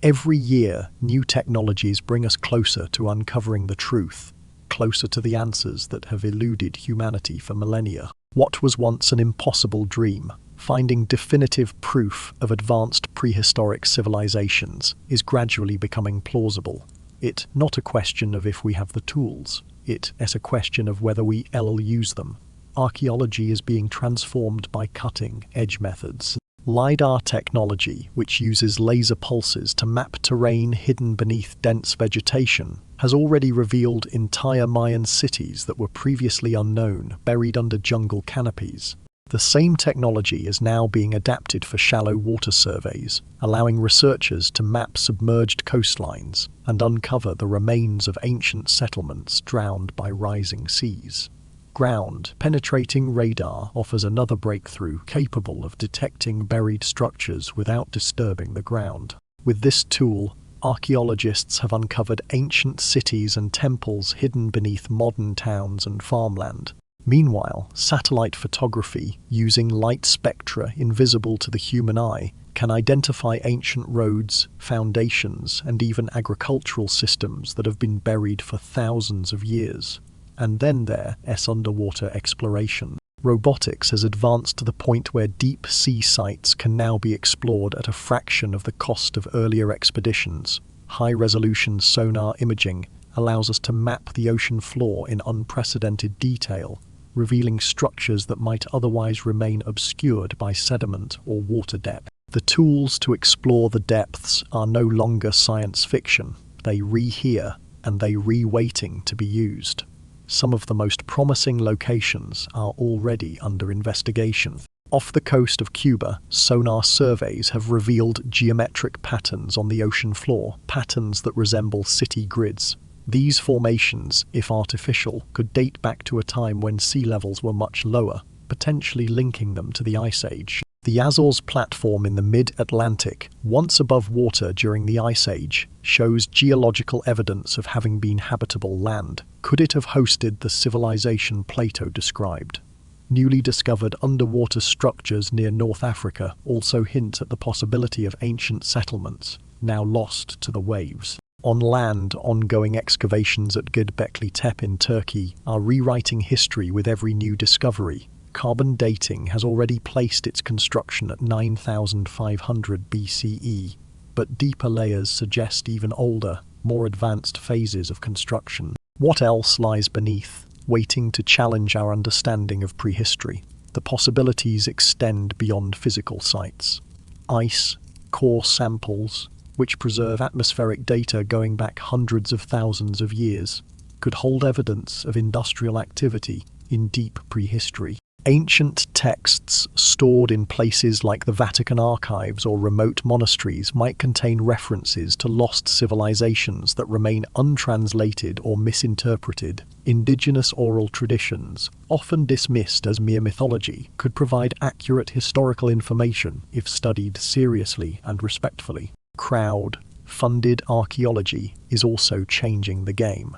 Every year, new technologies bring us closer to uncovering the truth, closer to the answers that have eluded humanity for millennia. What was once an impossible dream, finding definitive proof of advanced prehistoric civilizations, is gradually becoming plausible. It's not a question of if we have the tools, it's a question of whether we'll use them. Archaeology is being transformed by cutting-edge methods. LiDAR technology, which uses laser pulses to map terrain hidden beneath dense vegetation, has already revealed entire Mayan cities that were previously unknown, buried under jungle canopies. The same technology is now being adapted for shallow water surveys, allowing researchers to map submerged coastlines and uncover the remains of ancient settlements drowned by rising seas. Ground-penetrating radar offers another breakthrough, capable of detecting buried structures without disturbing the ground. With this tool, archaeologists have uncovered ancient cities and temples hidden beneath modern towns and farmland. Meanwhile, satellite photography, using light spectra invisible to the human eye, can identify ancient roads, foundations, and even agricultural systems that have been buried for thousands of years. And then there's underwater exploration. Robotics has advanced to the point where deep sea sites can now be explored at a fraction of the cost of earlier expeditions. High-resolution sonar imaging allows us to map the ocean floor in unprecedented detail, revealing structures that might otherwise remain obscured by sediment or water depth. The tools to explore the depths are no longer science fiction. They re-here, and they re-waiting to be used. Some of the most promising locations are already under investigation. Off the coast of Cuba, sonar surveys have revealed geometric patterns on the ocean floor, patterns that resemble city grids. These formations, if artificial, could date back to a time when sea levels were much lower, potentially linking them to the Ice Age. The Azores platform in the mid-Atlantic, once above water during the Ice Age, shows geological evidence of having been habitable land. Could it have hosted the civilization Plato described? Newly discovered underwater structures near North Africa also hint at the possibility of ancient settlements, now lost to the waves. On land, ongoing excavations at Göbekli Tepe in Turkey are rewriting history with every new discovery. Carbon dating has already placed its construction at 9,500 BCE, but deeper layers suggest even older, more advanced phases of construction. What else lies beneath, waiting to challenge our understanding of prehistory? The possibilities extend beyond physical sites. Ice, core samples, which preserve atmospheric data going back hundreds of thousands of years, could hold evidence of industrial activity in deep prehistory. Ancient texts stored in places like the Vatican archives or remote monasteries might contain references to lost civilizations that remain untranslated or misinterpreted. Indigenous oral traditions, often dismissed as mere mythology, could provide accurate historical information if studied seriously and respectfully. Crowd-funded archaeology is also changing the game.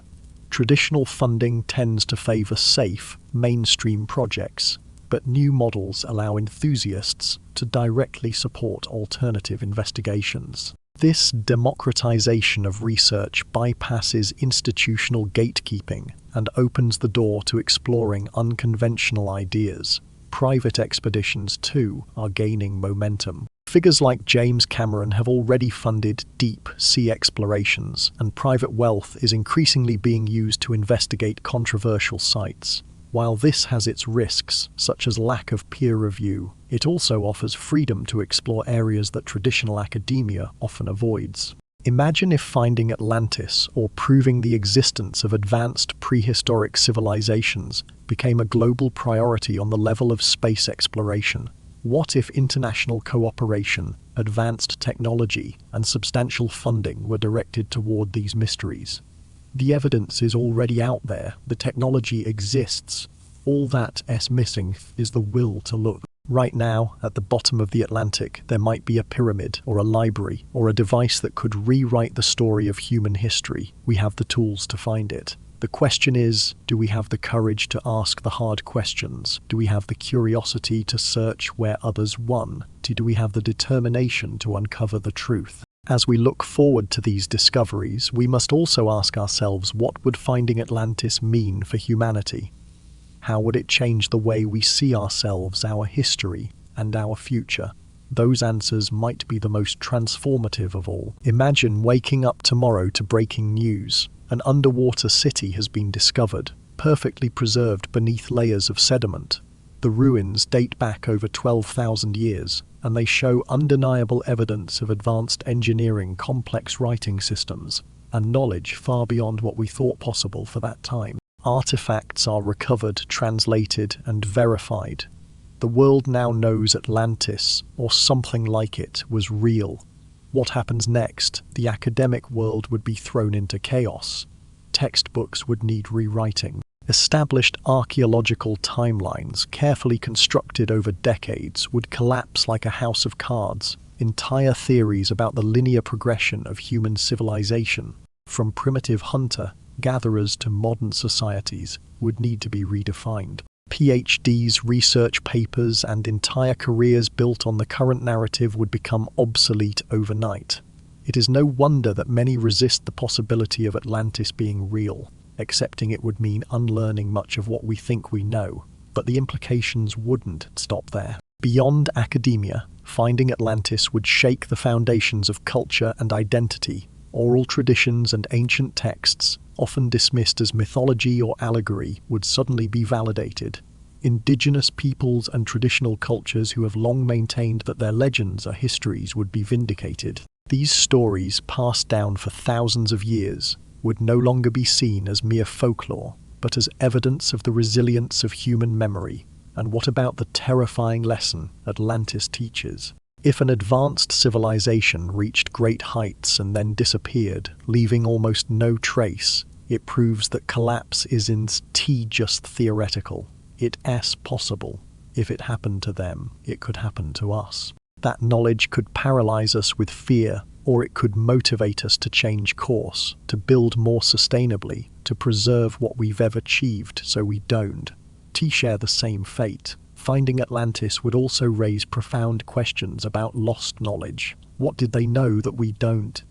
Traditional funding tends to favor safe, mainstream projects, but new models allow enthusiasts to directly support alternative investigations. This democratization of research bypasses institutional gatekeeping and opens the door to exploring unconventional ideas. Private expeditions, too, are gaining momentum. Figures like James Cameron have already funded deep sea explorations, and private wealth is increasingly being used to investigate controversial sites. While this has its risks, such as lack of peer review, it also offers freedom to explore areas that traditional academia often avoids. Imagine if finding Atlantis or proving the existence of advanced prehistoric civilizations became a global priority on the level of space exploration. What if international cooperation, advanced technology, and substantial funding were directed toward these mysteries? The evidence is already out there, the technology exists. All that's missing is the will to look. Right now, at the bottom of the Atlantic, there might be a pyramid, or a library, or a device that could rewrite the story of human history. We have the tools to find it. The question is, do we have the courage to ask the hard questions? Do we have the curiosity to search where others won? Do we have the determination to uncover the truth? As we look forward to these discoveries, we must also ask ourselves, what would finding Atlantis mean for humanity? How would it change the way we see ourselves, our history, and our future? Those answers might be the most transformative of all. Imagine waking up tomorrow to breaking news. An underwater city has been discovered, perfectly preserved beneath layers of sediment. The ruins date back over 12,000 years, and they show undeniable evidence of advanced engineering, complex writing systems, and knowledge far beyond what we thought possible for that time. Artifacts are recovered, translated, and verified. The world now knows Atlantis, or something like it, was real. What happens next? The academic world would be thrown into chaos. Textbooks would need rewriting. Established archaeological timelines, carefully constructed over decades, would collapse like a house of cards. Entire theories about the linear progression of human civilization, from primitive hunter-gatherers to modern societies, would need to be redefined. PhDs, research papers, and entire careers built on the current narrative would become obsolete overnight. It is no wonder that many resist the possibility of Atlantis being real. Accepting it would mean unlearning much of what we think we know, but the implications wouldn't stop there. Beyond academia, finding Atlantis would shake the foundations of culture and identity. Oral traditions and ancient texts, often dismissed as mythology or allegory, would suddenly be validated. Indigenous peoples and traditional cultures who have long maintained that their legends are histories would be vindicated. These stories, passed down for thousands of years, would no longer be seen as mere folklore, but as evidence of the resilience of human memory. And what about the terrifying lesson Atlantis teaches? If an advanced civilization reached great heights and then disappeared, leaving almost no trace, it proves that collapse isn't just theoretical. It's possible. If it happened to them, it could happen to us. That knowledge could paralyze us with fear, or it could motivate us to change course, to build more sustainably, to preserve what we've ever achieved so we don't share the same fate. Finding Atlantis would also raise profound questions about lost knowledge. What did they know that we don't?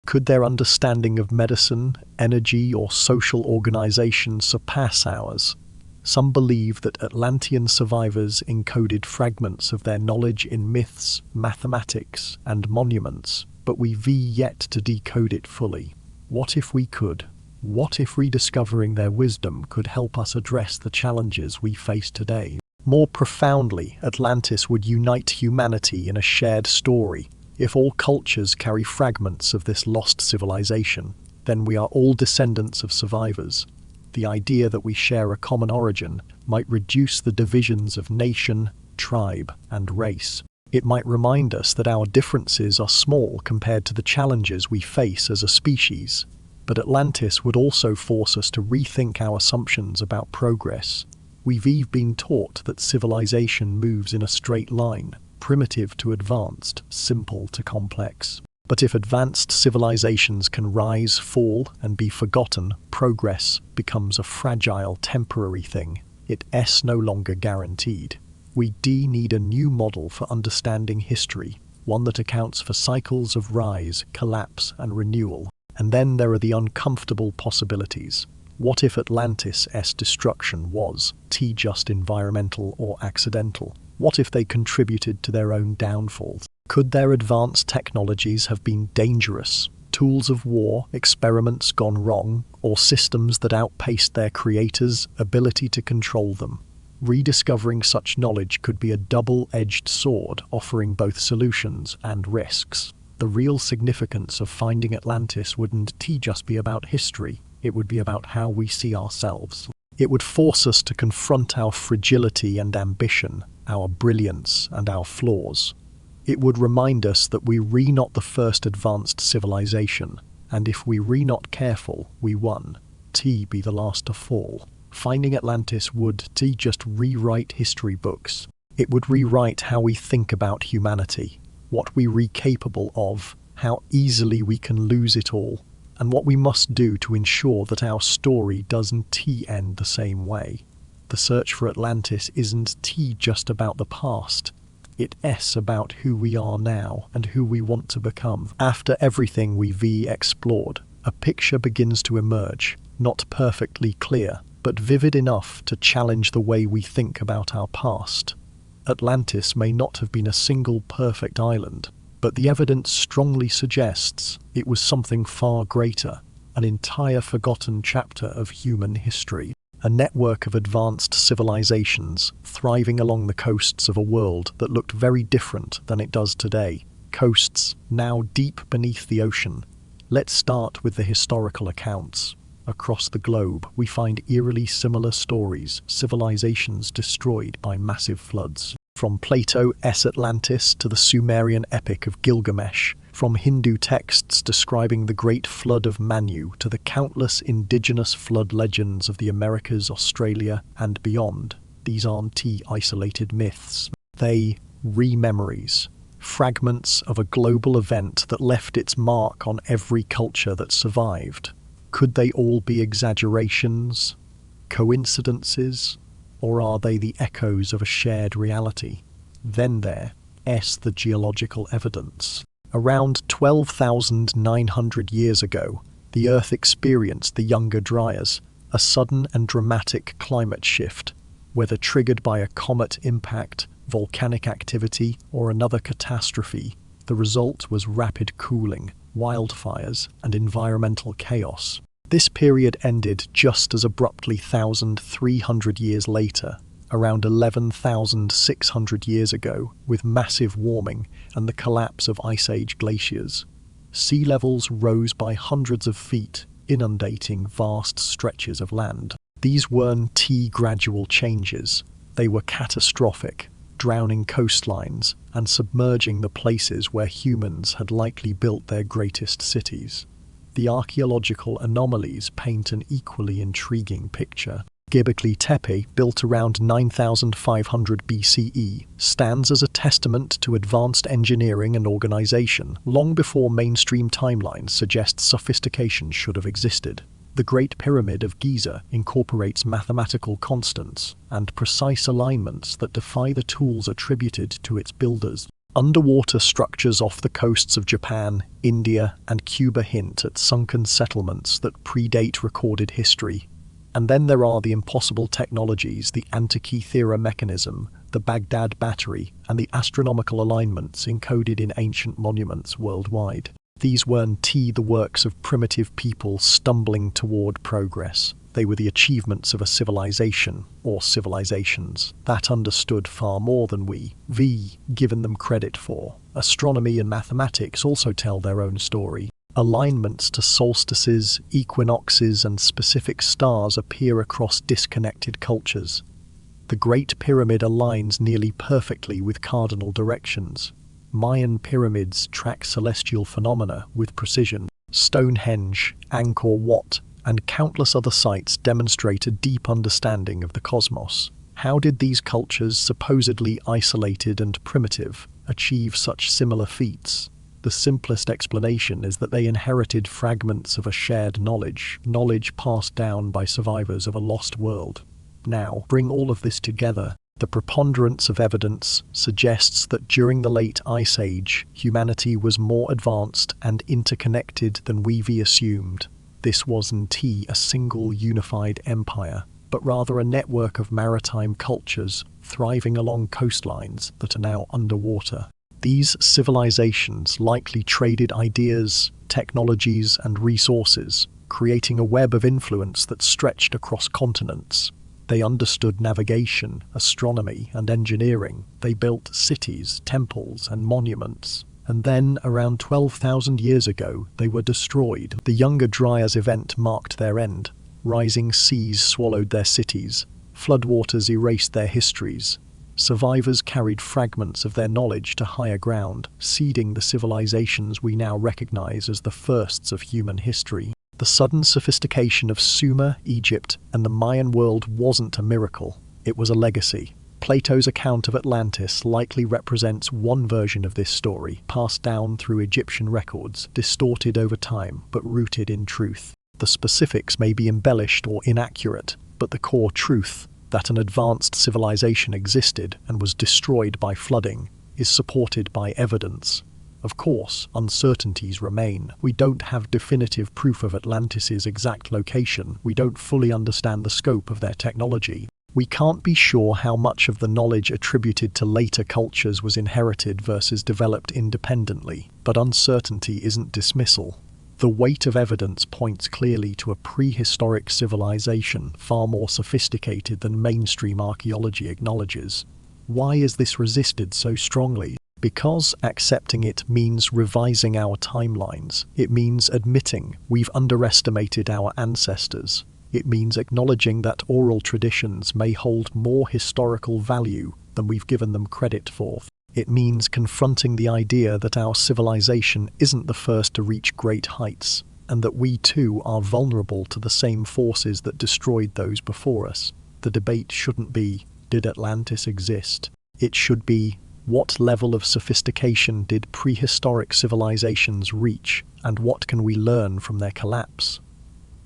Could their understanding of medicine, energy, or social organization surpass ours? Some believe that Atlantean survivors encoded fragments of their knowledge in myths, mathematics, and monuments, but we've yet to decode it fully. What if we could? What if rediscovering their wisdom could help us address the challenges we face today? More profoundly, Atlantis would unite humanity in a shared story. If all cultures carry fragments of this lost civilization, then we are all descendants of survivors. The idea that we share a common origin might reduce the divisions of nation, tribe, and race. It might remind us that our differences are small compared to the challenges we face as a species. But Atlantis would also force us to rethink our assumptions about progress. We've been taught that civilization moves in a straight line, primitive to advanced, simple to complex. But if advanced civilizations can rise, fall, and be forgotten, progress becomes a fragile, temporary thing. It's no longer guaranteed. We need a new model for understanding history, one that accounts for cycles of rise, collapse, and renewal. And then there are the uncomfortable possibilities. What if Atlantis' destruction was just environmental or accidental? What if they contributed to their own downfall? Could their advanced technologies have been dangerous? Tools of war, experiments gone wrong, or systems that outpaced their creators' ability to control them? Rediscovering such knowledge could be a double-edged sword, offering both solutions and risks. The real significance of finding Atlantis wouldn't just be about history, it would be about how we see ourselves. It would force us to confront our fragility and ambition, our brilliance and our flaws. It would remind us that we were not the first advanced civilization, and if we were not careful, we won. Be the last to fall. Finding Atlantis would just rewrite history books. It would rewrite how we think about humanity, what we were capable of, how easily we can lose it all, and what we must do to ensure that our story doesn't end the same way. The search for Atlantis isn't just about the past. It's about who we are now and who we want to become. After everything we've explored, a picture begins to emerge, not perfectly clear, but vivid enough to challenge the way we think about our past. Atlantis may not have been a single perfect island, but the evidence strongly suggests it was something far greater, an entire forgotten chapter of human history. A network of advanced civilizations thriving along the coasts of a world that looked very different than it does today. Coasts now deep beneath the ocean. Let's start with the historical accounts. Across the globe, we find eerily similar stories, civilizations destroyed by massive floods. From Plato's Atlantis to the Sumerian epic of Gilgamesh, from Hindu texts describing the Great Flood of Manu to the countless indigenous flood legends of the Americas, Australia, and beyond, these aren't isolated myths. They memories, fragments of a global event that left its mark on every culture that survived. Could they all be exaggerations, coincidences, or are they the echoes of a shared reality? Then there's the geological evidence. Around 12,900 years ago, the Earth experienced the Younger Dryas, a sudden and dramatic climate shift, whether triggered by a comet impact, volcanic activity, or another catastrophe. The result was rapid cooling, wildfires, and environmental chaos. This period ended just as abruptly 1,300 years later, around 11,600 years ago, with massive warming and the collapse of Ice Age glaciers. Sea levels rose by hundreds of feet, inundating vast stretches of land. These weren't gradual changes. They were catastrophic, drowning coastlines and submerging the places where humans had likely built their greatest cities. The archaeological anomalies paint an equally intriguing picture. Göbekli Tepe, built around 9,500 BCE, stands as a testament to advanced engineering and organization, long before mainstream timelines suggest sophistication should have existed. The Great Pyramid of Giza incorporates mathematical constants and precise alignments that defy the tools attributed to its builders. Underwater structures off the coasts of Japan, India, and Cuba hint at sunken settlements that predate recorded history. And then there are the impossible technologies, the Antikythera mechanism, the Baghdad battery, and the astronomical alignments encoded in ancient monuments worldwide. These weren't the works of primitive people stumbling toward progress. They were the achievements of a civilization, or civilizations, that understood far more than we've given them credit for. Astronomy and mathematics also tell their own story. Alignments to solstices, equinoxes, and specific stars appear across disconnected cultures. The Great Pyramid aligns nearly perfectly with cardinal directions. Mayan pyramids track celestial phenomena with precision. Stonehenge, Angkor Wat, and countless other sites demonstrate a deep understanding of the cosmos. How did these cultures, supposedly isolated and primitive, achieve such similar feats? The simplest explanation is that they inherited fragments of a shared knowledge passed down by survivors of a lost world. Now, bring all of this together. The preponderance of evidence suggests that during the late Ice Age, humanity was more advanced and interconnected than we've assumed. This wasn't a single unified empire, but rather a network of maritime cultures thriving along coastlines that are now underwater. These civilizations likely traded ideas, technologies, and resources, creating a web of influence that stretched across continents. They understood navigation, astronomy, and engineering. They built cities, temples, and monuments. And then, around 12,000 years ago, they were destroyed. The Younger Dryas event marked their end. Rising seas swallowed their cities. Floodwaters erased their histories. Survivors carried fragments of their knowledge to higher ground, seeding the civilizations we now recognize as the firsts of human history. The sudden sophistication of Sumer, Egypt, and the Mayan world wasn't a miracle. It was a legacy. Plato's account of Atlantis likely represents one version of this story, passed down through Egyptian records, distorted over time, but rooted in truth. The specifics may be embellished or inaccurate, but the core truth, that an advanced civilization existed and was destroyed by flooding, is supported by evidence. Of course, uncertainties remain. We don't have definitive proof of Atlantis's exact location. We don't fully understand the scope of their technology. We can't be sure how much of the knowledge attributed to later cultures was inherited versus developed independently, but uncertainty isn't dismissal. The weight of evidence points clearly to a prehistoric civilization far more sophisticated than mainstream archaeology acknowledges. Why is this resisted so strongly? Because accepting it means revising our timelines. It means admitting we've underestimated our ancestors. It means acknowledging that oral traditions may hold more historical value than we've given them credit for. It means confronting the idea that our civilization isn't the first to reach great heights, and that we too are vulnerable to the same forces that destroyed those before us. The debate shouldn't be, did Atlantis exist? It should be, what level of sophistication did prehistoric civilizations reach, and what can we learn from their collapse?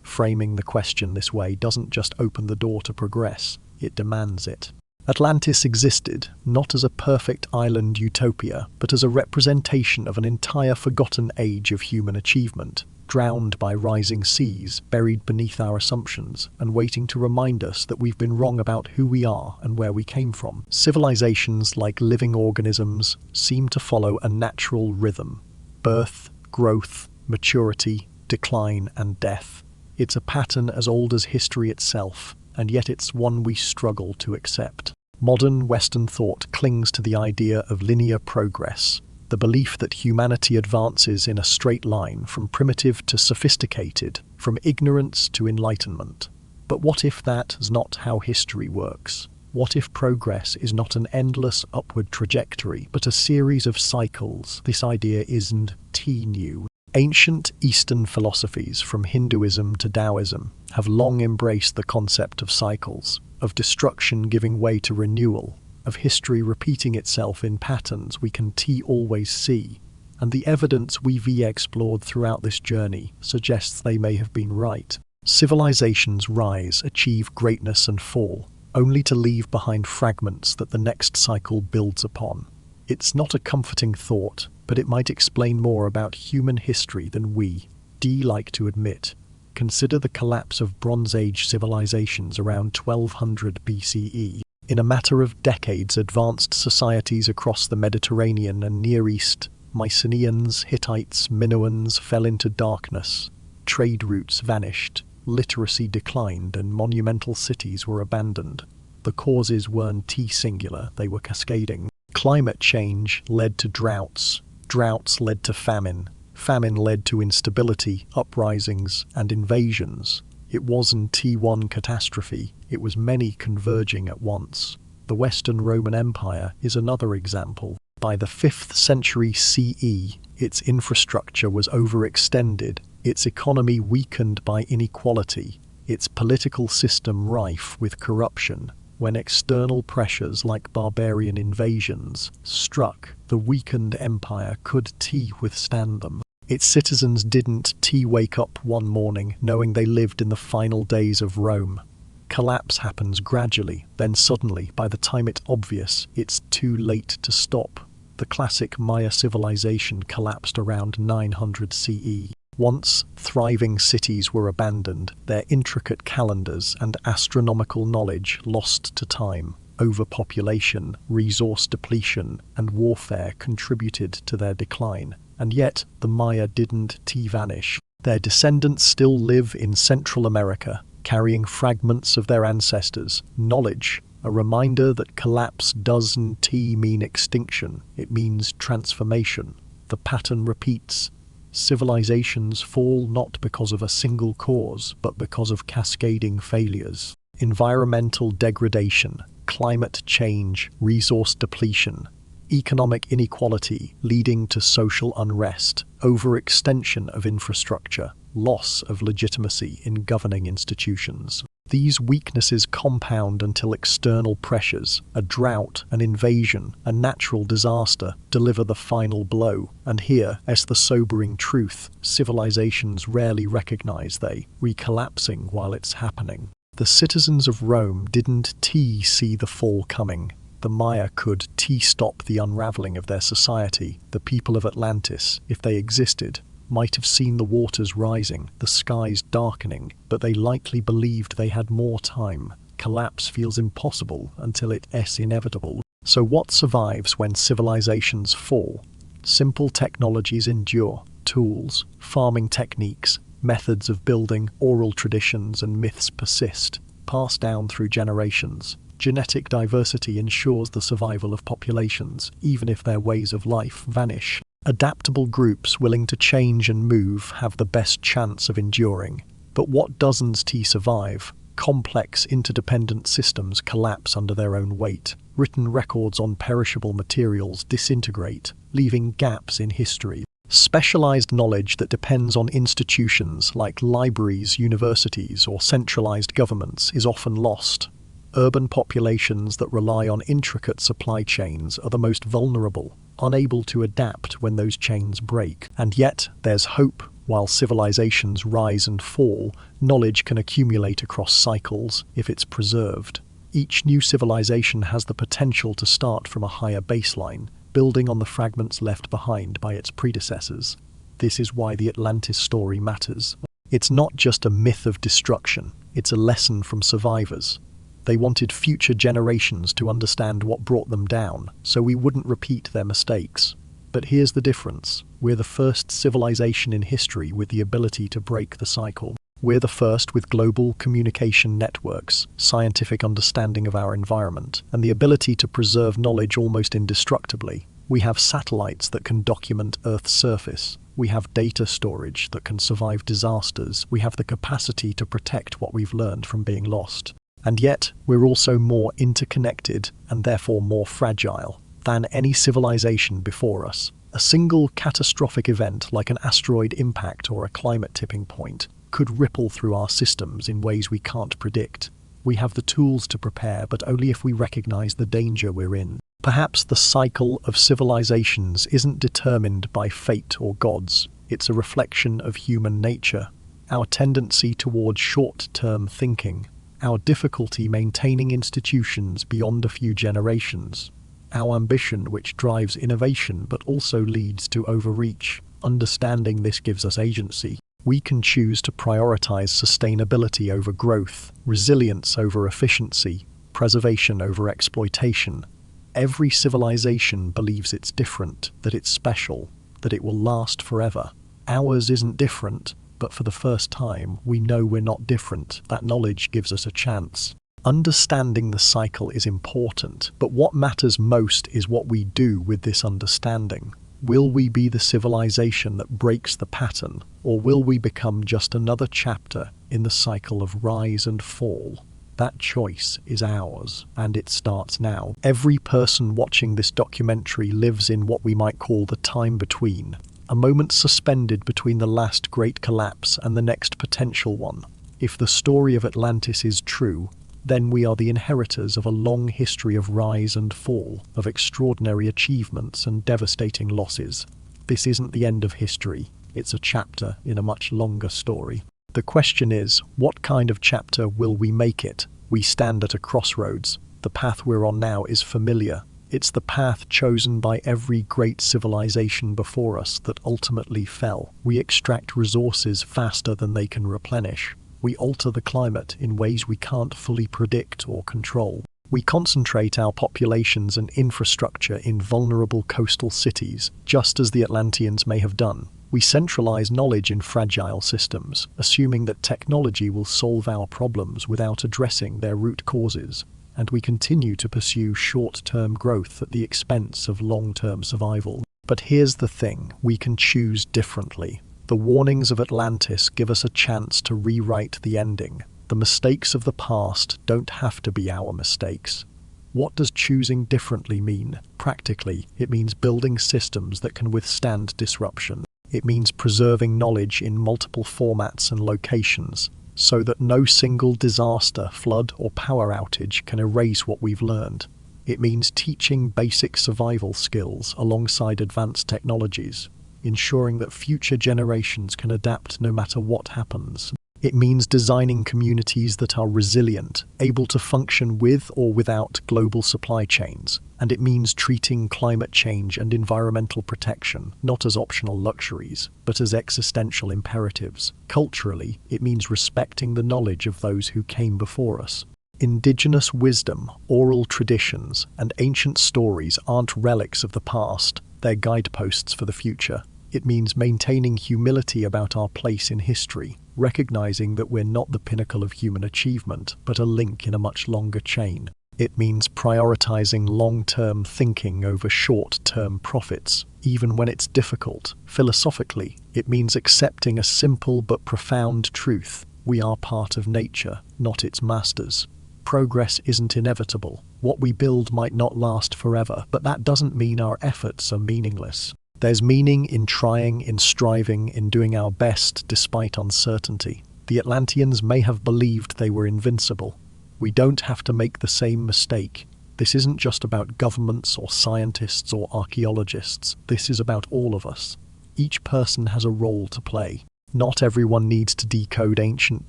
Framing the question this way doesn't just open the door to progress, it demands it. Atlantis existed, not as a perfect island utopia, but as a representation of an entire forgotten age of human achievement, drowned by rising seas, buried beneath our assumptions, and waiting to remind us that we've been wrong about who we are and where we came from. Civilizations, like living organisms, seem to follow a natural rhythm: birth, growth, maturity, decline, and death. It's a pattern as old as history itself, and yet it's one we struggle to accept. Modern Western thought clings to the idea of linear progress, the belief that humanity advances in a straight line from primitive to sophisticated, from ignorance to enlightenment. But what if that is not how history works? What if progress is not an endless upward trajectory, but a series of cycles? This idea isn't new. Ancient Eastern philosophies, from Hinduism to Taoism, have long embraced the concept of cycles, of destruction giving way to renewal, of history repeating itself in patterns we can always see. And the evidence we've explored throughout this journey suggests they may have been right. Civilizations rise, achieve greatness and fall, only to leave behind fragments that the next cycle builds upon. It's not a comforting thought, but it might explain more about human history than we like to admit. Consider the collapse of Bronze Age civilizations around 1200 BCE. In a matter of decades, advanced societies across the Mediterranean and Near East, Mycenaeans, Hittites, Minoans, fell into darkness. Trade routes vanished, literacy declined, and monumental cities were abandoned. The causes weren't singular, they were cascading. Climate change led to droughts. Droughts led to famine. Famine led to instability, uprisings, and invasions. It wasn't one catastrophe, it was many converging at once. The Western Roman Empire is another example. By the 5th century CE, its infrastructure was overextended, its economy weakened by inequality, its political system rife with corruption. When external pressures like barbarian invasions struck, the weakened empire could withstand them. Its citizens didn't wake up one morning knowing they lived in the final days of Rome. Collapse happens gradually, then suddenly, by the time it's obvious, it's too late to stop. The classic Maya civilization collapsed around 900 CE. Once thriving cities were abandoned, their intricate calendars and astronomical knowledge lost to time. Overpopulation, resource depletion, and warfare contributed to their decline. And yet, the Maya didn't vanish. Their descendants still live in Central America, carrying fragments of their ancestors' knowledge, a reminder that collapse doesn't mean extinction, it means transformation. The pattern repeats. Civilizations fall not because of a single cause, but because of cascading failures. Environmental degradation, climate change, resource depletion, economic inequality leading to social unrest, overextension of infrastructure, loss of legitimacy in governing institutions. These weaknesses compound until external pressures, a drought, an invasion, a natural disaster, deliver the final blow. And here is the sobering truth: civilizations rarely recognize they collapsing while it's happening. The citizens of Rome didn't see the fall coming. The Maya could stop the unraveling of their society. The people of Atlantis, if they existed, might have seen the waters rising, the skies darkening, but they likely believed they had more time. Collapse feels impossible until it's inevitable. So what survives when civilizations fall? Simple technologies endure. Tools, farming techniques, methods of building, oral traditions and myths persist, passed down through generations. Genetic diversity ensures the survival of populations, even if their ways of life vanish. Adaptable groups willing to change and move have the best chance of enduring. But what doesn't survive? Complex interdependent systems collapse under their own weight. Written records on perishable materials disintegrate, leaving gaps in history. Specialized knowledge that depends on institutions like libraries, universities, or centralized governments is often lost. Urban populations that rely on intricate supply chains are the most vulnerable, unable to adapt when those chains break. And yet, there's hope. While civilizations rise and fall, knowledge can accumulate across cycles if it's preserved. Each new civilization has the potential to start from a higher baseline, building on the fragments left behind by its predecessors. This is why the Atlantis story matters. It's not just a myth of destruction, it's a lesson from survivors. They wanted future generations to understand what brought them down, so we wouldn't repeat their mistakes. But here's the difference. We're the first civilization in history with the ability to break the cycle. We're the first with global communication networks, scientific understanding of our environment, and the ability to preserve knowledge almost indestructibly. We have satellites that can document Earth's surface. We have data storage that can survive disasters. We have the capacity to protect what we've learned from being lost. And yet, we're also more interconnected and therefore more fragile than any civilization before us. A single catastrophic event like an asteroid impact or a climate tipping point could ripple through our systems in ways we can't predict. We have the tools to prepare, but only if we recognize the danger we're in. Perhaps the cycle of civilizations isn't determined by fate or gods. It's a reflection of human nature, our tendency towards short-term thinking, our difficulty maintaining institutions beyond a few generations, our ambition which drives innovation but also leads to overreach. Understanding this gives us agency. We can choose to prioritize sustainability over growth, resilience over efficiency, preservation over exploitation. Every civilization believes it's different, that it's special, that it will last forever. Ours isn't different. But for the first time, we know we're not different. That knowledge gives us a chance. Understanding the cycle is important, but what matters most is what we do with this understanding. Will we be the civilization that breaks the pattern, or will we become just another chapter in the cycle of rise and fall? That choice is ours, and it starts now. Every person watching this documentary lives in what we might call the time between. A moment suspended between the last great collapse and the next potential one. If the story of Atlantis is true, then we are the inheritors of a long history of rise and fall, of extraordinary achievements and devastating losses. This isn't the end of history, it's a chapter in a much longer story. The question is, what kind of chapter will we make it? We stand at a crossroads. The path we're on now is familiar. It's the path chosen by every great civilization before us that ultimately fell. We extract resources faster than they can replenish. We alter the climate in ways we can't fully predict or control. We concentrate our populations and infrastructure in vulnerable coastal cities, just as the Atlanteans may have done. We centralize knowledge in fragile systems, assuming that technology will solve our problems without addressing their root causes. And we continue to pursue short-term growth at the expense of long-term survival. But here's the thing, we can choose differently. The warnings of Atlantis give us a chance to rewrite the ending. The mistakes of the past don't have to be our mistakes. What does choosing differently mean? Practically, it means building systems that can withstand disruption. It means preserving knowledge in multiple formats and locations, so that no single disaster, flood, or power outage can erase what we've learned. It means teaching basic survival skills alongside advanced technologies, ensuring that future generations can adapt no matter what happens. It means designing communities that are resilient, able to function with or without global supply chains. And it means treating climate change and environmental protection not as optional luxuries, but as existential imperatives. Culturally, it means respecting the knowledge of those who came before us. Indigenous wisdom, oral traditions, and ancient stories aren't relics of the past, they're guideposts for the future. It means maintaining humility about our place in history, recognizing that we're not the pinnacle of human achievement, but a link in a much longer chain. It means prioritizing long-term thinking over short-term profits, even when it's difficult. Philosophically, it means accepting a simple but profound truth. We are part of nature, not its masters. Progress isn't inevitable. What we build might not last forever, but that doesn't mean our efforts are meaningless. There's meaning in trying, in striving, in doing our best despite uncertainty. The Atlanteans may have believed they were invincible. We don't have to make the same mistake. This isn't just about governments or scientists or archaeologists. This is about all of us. Each person has a role to play. Not everyone needs to decode ancient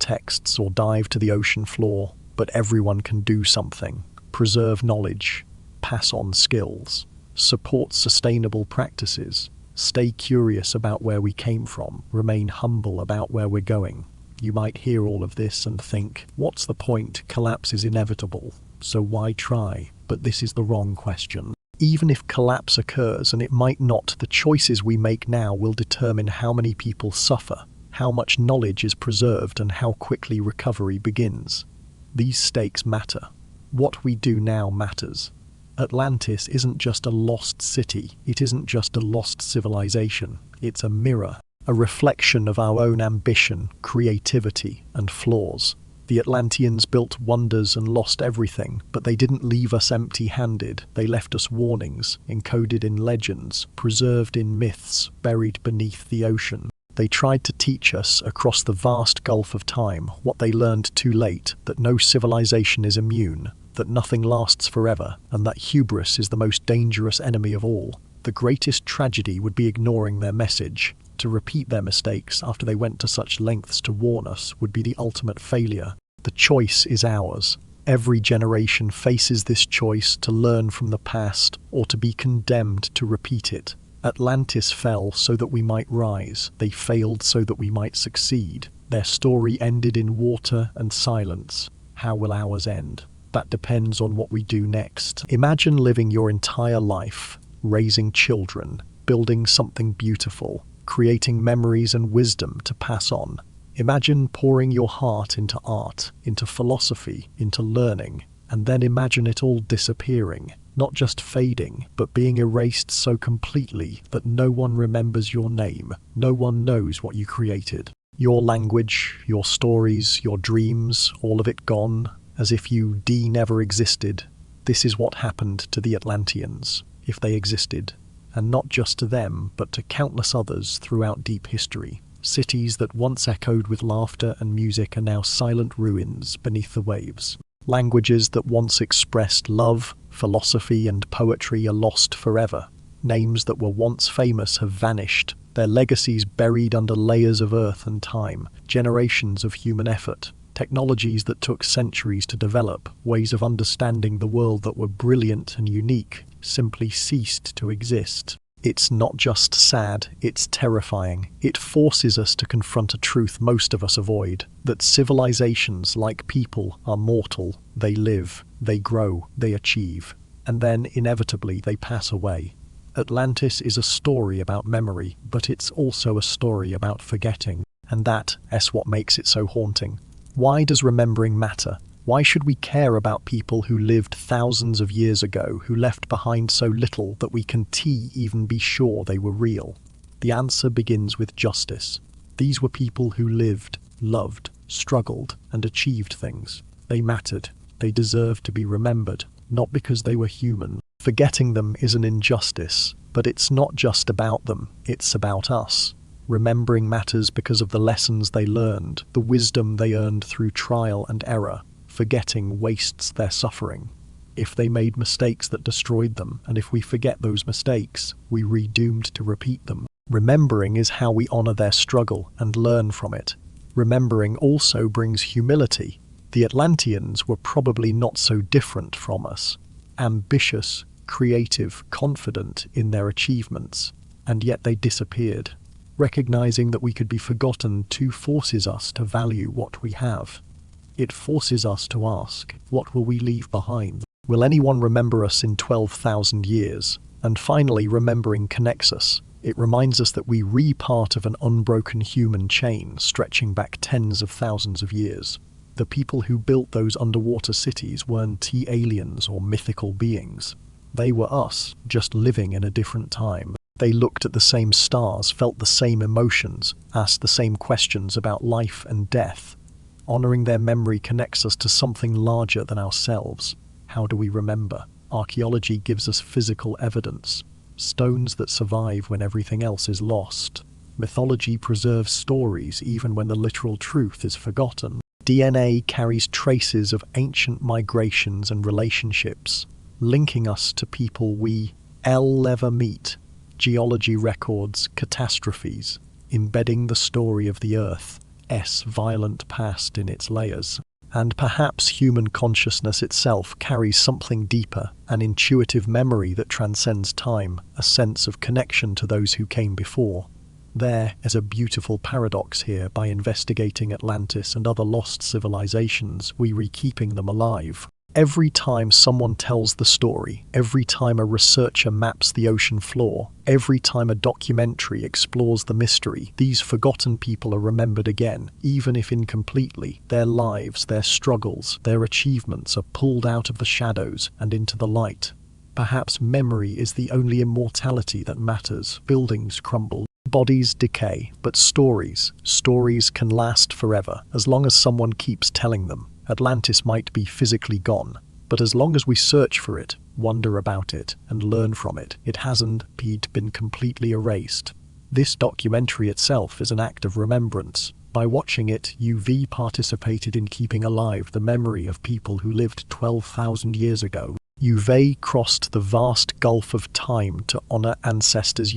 texts or dive to the ocean floor, but everyone can do something. Preserve knowledge, pass on skills, support sustainable practices, stay curious about where we came from, remain humble about where we're going. You might hear all of this and think, what's the point? Collapse is inevitable, so why try? But this is the wrong question. Even if collapse occurs, and it might not, the choices we make now will determine how many people suffer, how much knowledge is preserved, and how quickly recovery begins. These stakes matter. What we do now matters. Atlantis isn't just a lost city, it isn't just a lost civilization, it's a mirror, a reflection of our own ambition, creativity, and flaws. The Atlanteans built wonders and lost everything, but they didn't leave us empty-handed. They left us warnings, encoded in legends, preserved in myths, buried beneath the ocean. They tried to teach us, across the vast gulf of time, what they learned too late, that no civilization is immune, that nothing lasts forever, and that hubris is the most dangerous enemy of all. The greatest tragedy would be ignoring their message. To repeat their mistakes after they went to such lengths to warn us would be the ultimate failure. The choice is ours. Every generation faces this choice to learn from the past or to be condemned to repeat it. Atlantis fell so that we might rise. They failed so that we might succeed. Their story ended in water and silence. How will ours end? That depends on what we do next. Imagine living your entire life, raising children, building something beautiful, creating memories and wisdom to pass on. Imagine pouring your heart into art, into philosophy, into learning, and then imagine it all disappearing, not just fading, but being erased so completely that no one remembers your name, no one knows what you created. Your language, your stories, your dreams, all of it gone, as if you never existed. This is what happened to the Atlanteans, if they existed, and not just to them, but to countless others throughout deep history. Cities that once echoed with laughter and music are now silent ruins beneath the waves. Languages that once expressed love, philosophy, and poetry are lost forever. Names that were once famous have vanished, their legacies buried under layers of earth and time, generations of human effort. Technologies that took centuries to develop, ways of understanding the world that were brilliant and unique, simply ceased to exist. It's not just sad, it's terrifying. It forces us to confront a truth most of us avoid, that civilizations, like people, are mortal. They live, they grow, they achieve, and then, inevitably, they pass away. Atlantis is a story about memory, but it's also a story about forgetting, and that's what makes it so haunting. Why does remembering matter? Why should we care about people who lived thousands of years ago, who left behind so little that we can even be sure they were real? The answer begins with justice. These were people who lived, loved, struggled, and achieved things. They mattered. They deserved to be remembered, not because they were human. Forgetting them is an injustice, but it's not just about them, it's about us. Remembering matters because of the lessons they learned, the wisdom they earned through trial and error. Forgetting wastes their suffering. If they made mistakes that destroyed them, and if we forget those mistakes, we're doomed to repeat them. Remembering is how we honor their struggle and learn from it. Remembering also brings humility. The Atlanteans were probably not so different from us. Ambitious, creative, confident in their achievements, and yet they disappeared. Recognizing that we could be forgotten too forces us to value what we have. It forces us to ask, what will we leave behind? Will anyone remember us in 12,000 years? And finally, remembering connects us. It reminds us that we're part of an unbroken human chain stretching back tens of thousands of years. The people who built those underwater cities weren't aliens or mythical beings. They were us, just living in a different time. They looked at the same stars, felt the same emotions, asked the same questions about life and death. Honoring their memory connects us to something larger than ourselves. How do we remember? Archaeology gives us physical evidence. Stones that survive when everything else is lost. Mythology preserves stories even when the literal truth is forgotten. DNA carries traces of ancient migrations and relationships, linking us to people we'll never meet. Geology records catastrophes, embedding the story of the Earth's violent past in its layers. And perhaps human consciousness itself carries something deeper, an intuitive memory that transcends time, a sense of connection to those who came before. There is a beautiful paradox here. By investigating Atlantis and other lost civilizations, we're keeping them alive. Every time someone tells the story, every time a researcher maps the ocean floor, every time a documentary explores the mystery, these forgotten people are remembered again, even if incompletely. Their lives, their struggles, their achievements are pulled out of the shadows and into the light. Perhaps memory is the only immortality that matters. Buildings crumble, bodies decay, but stories can last forever, as long as someone keeps telling them. Atlantis might be physically gone, but as long as we search for it, wonder about it, and learn from it, it hasn't been completely erased. This documentary itself is an act of remembrance. By watching it, you've participated in keeping alive the memory of people who lived 12,000 years ago. You've crossed the vast gulf of time to honor ancestors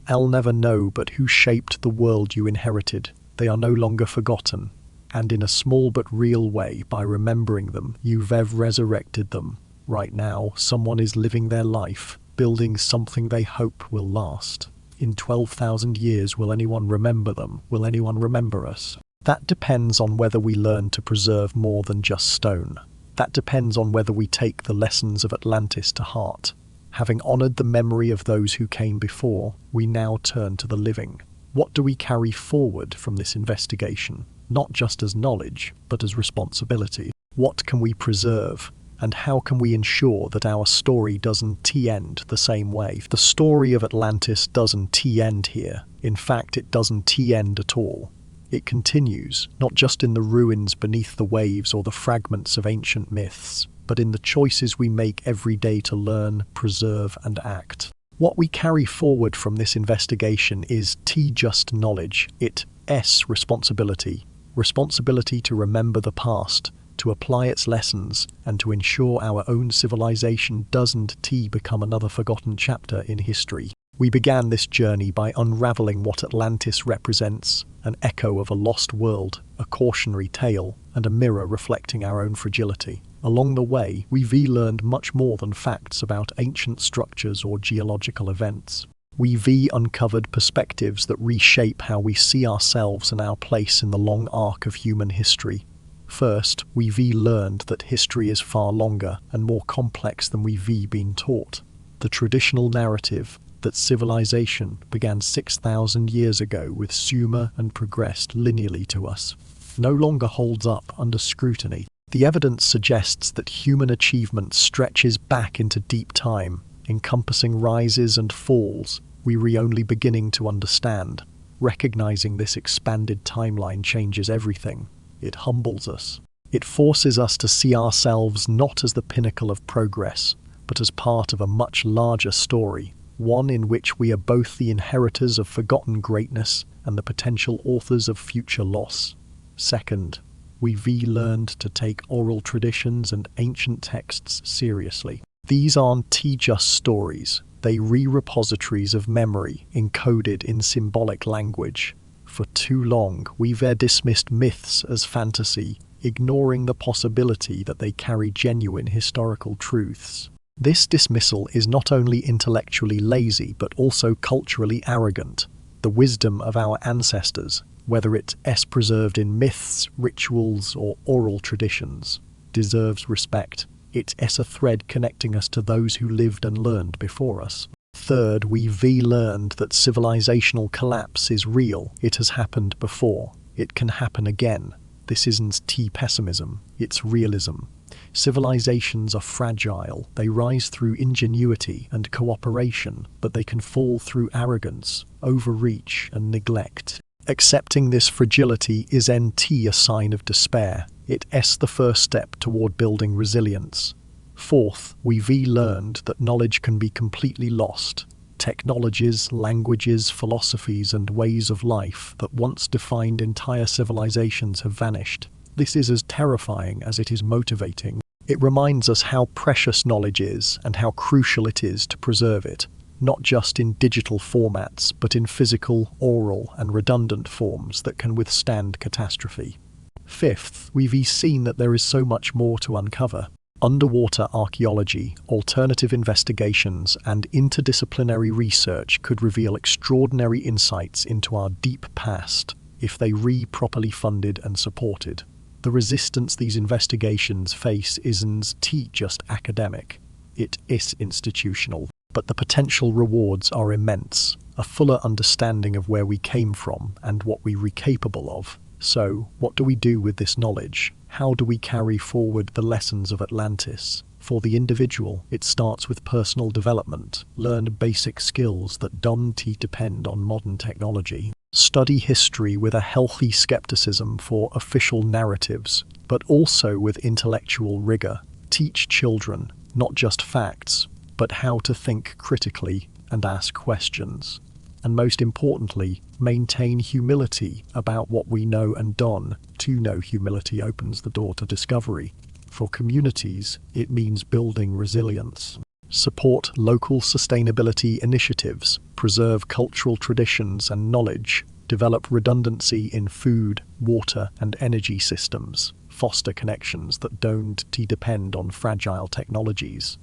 I'll never know, but who shaped the world you inherited. They are no longer forgotten. And in a small but real way, by remembering them, you've resurrected them. Right now, someone is living their life, building something they hope will last. In 12,000 years, will anyone remember them? Will anyone remember us? That depends on whether we learn to preserve more than just stone. That depends on whether we take the lessons of Atlantis to heart. Having honored the memory of those who came before, we now turn to the living. What do we carry forward from this investigation? Not just as knowledge, but as responsibility. What can we preserve? And how can we ensure that our story doesn't end the same way? The story of Atlantis doesn't end here. In fact, it doesn't end at all. It continues, not just in the ruins beneath the waves or the fragments of ancient myths, but in the choices we make every day to learn, preserve, and act. What we carry forward from this investigation is just knowledge. It's responsibility. Responsibility to remember the past, to apply its lessons, and to ensure our own civilization doesn't become another forgotten chapter in history. We began this journey by unraveling what Atlantis represents, an echo of a lost world, a cautionary tale, and a mirror reflecting our own fragility. Along the way, we learned much more than facts about ancient structures or geological events. We uncovered perspectives that reshape how we see ourselves and our place in the long arc of human history. First, we learned that history is far longer and more complex than we've been taught. The traditional narrative that civilization began 6,000 years ago with Sumer and progressed linearly to us no longer holds up under scrutiny. The evidence suggests that human achievement stretches back into deep time, encompassing rises and falls we're only beginning to understand. Recognizing this expanded timeline changes everything. It humbles us. It forces us to see ourselves not as the pinnacle of progress, but as part of a much larger story, one in which we are both the inheritors of forgotten greatness and the potential authors of future loss. Second, we learned to take oral traditions and ancient texts seriously. These aren't just stories, they repositories of memory encoded in symbolic language. For too long, we've dismissed myths as fantasy, ignoring the possibility that they carry genuine historical truths. This dismissal is not only intellectually lazy but also culturally arrogant. The wisdom of our ancestors, whether it's preserved in myths, rituals, or oral traditions, deserves respect. It's a thread connecting us to those who lived and learned before us. Third, we learned that civilizational collapse is real. It has happened before. It can happen again. This isn't pessimism, it's realism. Civilizations are fragile. They rise through ingenuity and cooperation, but they can fall through arrogance, overreach, and neglect. Accepting this fragility isn't a sign of despair. It's the first step toward building resilience. Fourth, we learned that knowledge can be completely lost. Technologies, languages, philosophies, and ways of life that once defined entire civilizations have vanished. This is as terrifying as it is motivating. It reminds us how precious knowledge is and how crucial it is to preserve it, not just in digital formats, but in physical, oral, and redundant forms that can withstand catastrophe. Fifth, we've seen that there is so much more to uncover. Underwater archaeology, alternative investigations, and interdisciplinary research could reveal extraordinary insights into our deep past if they properly funded and supported. The resistance these investigations face isn't just academic, it is institutional. But the potential rewards are immense, a fuller understanding of where we came from and what we were capable of. So, what do we do with this knowledge? How do we carry forward the lessons of Atlantis? For the individual, it starts with personal development. Learn basic skills that don't depend on modern technology. Study history with a healthy skepticism for official narratives, but also with intellectual rigor. Teach children not just facts, but how to think critically and ask questions. And most importantly, maintain humility about what we know and don't. To know humility opens the door to discovery. For communities, it means building resilience. Support local sustainability initiatives, preserve cultural traditions and knowledge, develop redundancy in food, water, and energy systems, foster connections that don't depend on fragile technologies.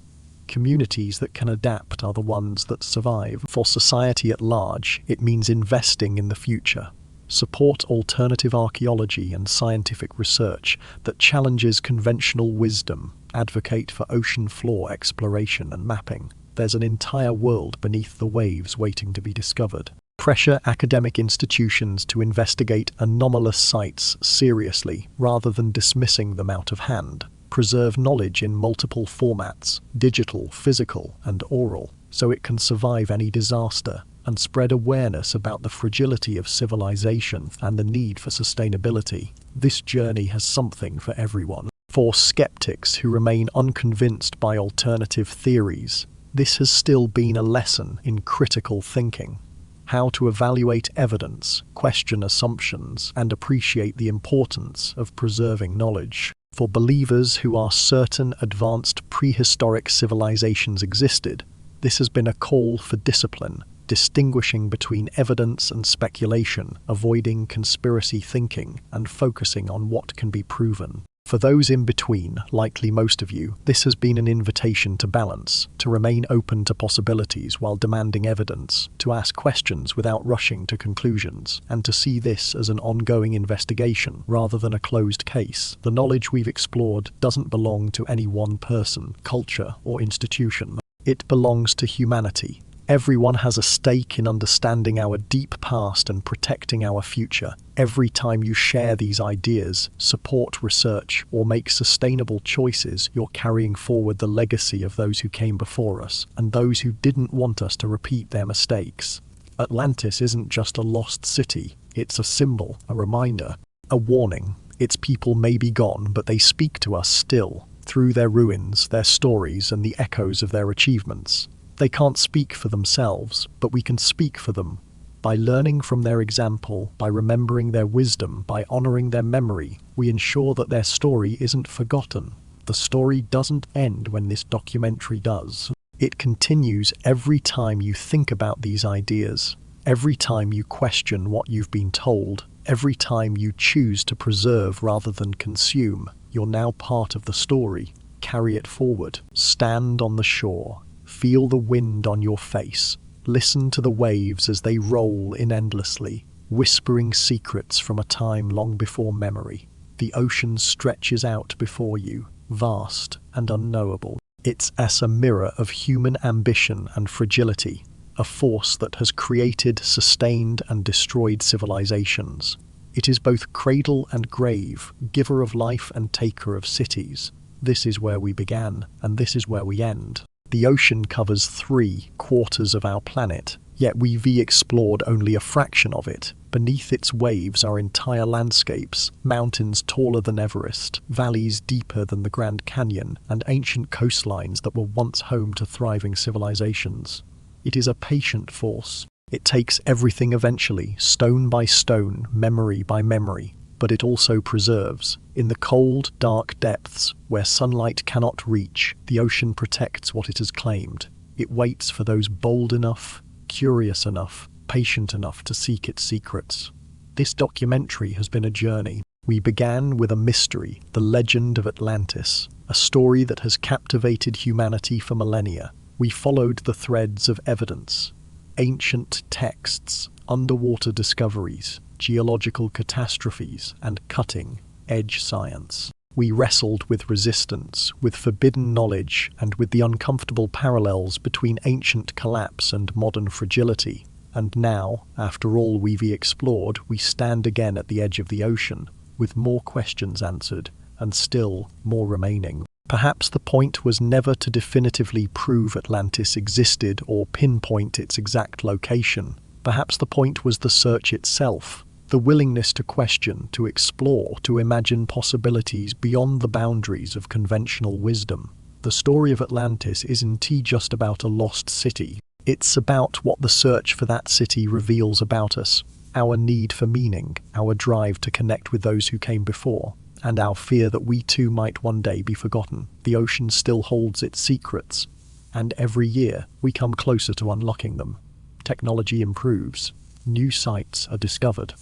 Communities that can adapt are the ones that survive. For society at large, it means investing in the future. Support alternative archaeology and scientific research that challenges conventional wisdom. Advocate for ocean floor exploration and mapping. There's an entire world beneath the waves waiting to be discovered. Pressure academic institutions to investigate anomalous sites seriously rather than dismissing them out of hand. Preserve knowledge in multiple formats, digital, physical, and oral, so it can survive any disaster, and spread awareness about the fragility of civilization and the need for sustainability. This journey has something for everyone. For skeptics who remain unconvinced by alternative theories, this has still been a lesson in critical thinking. How to evaluate evidence, question assumptions, and appreciate the importance of preserving knowledge. For believers who are certain advanced prehistoric civilizations existed, this has been a call for discipline, distinguishing between evidence and speculation, avoiding conspiracy thinking, and focusing on what can be proven. For those in between, likely most of you, this has been an invitation to balance, to remain open to possibilities while demanding evidence, to ask questions without rushing to conclusions, and to see this as an ongoing investigation rather than a closed case. The knowledge we've explored doesn't belong to any one person, culture, or institution. It belongs to humanity. Everyone has a stake in understanding our deep past and protecting our future. Every time you share these ideas, support research, or make sustainable choices, you're carrying forward the legacy of those who came before us and those who didn't want us to repeat their mistakes. Atlantis isn't just a lost city. It's a symbol, a reminder, a warning. Its people may be gone, but they speak to us still, through their ruins, their stories, and the echoes of their achievements. They can't speak for themselves, but we can speak for them. By learning from their example, by remembering their wisdom, by honoring their memory, we ensure that their story isn't forgotten. The story doesn't end when this documentary does. It continues every time you think about these ideas, every time you question what you've been told, every time you choose to preserve rather than consume. You're now part of the story. Carry it forward. Stand on the shore. Feel the wind on your face. Listen to the waves as they roll in endlessly, whispering secrets from a time long before memory. The ocean stretches out before you, vast and unknowable. It's as a mirror of human ambition and fragility, a force that has created, sustained, and destroyed civilizations. It is both cradle and grave, giver of life and taker of cities. This is where we began, and this is where we end. The ocean covers 3/4 of our planet, yet we've explored only a fraction of it. Beneath its waves are entire landscapes, mountains taller than Everest, valleys deeper than the Grand Canyon, and ancient coastlines that were once home to thriving civilizations. It is a patient force. It takes everything eventually, stone by stone, memory by memory, but it also preserves. In the cold, dark depths, where sunlight cannot reach, the ocean protects what it has claimed. It waits for those bold enough, curious enough, patient enough to seek its secrets. This documentary has been a journey. We began with a mystery, the legend of Atlantis, a story that has captivated humanity for millennia. We followed the threads of evidence, ancient texts, underwater discoveries, geological catastrophes, and cutting-edge science. We wrestled with resistance, with forbidden knowledge, and with the uncomfortable parallels between ancient collapse and modern fragility. And now, after all we've explored, we stand again at the edge of the ocean, with more questions answered, and still more remaining. Perhaps the point was never to definitively prove Atlantis existed or pinpoint its exact location. Perhaps the point was the search itself, the willingness to question, to explore, to imagine possibilities beyond the boundaries of conventional wisdom. The story of Atlantis isn't just about a lost city. It's about what the search for that city reveals about us, our need for meaning, our drive to connect with those who came before, and our fear that we too might one day be forgotten. The ocean still holds its secrets, and every year we come closer to unlocking them. Technology improves, new sites are discovered.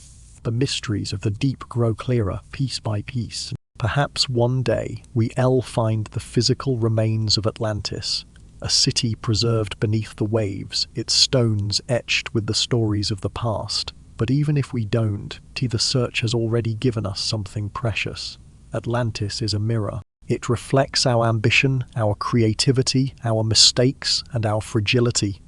The mysteries of the deep grow clearer, piece by piece. Perhaps one day we'll find the physical remains of Atlantis, a city preserved beneath the waves, its stones etched with the stories of the past. But even if we don't, the search has already given us something precious. Atlantis is a mirror. It reflects our ambition, our creativity, our mistakes, and our fragility.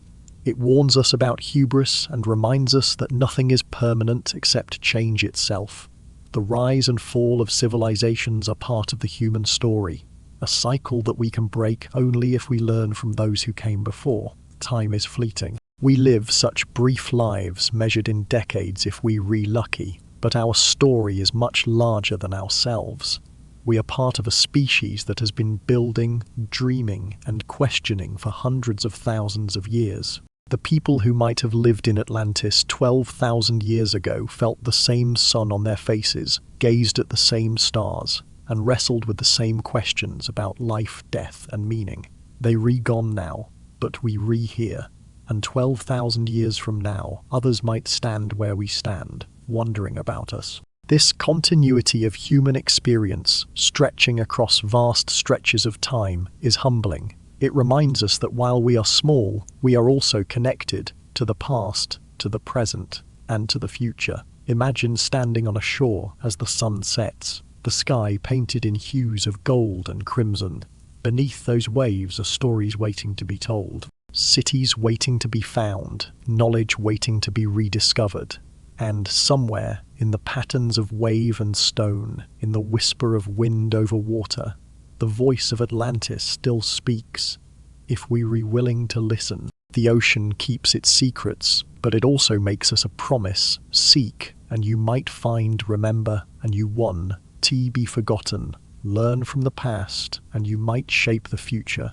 It warns us about hubris and reminds us that nothing is permanent except change itself. The rise and fall of civilizations are part of the human story, a cycle that we can break only if we learn from those who came before. Time is fleeting. We live such brief lives measured in decades if we're lucky, but our story is much larger than ourselves. We are part of a species that has been building, dreaming, and questioning for hundreds of thousands of years. The people who might have lived in Atlantis 12,000 years ago felt the same sun on their faces, gazed at the same stars, and wrestled with the same questions about life, death, and meaning. They re-gone now, but we re-here. And 12,000 years from now, others might stand where we stand, wondering about us. This continuity of human experience, stretching across vast stretches of time, is humbling. It reminds us that while we are small, we are also connected to the past, to the present, and to the future. Imagine standing on a shore as the sun sets, the sky painted in hues of gold and crimson. Beneath those waves are stories waiting to be told, cities waiting to be found, knowledge waiting to be rediscovered. And somewhere, in the patterns of wave and stone, in the whisper of wind over water, the voice of Atlantis still speaks, if we were willing to listen. The ocean keeps its secrets, but it also makes us a promise. Seek, and you might find, remember, and you won. Be forgotten. Learn from the past, and you might shape the future.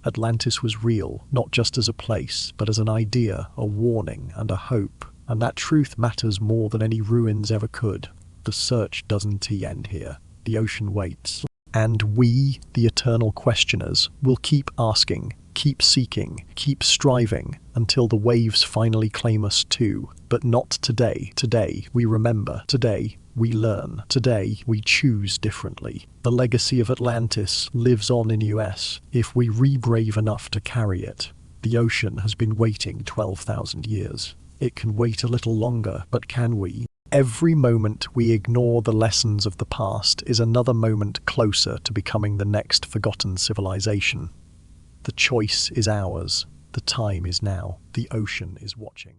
Atlantis was real, not just as a place, but as an idea, a warning, and a hope. And that truth matters more than any ruins ever could. The search doesn't end here. The ocean waits. And we, the eternal questioners, will keep asking, keep seeking, keep striving, until the waves finally claim us too. But not today. Today, we remember. Today, we learn. Today, we choose differently. The legacy of Atlantis lives on in us, if we be brave enough to carry it. The ocean has been waiting 12,000 years. It can wait a little longer, but can we? Every moment we ignore the lessons of the past is another moment closer to becoming the next forgotten civilization. The choice is ours. The time is now. The ocean is watching.